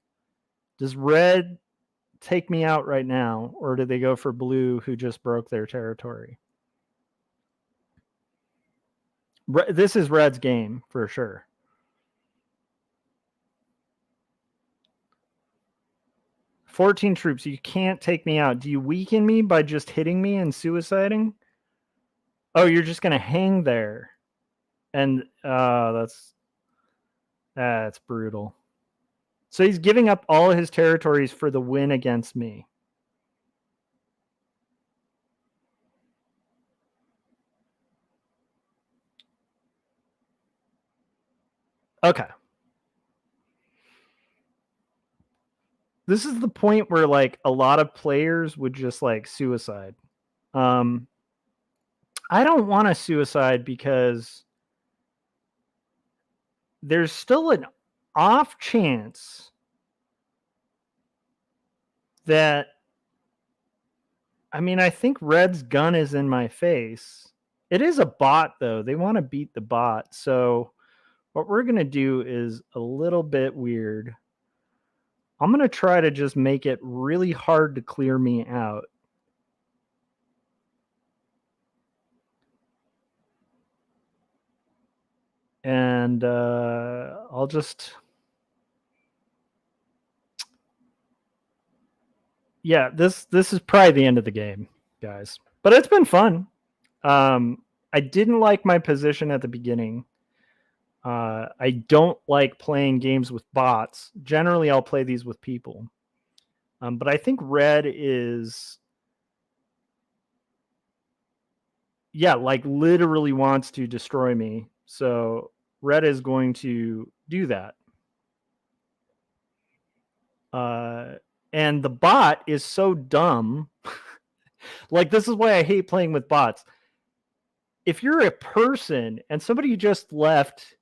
Does red take me out right now, or do they go for blue who just broke their territory? This is red's game for sure. "14 troops. You can't take me out. Do you weaken me by just hitting me and suiciding? Oh, you're just going to hang there. And that's brutal. So he's giving up all his territories for the win against me. Okay. This is the point where like a lot of players would just like suicide. I don't want to suicide because there's still an off chance that, I mean, I think red's gun is in my face. It is a bot though. They want to beat the bot. So what we're going to do is a little bit weird. I'm going to try to just make it really hard to clear me out. And I'll just... Yeah, this is probably the end of the game, guys. But it's been fun. I didn't like my position at the beginning. I don't like playing games with bots. Generally, I'll play these with people. But I think red is... Yeah, like literally wants to destroy me. So red is going to do that. And the bot is so dumb. Like, this is why I hate playing with bots. If you're a person and somebody just left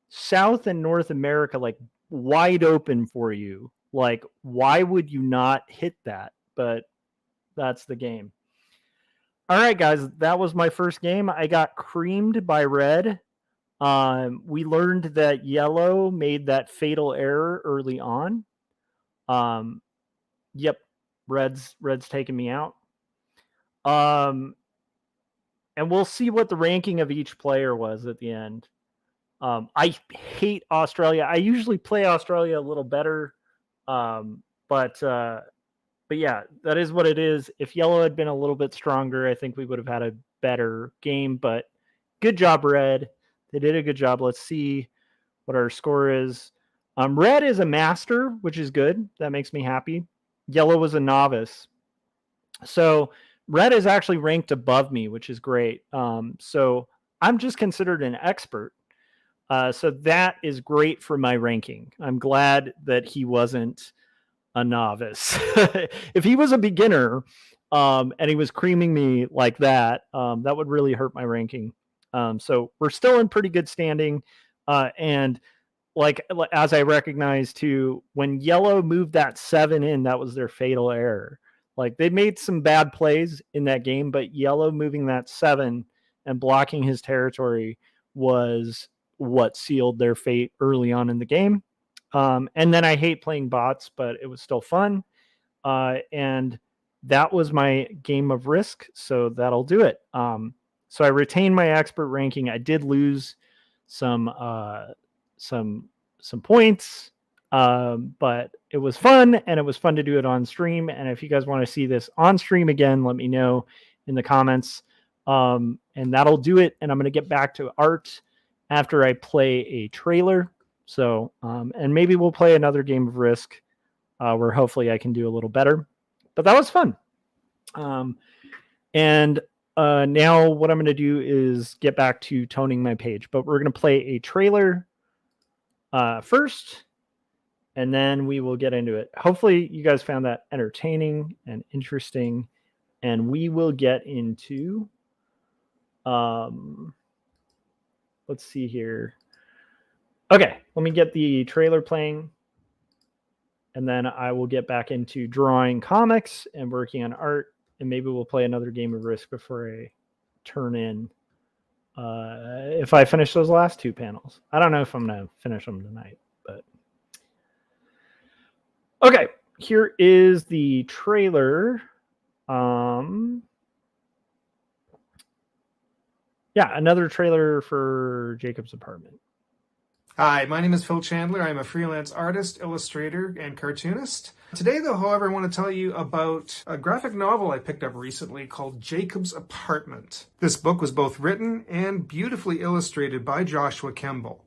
South and North America like wide open for you, like, why would you not hit that? But that's the game. All right, guys, that was my first game. I got creamed by red. We learned that yellow made that fatal error early on. Yep, red's taking me out. And we'll see what the ranking of each player was at the end. I hate Australia. I usually play Australia a little better. But yeah, that is what it is. If yellow had been a little bit stronger, I think we would have had a better game. But good job, red. They did a good job. Let's see what our score is. Red is a master, which is good. That makes me happy. Yellow was a novice. So red is actually ranked above me, which is great. So I'm just considered an expert. So that is great for my ranking. I'm glad that he wasn't a novice. If he was a beginner and he was creaming me like that, that would really hurt my ranking. So we're still in pretty good standing. And like as I recognize too, when yellow moved that 7 in, that was their fatal error. Like they made some bad plays in that game, but yellow moving that 7 and blocking his territory was what sealed their fate early on in the game. And then I hate playing bots, but it was still fun. And that was my game of Risk, so that'll do it. So I retained my expert ranking. I did lose some points, but it was fun, and it was fun to do it on stream. And if you guys want to see this on stream again, let me know in the comments. And that'll do it. And I'm going to get back to art after I play a trailer. So, and maybe we'll play another game of Risk where hopefully I can do a little better. But that was fun. And now what I'm going to do is get back to toning my page. But we're going to play a trailer first, and then we will get into it. Hopefully you guys found that entertaining and interesting. And we will get into... let's see here. Okay, let me get the trailer playing. And then I will get back into drawing comics and working on art. And maybe we'll play another game of Risk before I turn in. If I finish those last 2 panels. I don't know if I'm going to finish them tonight. But okay, here is the trailer. Yeah, another trailer for Jacob's Apartment. Hi, my name is Phil Chandler. I'm a freelance artist, illustrator, and cartoonist. Today, though, however, I want to tell you about a graphic novel I picked up recently called Jacob's Apartment. This book was both written and beautifully illustrated by Joshua Kemble.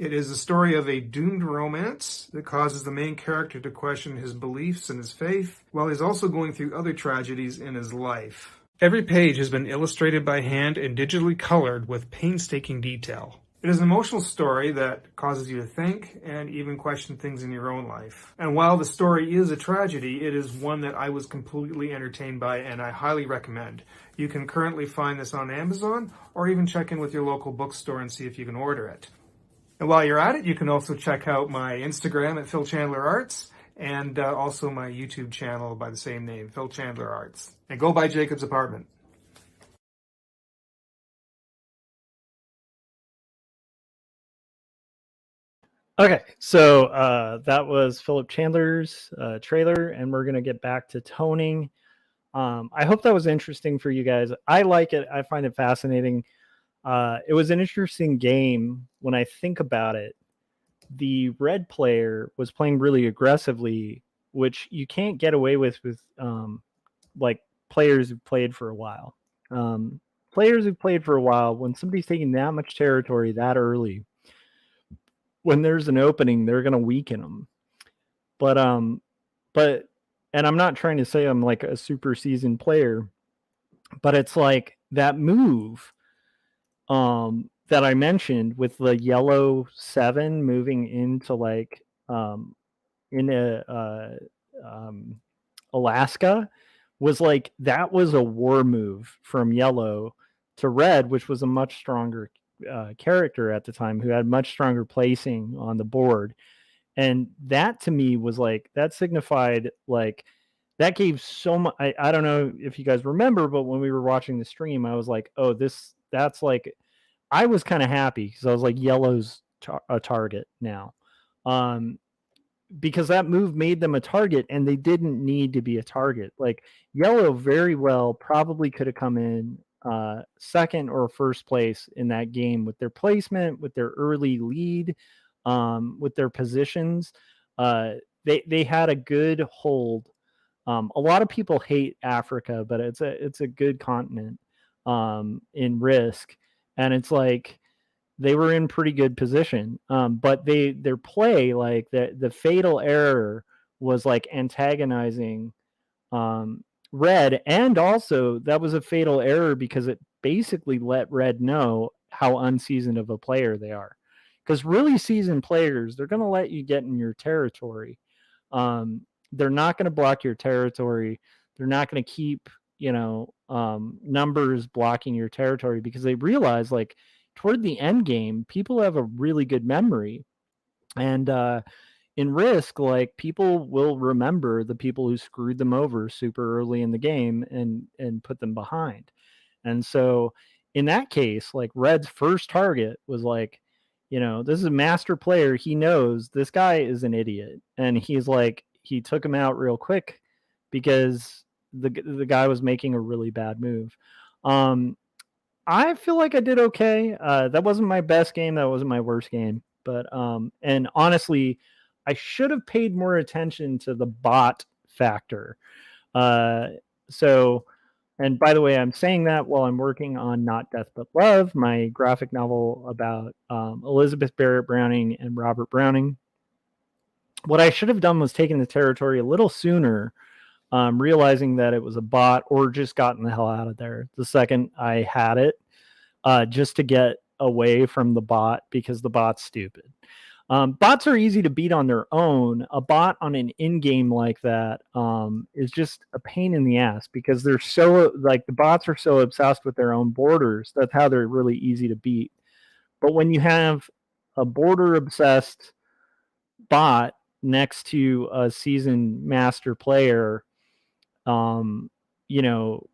It is the story of a doomed romance that causes the main character to question his beliefs and his faith, while he's also going through other tragedies in his life. Every page has been illustrated by hand and digitally colored with painstaking detail. It is an emotional story that causes you to think and even question things in your own life. And while the story is a tragedy, it is one that I was completely entertained by and I highly recommend. You can currently find this on Amazon or even check in with your local bookstore and see if you can order it. And while you're at it, you can also check out my Instagram at Phil Chandler Arts and also my YouTube channel by the same name, Phil Chandler Arts. And go buy Jacob's Apartment. Okay, so that was Philip Chandler's trailer, and we're going to get back to toning. I hope that was interesting for you guys. I like it. I find it fascinating. It was an interesting game when I think about it. The red player was playing really aggressively, which you can't get away with like players who've played for a while. Players who've played for a while, when somebody's taking that much territory that early, when there's an opening, they're going to weaken them. But and I'm not trying to say I'm like a super seasoned player, but it's like that move that I mentioned with the yellow 7 moving into like in Alaska was like, that was a war move from yellow to red, which was a much stronger character at the time who had much stronger placing on the board. And that to me was like, that signified like, that gave so much. I don't know if you guys remember, but when we were watching the stream, I was like, oh, that's like, I was kind of happy because I was like, yellow's a target now. Because that move made them a target and they didn't need to be a target. Like yellow very well probably could have come in second or first place in that game with their placement, with their early lead, with their positions. They had a good hold. A lot of people hate Africa, but it's a good continent in Risk, and it's like they were in pretty good position. But their play, like the fatal error was like antagonizing red, and also that was a fatal error because it basically let red know how unseasoned of a player they are. Because really seasoned players, they're going to let you get in your territory. They're not going to block your territory. They're not going to keep, numbers blocking your territory because they realize like toward the end game, people have a really good memory. And in Risk, like, people will remember the people who screwed them over super early in the game and put them behind. And so in that case, like, Red's first target was like, this is a master player. He knows this guy is an idiot. And he's like, he took him out real quick because the guy was making a really bad move. I feel like I did okay. That wasn't my best game. That wasn't my worst game. But and honestly, I should have paid more attention to the bot factor. So, and by the way, I'm saying that while I'm working on Not Death But Love, my graphic novel about Elizabeth Barrett Browning and Robert Browning. What I should have done was taken the territory a little sooner, realizing that it was a bot, or just gotten the hell out of there the second I had it, just to get away from the bot, because the bot's stupid. Bots are easy to beat on their own. A bot on an in-game like that is just a pain in the ass, because they're so, like, the bots are so obsessed with their own borders. That's how they're really easy to beat. But when you have a border-obsessed bot next to a seasoned master player, you know,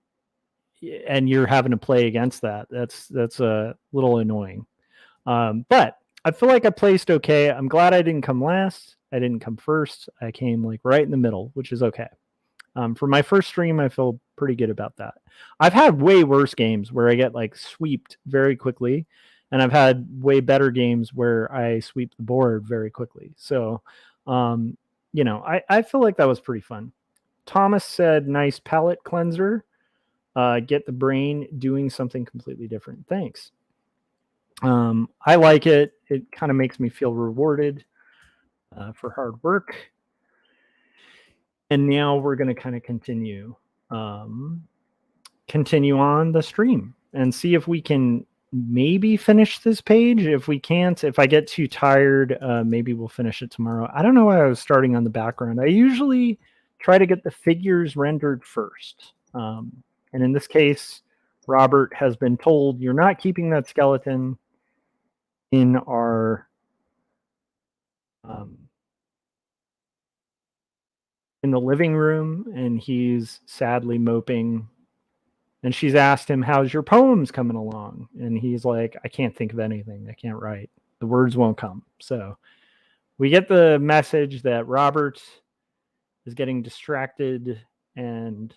and you're having to play against that, that's a little annoying. But I feel like I placed okay. I'm glad I didn't come last. I didn't come first. I came like right in the middle, which is okay. For my first stream, I feel pretty good about that. I've had way worse games where I get like sweeped very quickly, and I've had way better games where I sweep the board very quickly. So, I feel like that was pretty fun. Thomas said, nice palate cleanser. Get the brain doing something completely different. Thanks. I like it. It kind of makes me feel rewarded for hard work. And now we're going to kind of continue on the stream and see if we can maybe finish this page. If we can't, if I get too tired, maybe we'll finish it tomorrow. I don't know why I was starting on the background. I usually try to get the figures rendered first. And in this case, Robert has been told, you're not keeping that skeleton in our in the living room, and he's sadly moping. And she's asked him, how's your poems coming along? And he's like, I can't think of anything. I can't write. The words won't come. So we get the message that Robert is getting distracted and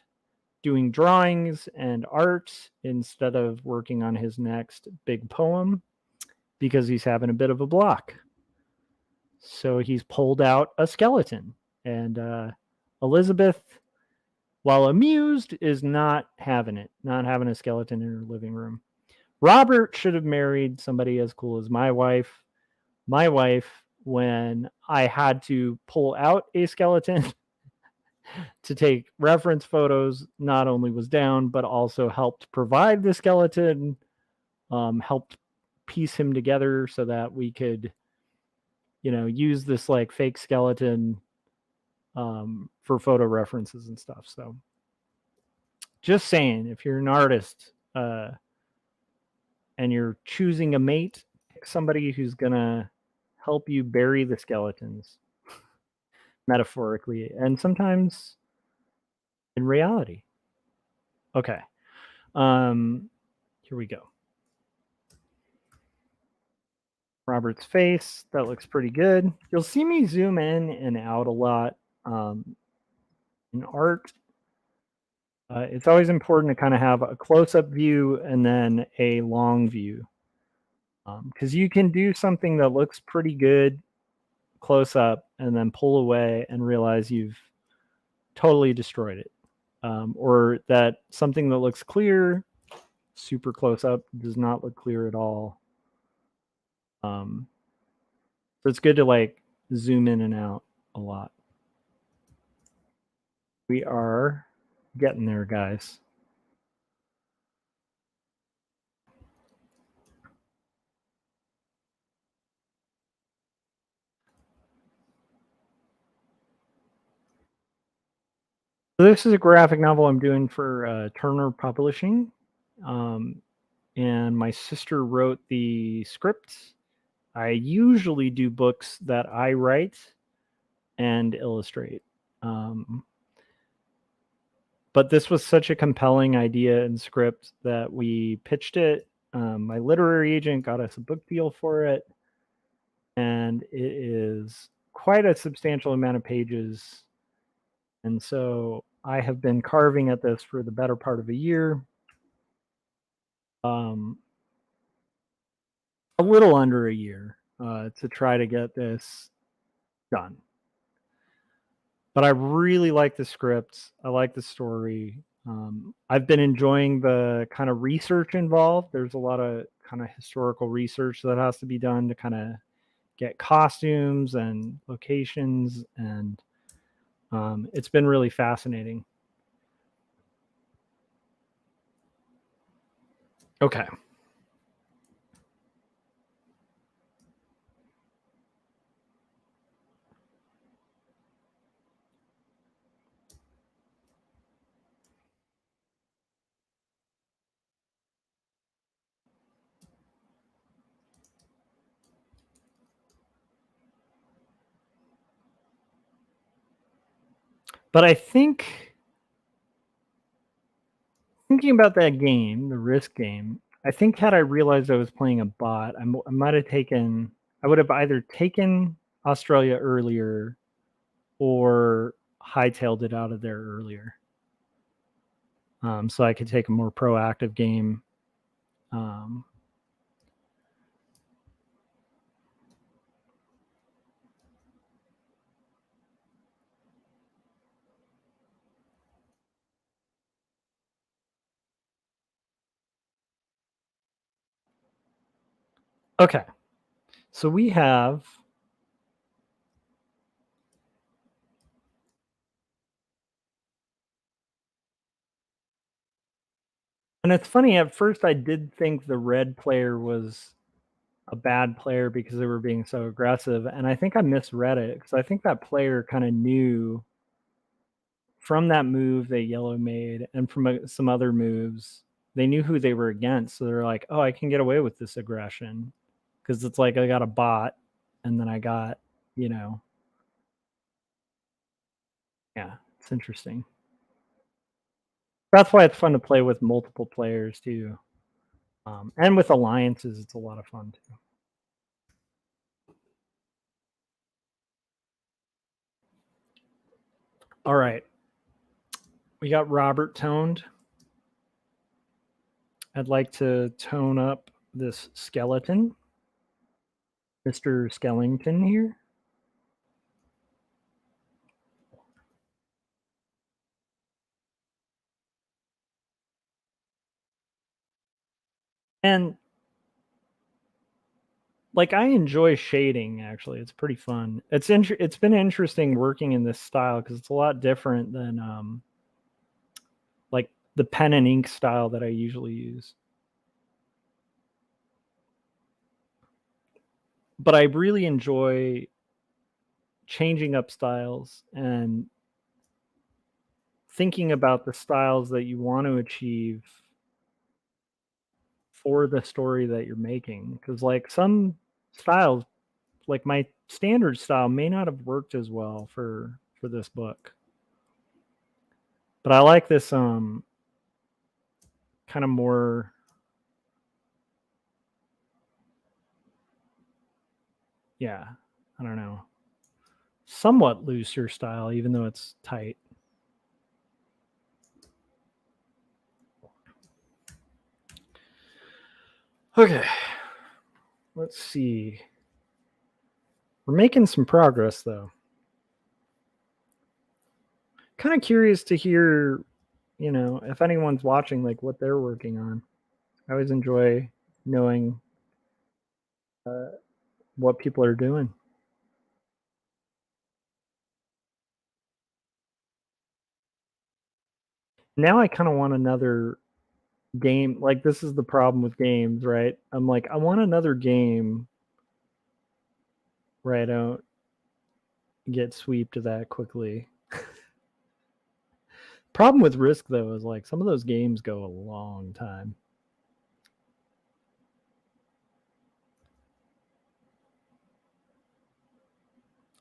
doing drawings and art instead of working on his next big poem, because he's having a bit of a block. So he's pulled out a skeleton. And Elizabeth, while amused, is not having a skeleton in her living room. Robert should have married somebody as cool as my wife. My wife, when I had to pull out a skeleton to take reference photos, not only was down, but also helped provide the skeleton, helped piece him together so that we could, use this like fake skeleton for photo references and stuff. So just saying, if you're an artist and you're choosing a mate, pick somebody who's gonna help you bury the skeletons, metaphorically and sometimes in reality. Okay. Here we go. Robert's face, that looks pretty good. You'll see me zoom in and out a lot in art. It's always important to kind of have a close-up view and then a long view, because you can do something that looks pretty good close up and then pull away and realize you've totally destroyed it, or that something that looks clear super close up does not look clear at all. So it's good to like zoom in and out a lot. We are getting there, guys. So this is a graphic novel I'm doing for Turner Publishing, and my sister wrote the script. I usually do books that I write and illustrate. But this was such a compelling idea and script that we pitched it. My literary agent got us a book deal for it, and it is quite a substantial amount of pages. And so I have been carving at this for the better part of a year. A little under a year to try to get this done. But I really like the script. I like the story. I've been enjoying the kind of research involved. There's a lot of kind of historical research that has to be done to kind of get costumes and locations, and it's been really fascinating. Okay. But I think thinking about that game, the Risk game, I think had I realized I was playing a bot, I might have taken. I would have either taken Australia earlier or hightailed it out of there earlier, so I could take a more proactive game. Okay, so we have. And it's funny, at first I did think the red player was a bad player because they were being so aggressive, and I think I misread it because I think that player kind of knew from that move that yellow made and from some other moves, they knew who they were against. So they're like, oh, I can get away with this aggression because it's like I got a bot and then I got, yeah, it's interesting. That's why it's fun to play with multiple players too. And with alliances, it's a lot of fun too. All right. We got Robert toned. I'd like to tone up this skeleton, Mr. Skellington here. And like I enjoy shading actually. It's pretty fun. It's been interesting working in this style because it's a lot different than like the pen and ink style that I usually use. But I really enjoy changing up styles and thinking about the styles that you want to achieve for the story that you're making. Because like some styles, like my standard style may not have worked as well for this book. But I like this kind of more I don't know, somewhat looser style, even though it's tight. Okay, let's see. We're making some progress though. Kind of curious to hear, if anyone's watching, like what they're working on. I always enjoy knowing what people are doing. Now I kind of want another game. Like this is the problem with games, right? I'm like, I want another game where I don't get sweeped that quickly. Problem with Risk though is like some of those games go a long time.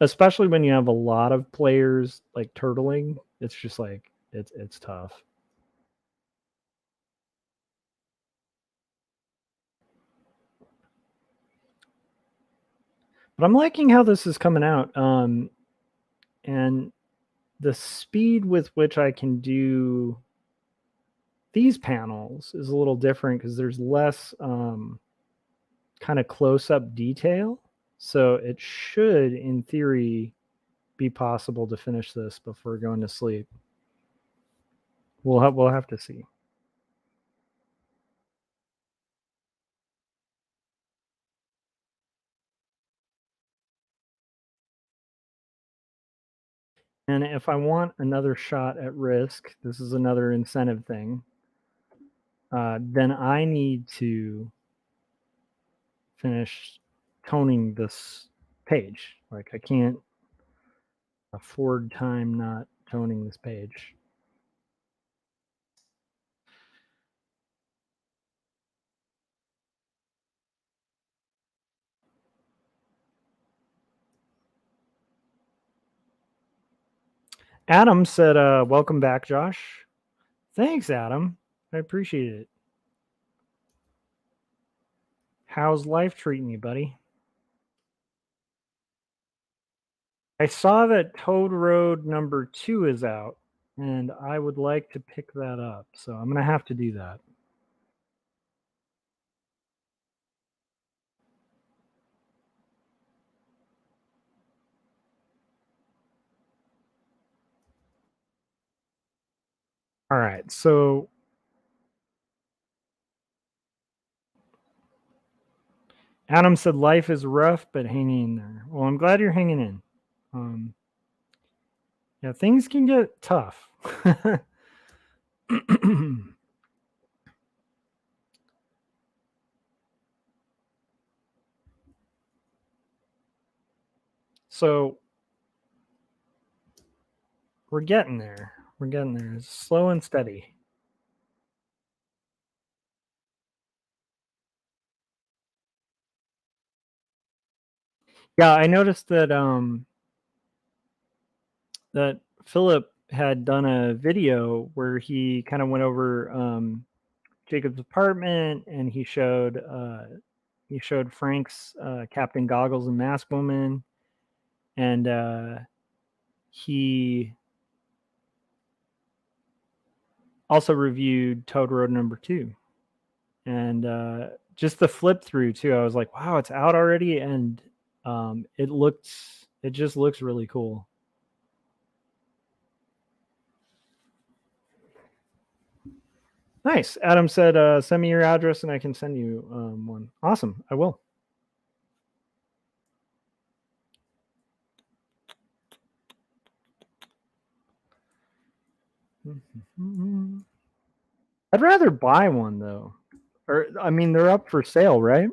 especially when you have a lot of players like turtling. It's just like it's tough. But I'm liking how this is coming out, and the speed with which I can do these panels is a little different because there's less kind of close-up detail. So it should, in theory, be possible to finish this before going to sleep. We'll have to see. And if I want another shot at risk, this is another incentive thing. Then I need to finish toning this page. Like I can't afford time not toning this page. Adam said, welcome back, Josh. Thanks, Adam. I appreciate it. How's life treating you, buddy? I saw that Toad Road number 2 is out, and I would like to pick that up. So I'm going to have to do that. All right. So Adam said life is rough, but hanging in there. Well, I'm glad you're hanging in. Yeah, things can get tough. So we're getting there. We're getting there. It's slow and steady. Yeah, I noticed that that Philip had done a video where he kind of went over Jacob's apartment, and he showed Frank's Captain Goggles and Mask Woman, and he also reviewed Toad Road number 2, and just the flip through too. I was like, wow, it's out already, and it just looks really cool. Nice. Adam said, send me your address and I can send you one. Awesome. I will. I'd rather buy one though. Or I mean, they're up for sale, right?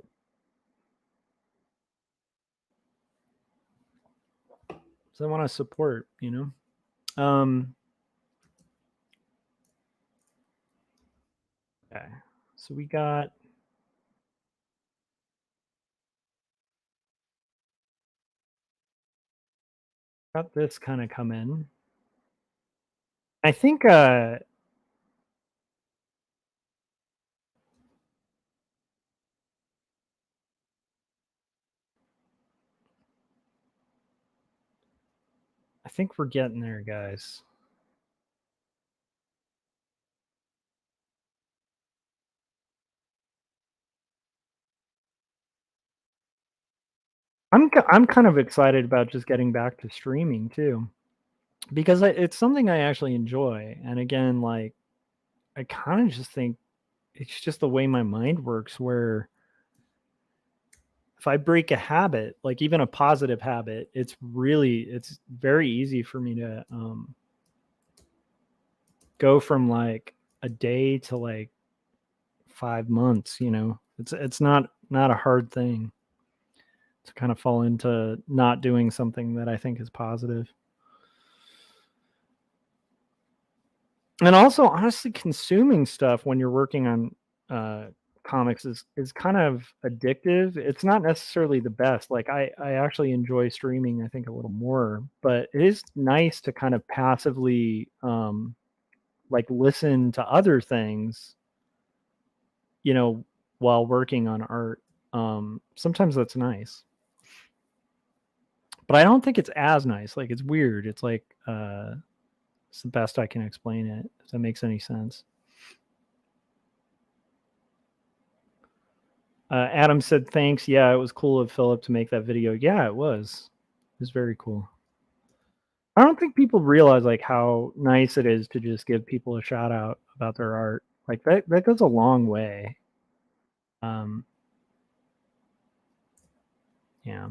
So I want to support, you know. Okay. So we got this kind of come in. I think we're getting there, guys. I'm kind of excited about just getting back to streaming too, because it's something I actually enjoy. And again, like I kind of just think it's just the way my mind works, where if I break a habit, like even a positive habit, it's very easy for me to go from like a day to like 5 months, you know. It's not a hard thing to kind of fall into not doing something that I think is positive. And also honestly consuming stuff when you're working on comics is kind of addictive. It's not necessarily the best. Like I actually enjoy streaming, I think, a little more, but it is nice to kind of passively like listen to other things, while working on art. Sometimes that's nice. But I don't think it's as nice. Like it's weird. It's like it's the best I can explain it, if that makes any sense. Adam said thanks. Yeah, it was cool of Philip to make that video. Yeah, it was. It was very cool. I don't think people realize like how nice it is to just give people a shout out about their art. Like that goes a long way. Yeah.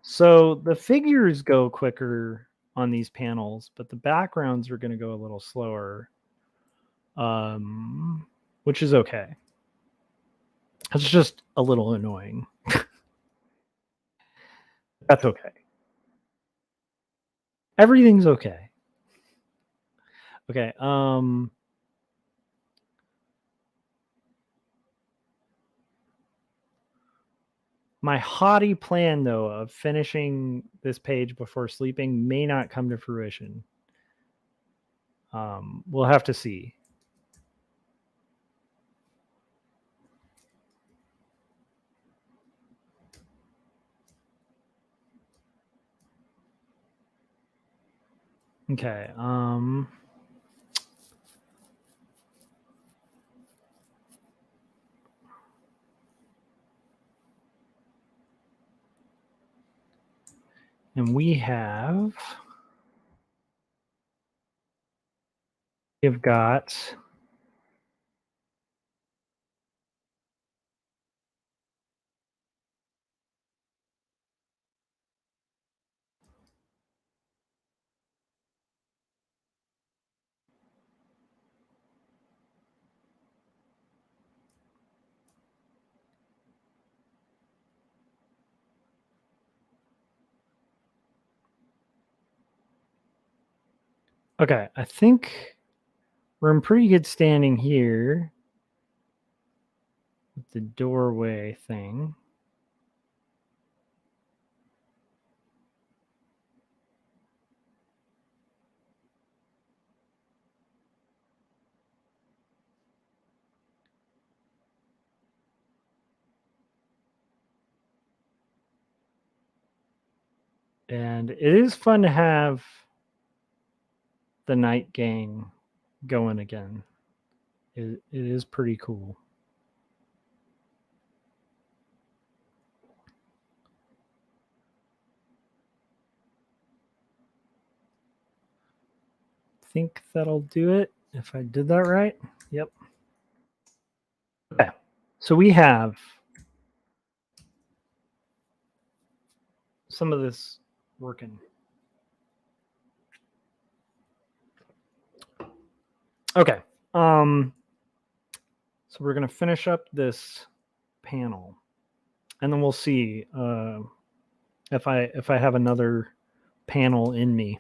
So the figures go quicker on these panels, but the backgrounds are going to go a little slower, which is okay. It's just a little annoying. That's okay. Everything's okay. Okay. My haughty plan, though, of finishing this page before sleeping may not come to fruition. We'll have to see. Okay. And we've got okay. I think we're in pretty good standing here with the doorway thing. And it is fun to have the night gang going again. It is pretty cool. I think that'll do it if I did that right. Yep. Okay. So we have some of this working. Okay. So we're going to finish up this panel, and then we'll see if I have another panel in me.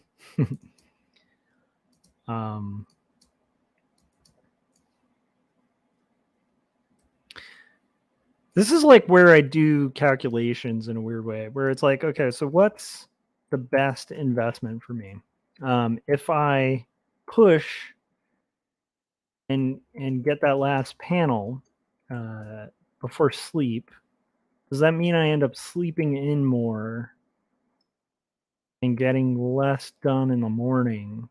This is like where I do calculations in a weird way, where it's like, okay, so what's the best investment for me? If I push and get that last panel before sleep, does that mean I end up sleeping in more and getting less done in the morning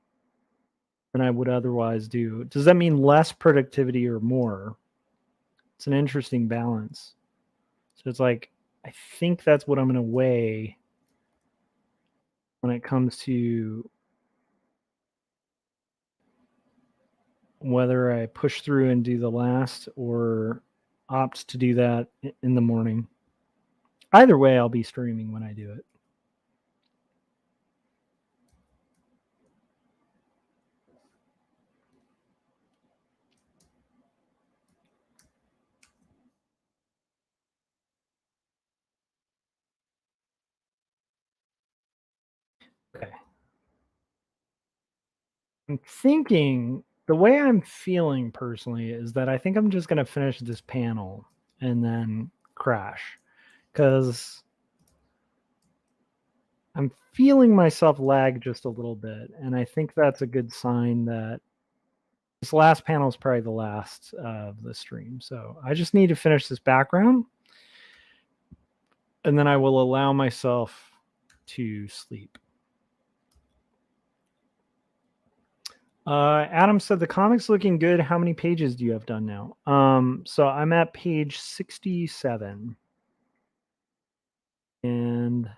than I would otherwise do? Does that mean less productivity or more? It's an interesting balance. So it's like, I think that's what I'm going to weigh when it comes to whether I push through and do the last or opt to do that in the morning. Either way, I'll be streaming when I do it. Okay. I'm thinking the way I'm feeling personally is that I think I'm just going to finish this panel and then crash, because I'm feeling myself lag just a little bit. And I think that's a good sign that this last panel is probably the last of the stream. So I just need to finish this background, and then I will allow myself to sleep. Adam said the comic's looking good. How many pages do you have done now? So I'm at page 67. And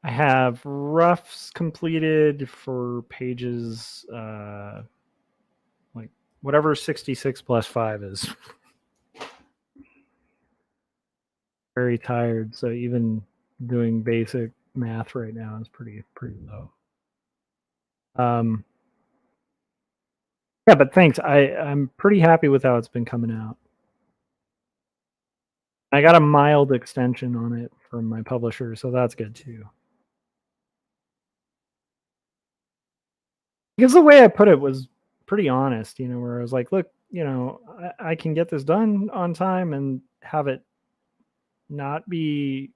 I have roughs completed for pages like whatever 66 plus 5 is. Very tired, so even doing basic math right now is pretty low. Yeah, but thanks. I'm pretty happy with how it's been coming out. I got a mild extension on it from my publisher, so that's good too. Because the way I put it was pretty honest, where I was like, look, I can get this done on time and have it not be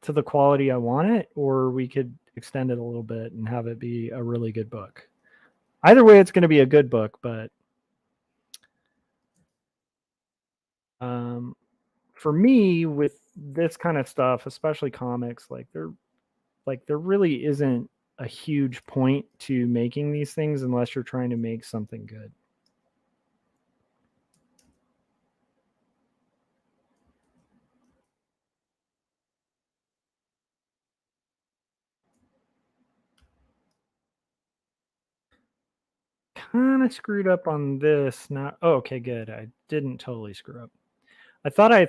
to the quality I want it, or we could extend it a little bit and have it be a really good book. Either way, it's going to be a good book, but for me, with this kind of stuff, especially comics, there really isn't a huge point to making these things unless you're trying to make something good. Kind of screwed up on this. Not okay, good. I didn't totally screw up. I thought I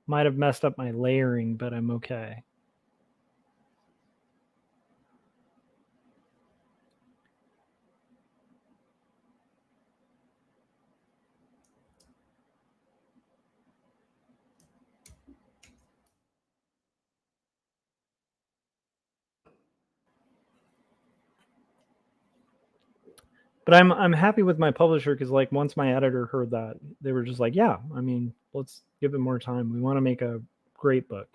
might have messed up my layering, but I'm okay. But I'm happy with my publisher, because once my editor heard that, they were just like, yeah, I mean, let's give it more time. We want to make a great book,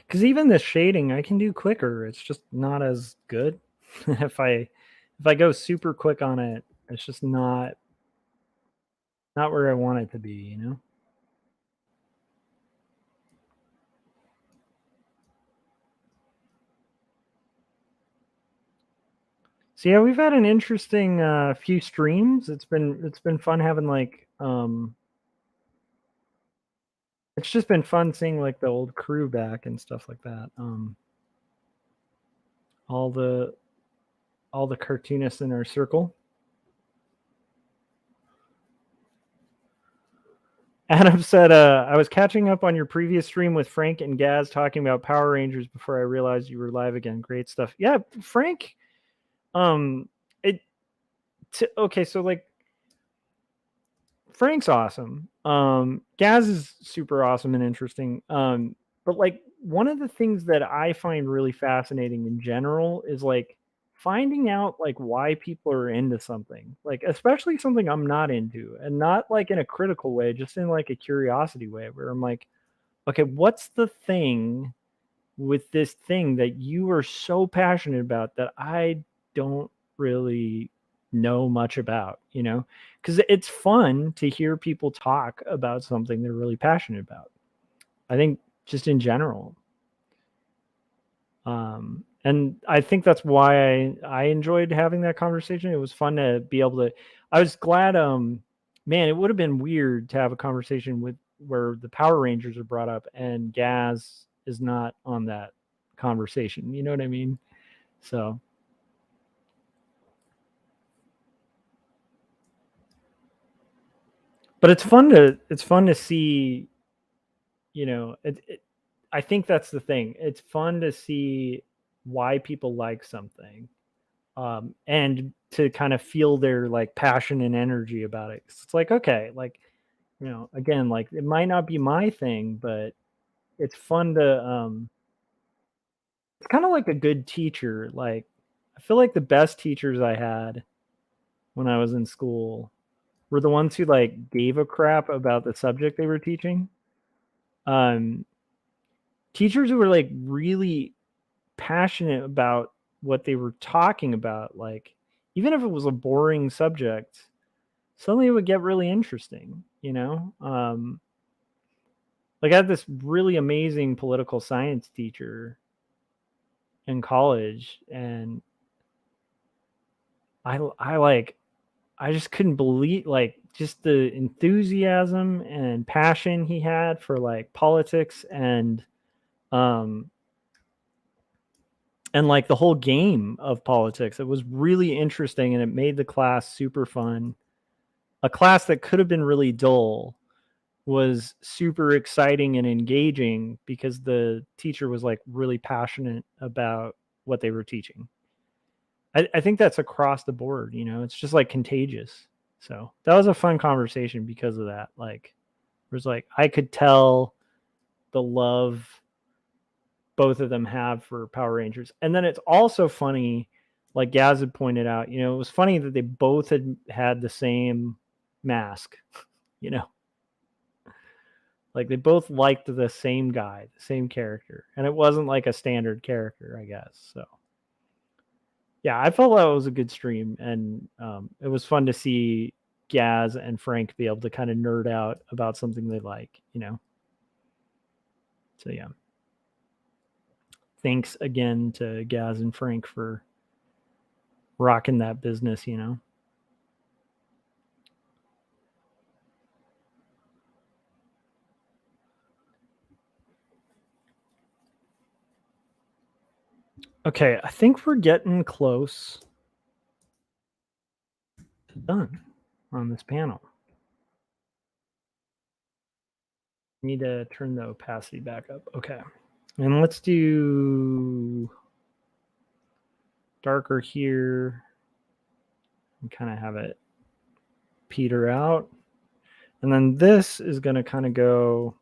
Because even the shading I can do quicker. It's just not as good. if I go super quick on it, it's just not where I want it to be, So yeah, we've had an interesting few streams. It's been fun having it's just been fun seeing the old crew back and stuff like that. All the cartoonists in our circle. Adam said, I was catching up on your previous stream with Frank and Gaz talking about Power Rangers before I realized you were live again. Great stuff. Yeah, Frank. Okay, so Frank's awesome. Gaz is super awesome and interesting. But one of the things that I find really fascinating in general is finding out why people are into something, especially something I'm not into, and not in a critical way, just in a curiosity way, where I'm like, okay, what's the thing with this thing that you are so passionate about that I don't really know much about, because it's fun to hear people talk about something they're really passionate about. I think just in general. And I think that's why I enjoyed having that conversation. It was fun to be able to, I was glad, man, it would have been weird to have a conversation where the Power Rangers are brought up and Gaz is not on that conversation. You know what I mean? So. But it's fun to see, I think that's the thing. It's fun to see why people like something, and to kind of feel their like passion and energy about it. It's like, okay, like, again, like it might not be my thing, but it's fun to it's kind of like a good teacher. Like, I feel like the best teachers I had when I was in school were the ones who like gave a crap about the subject they were teaching. Um, Teachers who were like really passionate about what they were talking about, like even if it was a boring subject, suddenly it would get really interesting. Like, I had this really amazing political science teacher in college, and I just couldn't believe like just the enthusiasm and passion he had for like politics um and like the whole game of politics. It was really interesting and it made the class super fun. A class that could have been really dull was super exciting and engaging because the teacher was like really passionate about what they were teaching. I think that's across the board, it's just like contagious. So that was a fun conversation because of that. Like, it was like I could tell the love both of them have for Power Rangers. And then it's also funny, like Gaz had pointed out, it was funny that they both had the same mask, you know, like they both liked the same guy, the same character. And it wasn't like a standard character, I guess. So yeah, I felt that was a good stream. And it was fun to see Gaz and Frank be able to kind of nerd out about something they like. So yeah. Thanks again to Gaz and Frank for rocking that business. Okay, I think we're getting close to done on this panel. Need to turn the opacity back up. Okay. And let's do darker here and kind of have it peter out. And then this is going to kind of go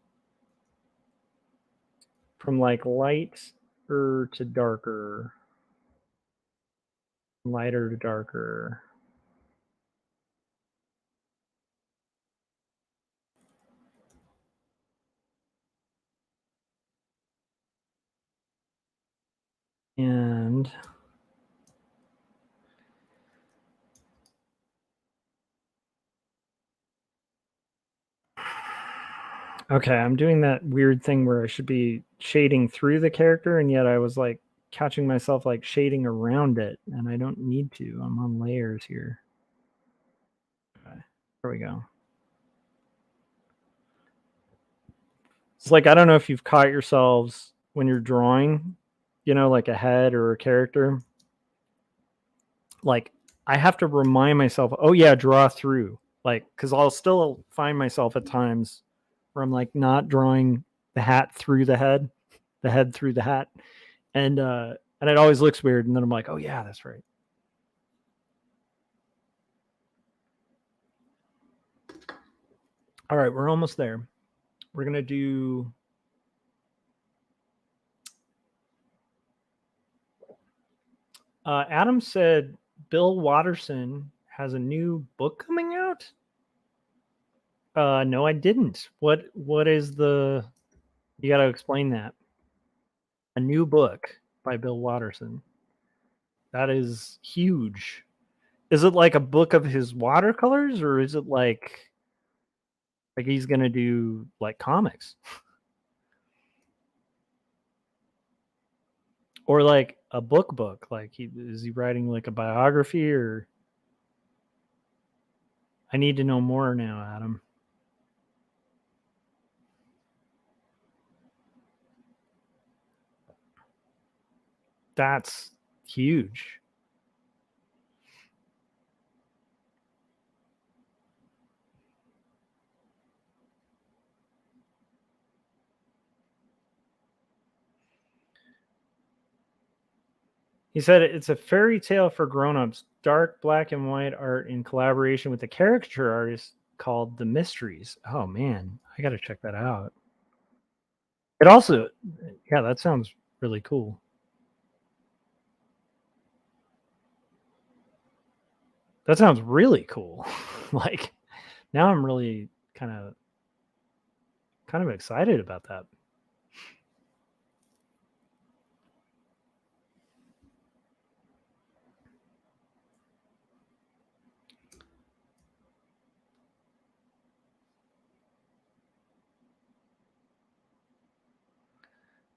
from like lighter to darker, lighter to darker. And okay, I'm doing that weird thing where I should be shading through the character, and yet I was like catching myself like shading around it, and I don't need to. I'm on layers here. Okay, there we go. It's like, I don't know if you've caught yourselves when you're drawing, like a head or a character. Like, I have to remind myself, oh yeah, draw through. Like, because I'll still find myself at times where I'm like not drawing the hat through the head through the hat. And it always looks weird. And then I'm like, oh yeah, that's right. All right, we're almost there. We're going to do Adam said Bill Watterson has a new book coming out. No, I didn't. What is the? You got to explain that. A new book by Bill Watterson. That is huge. Is it like a book of his watercolors, or is it like he's gonna do like comics, or like a book? Like is he writing like a biography, or? I need to know more now, Adam. That's huge. He said it's a fairy tale for grown-ups, dark black and white art in collaboration with a caricature artist called The Mysteries. Oh man, I got to check that out. It also, yeah, that sounds really cool. That sounds really cool. Like now I'm really kind of excited about that.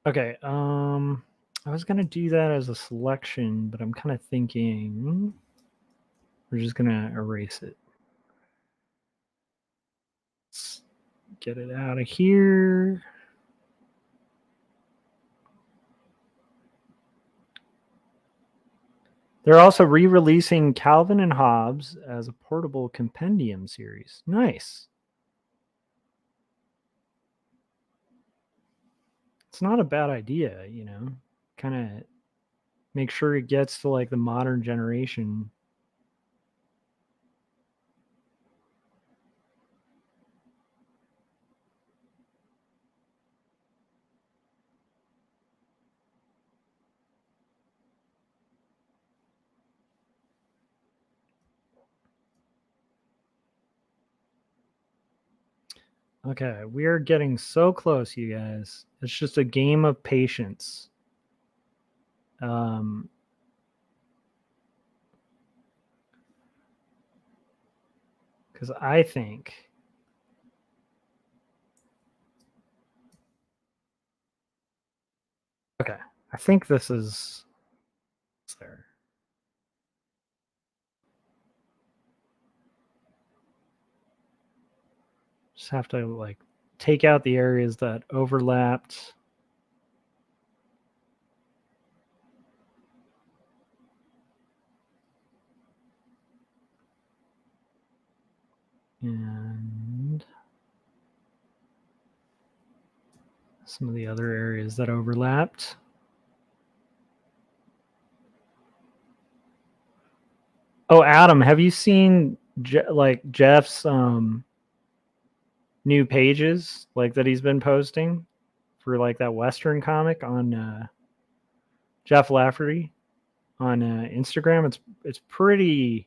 Okay, I was gonna do that as a selection, but I'm kind of thinking we're just gonna erase it. Let's get it out of here. They're also re-releasing Calvin and Hobbes as a portable compendium series. Nice. It's not a bad idea, you know. Kind of make sure it gets to like the modern generation. Okay, we are getting so close, you guys. It's just a game of patience. Because I think okay, I think this is there. Just have to like take out the areas that overlapped. And some of the other areas that overlapped. Oh, Adam, have you seen like Jeff's new pages like that he's been posting for like that Western comic on Jeff Lafferty on Instagram? It's pretty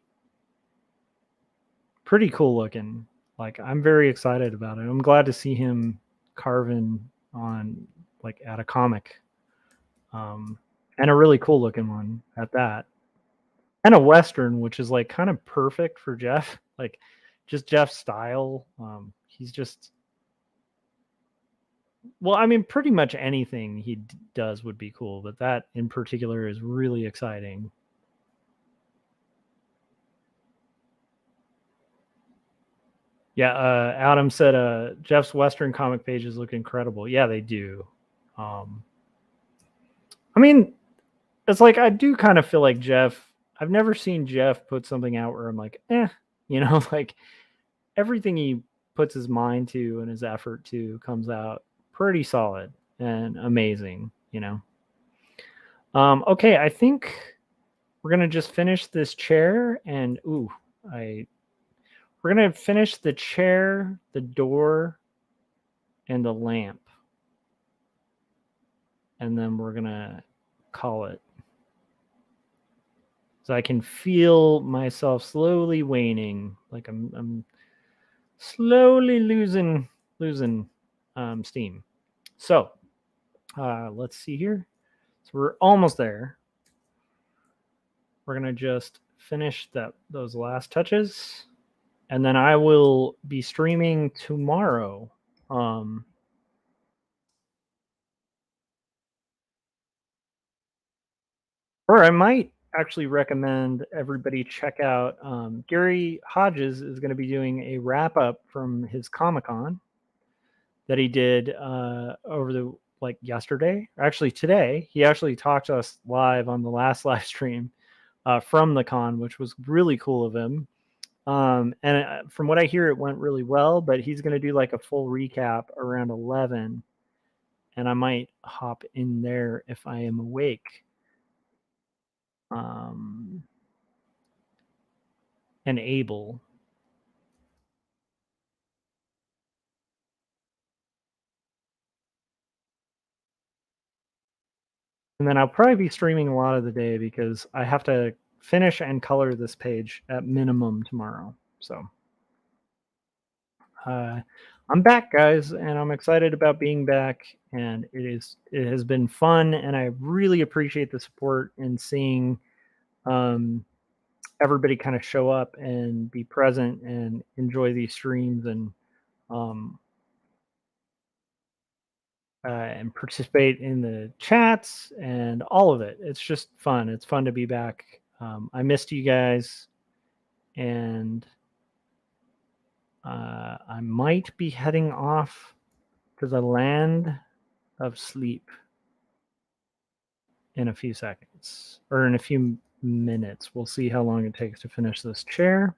cool looking. Like I'm very excited about it. I'm glad to see him carving on like at a comic, and a really cool looking one at that, and a Western, which is like kind of perfect for Jeff. Like just Jeff's style. He's just well, I mean, pretty much anything he does would be cool, but that in particular is really exciting. Yeah, Adam said Jeff's Western comic pages look incredible. Yeah, they do. I mean, it's like I do kind of feel like Jeff. I've never seen Jeff put something out where I'm like, you know, like everything he puts his mind to and his effort to comes out pretty solid and amazing, you know. Okay, I think we're gonna just finish this chair and we're gonna finish the chair, the door, and the lamp. And then we're gonna call it. So I can feel myself slowly waning, like I'm slowly losing steam. So let's see here. So we're almost there. We're gonna just finish those last touches, and then I will be streaming tomorrow. Or I might actually recommend everybody check out Gary Hodges is going to be doing a wrap up from his Comic-Con that he did over the like yesterday, or actually today. He actually talked to us live on the last live stream from the con, which was really cool of him. And from what I hear, it went really well, but he's going to do like a full recap around 11, and I might hop in there if I am awake. enable. And then I'll probably be streaming a lot of the day because I have to finish and color this page at minimum tomorrow. So I'm back, guys, and I'm excited about being back. And it has been fun, and I really appreciate the support and seeing everybody kind of show up and be present and enjoy these streams and participate in the chats and all of it. It's just fun. It's fun to be back. I missed you guys, and I might be heading off to the land of sleep in a few seconds or in a few minutes. We'll see how long it takes to finish this chair.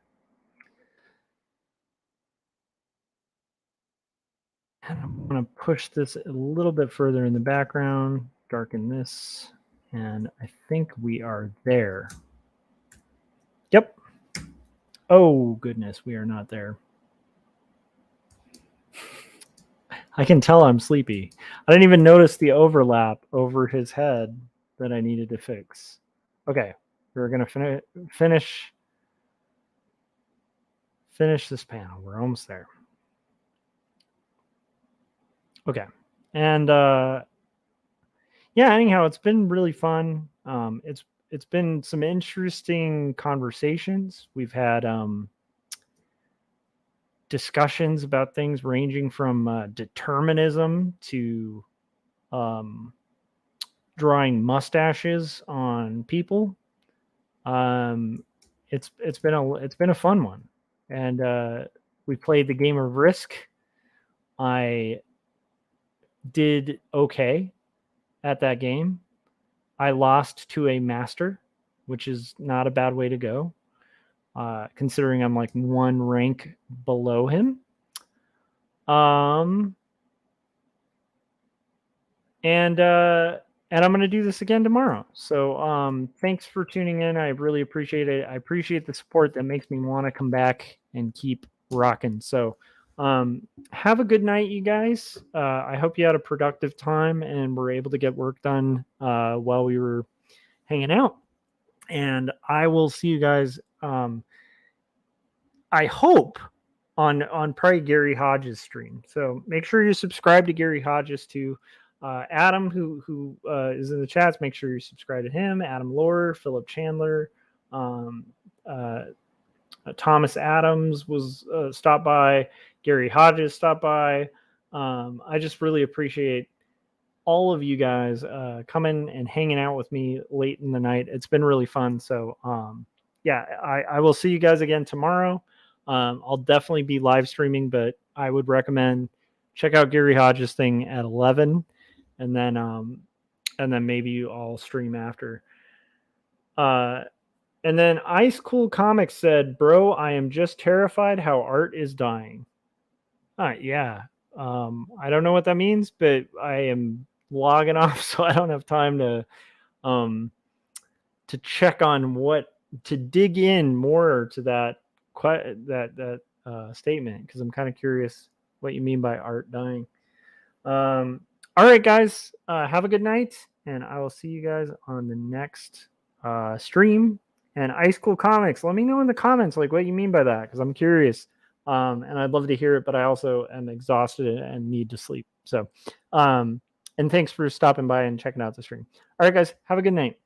And I'm going to push this a little bit further in the background, darken this, and I think we are there. Yep. Oh, goodness, we are not there. I can tell I'm sleepy. I didn't even notice the overlap over his head that I needed to fix. Okay, we're going to finish this panel. We're almost there. Okay. And yeah, anyhow, it's been really fun. It's been some interesting conversations. We've had discussions about things ranging from determinism to drawing mustaches on people. It's been a fun one, and we played the game of Risk. I did okay at that game. I lost to a master, which is not a bad way to go, considering I'm like one rank below him. And I'm going to do this again tomorrow. So thanks for tuning in. I really appreciate it. I appreciate the support that makes me want to come back and keep rocking. So have a good night, you guys. I hope you had a productive time and were able to get work done while we were hanging out. And I will see you guys, I hope, on probably Gary Hodges' stream. So make sure you subscribe to Gary Hodges too. Adam, who is in the chats, make sure you subscribe to him. Adam Lohr, Philip Chandler, Thomas Adams was stopped by. Gary Hodges stopped by. I just really appreciate all of you guys coming and hanging out with me late in the night. It's been really fun. So yeah, I will see you guys again tomorrow. I'll definitely be live streaming, but I would recommend check out Gary Hodges' thing at 11, and then maybe I'll stream after. And then Ice Cool Comics said, "Bro, I am just terrified how art is dying." Yeah. I don't know what that means, but I am logging off, so I don't have time to check on to dig in more to that statement, because I'm kind of curious what you mean by art dying. All right, guys, have a good night, and I will see you guys on the next stream. And Ice Cool Comics, let me know in the comments like what you mean by that, because I'm curious, and I'd love to hear it, but I also am exhausted and need to sleep. So and thanks for stopping by and checking out the stream. All right, guys, have a good night.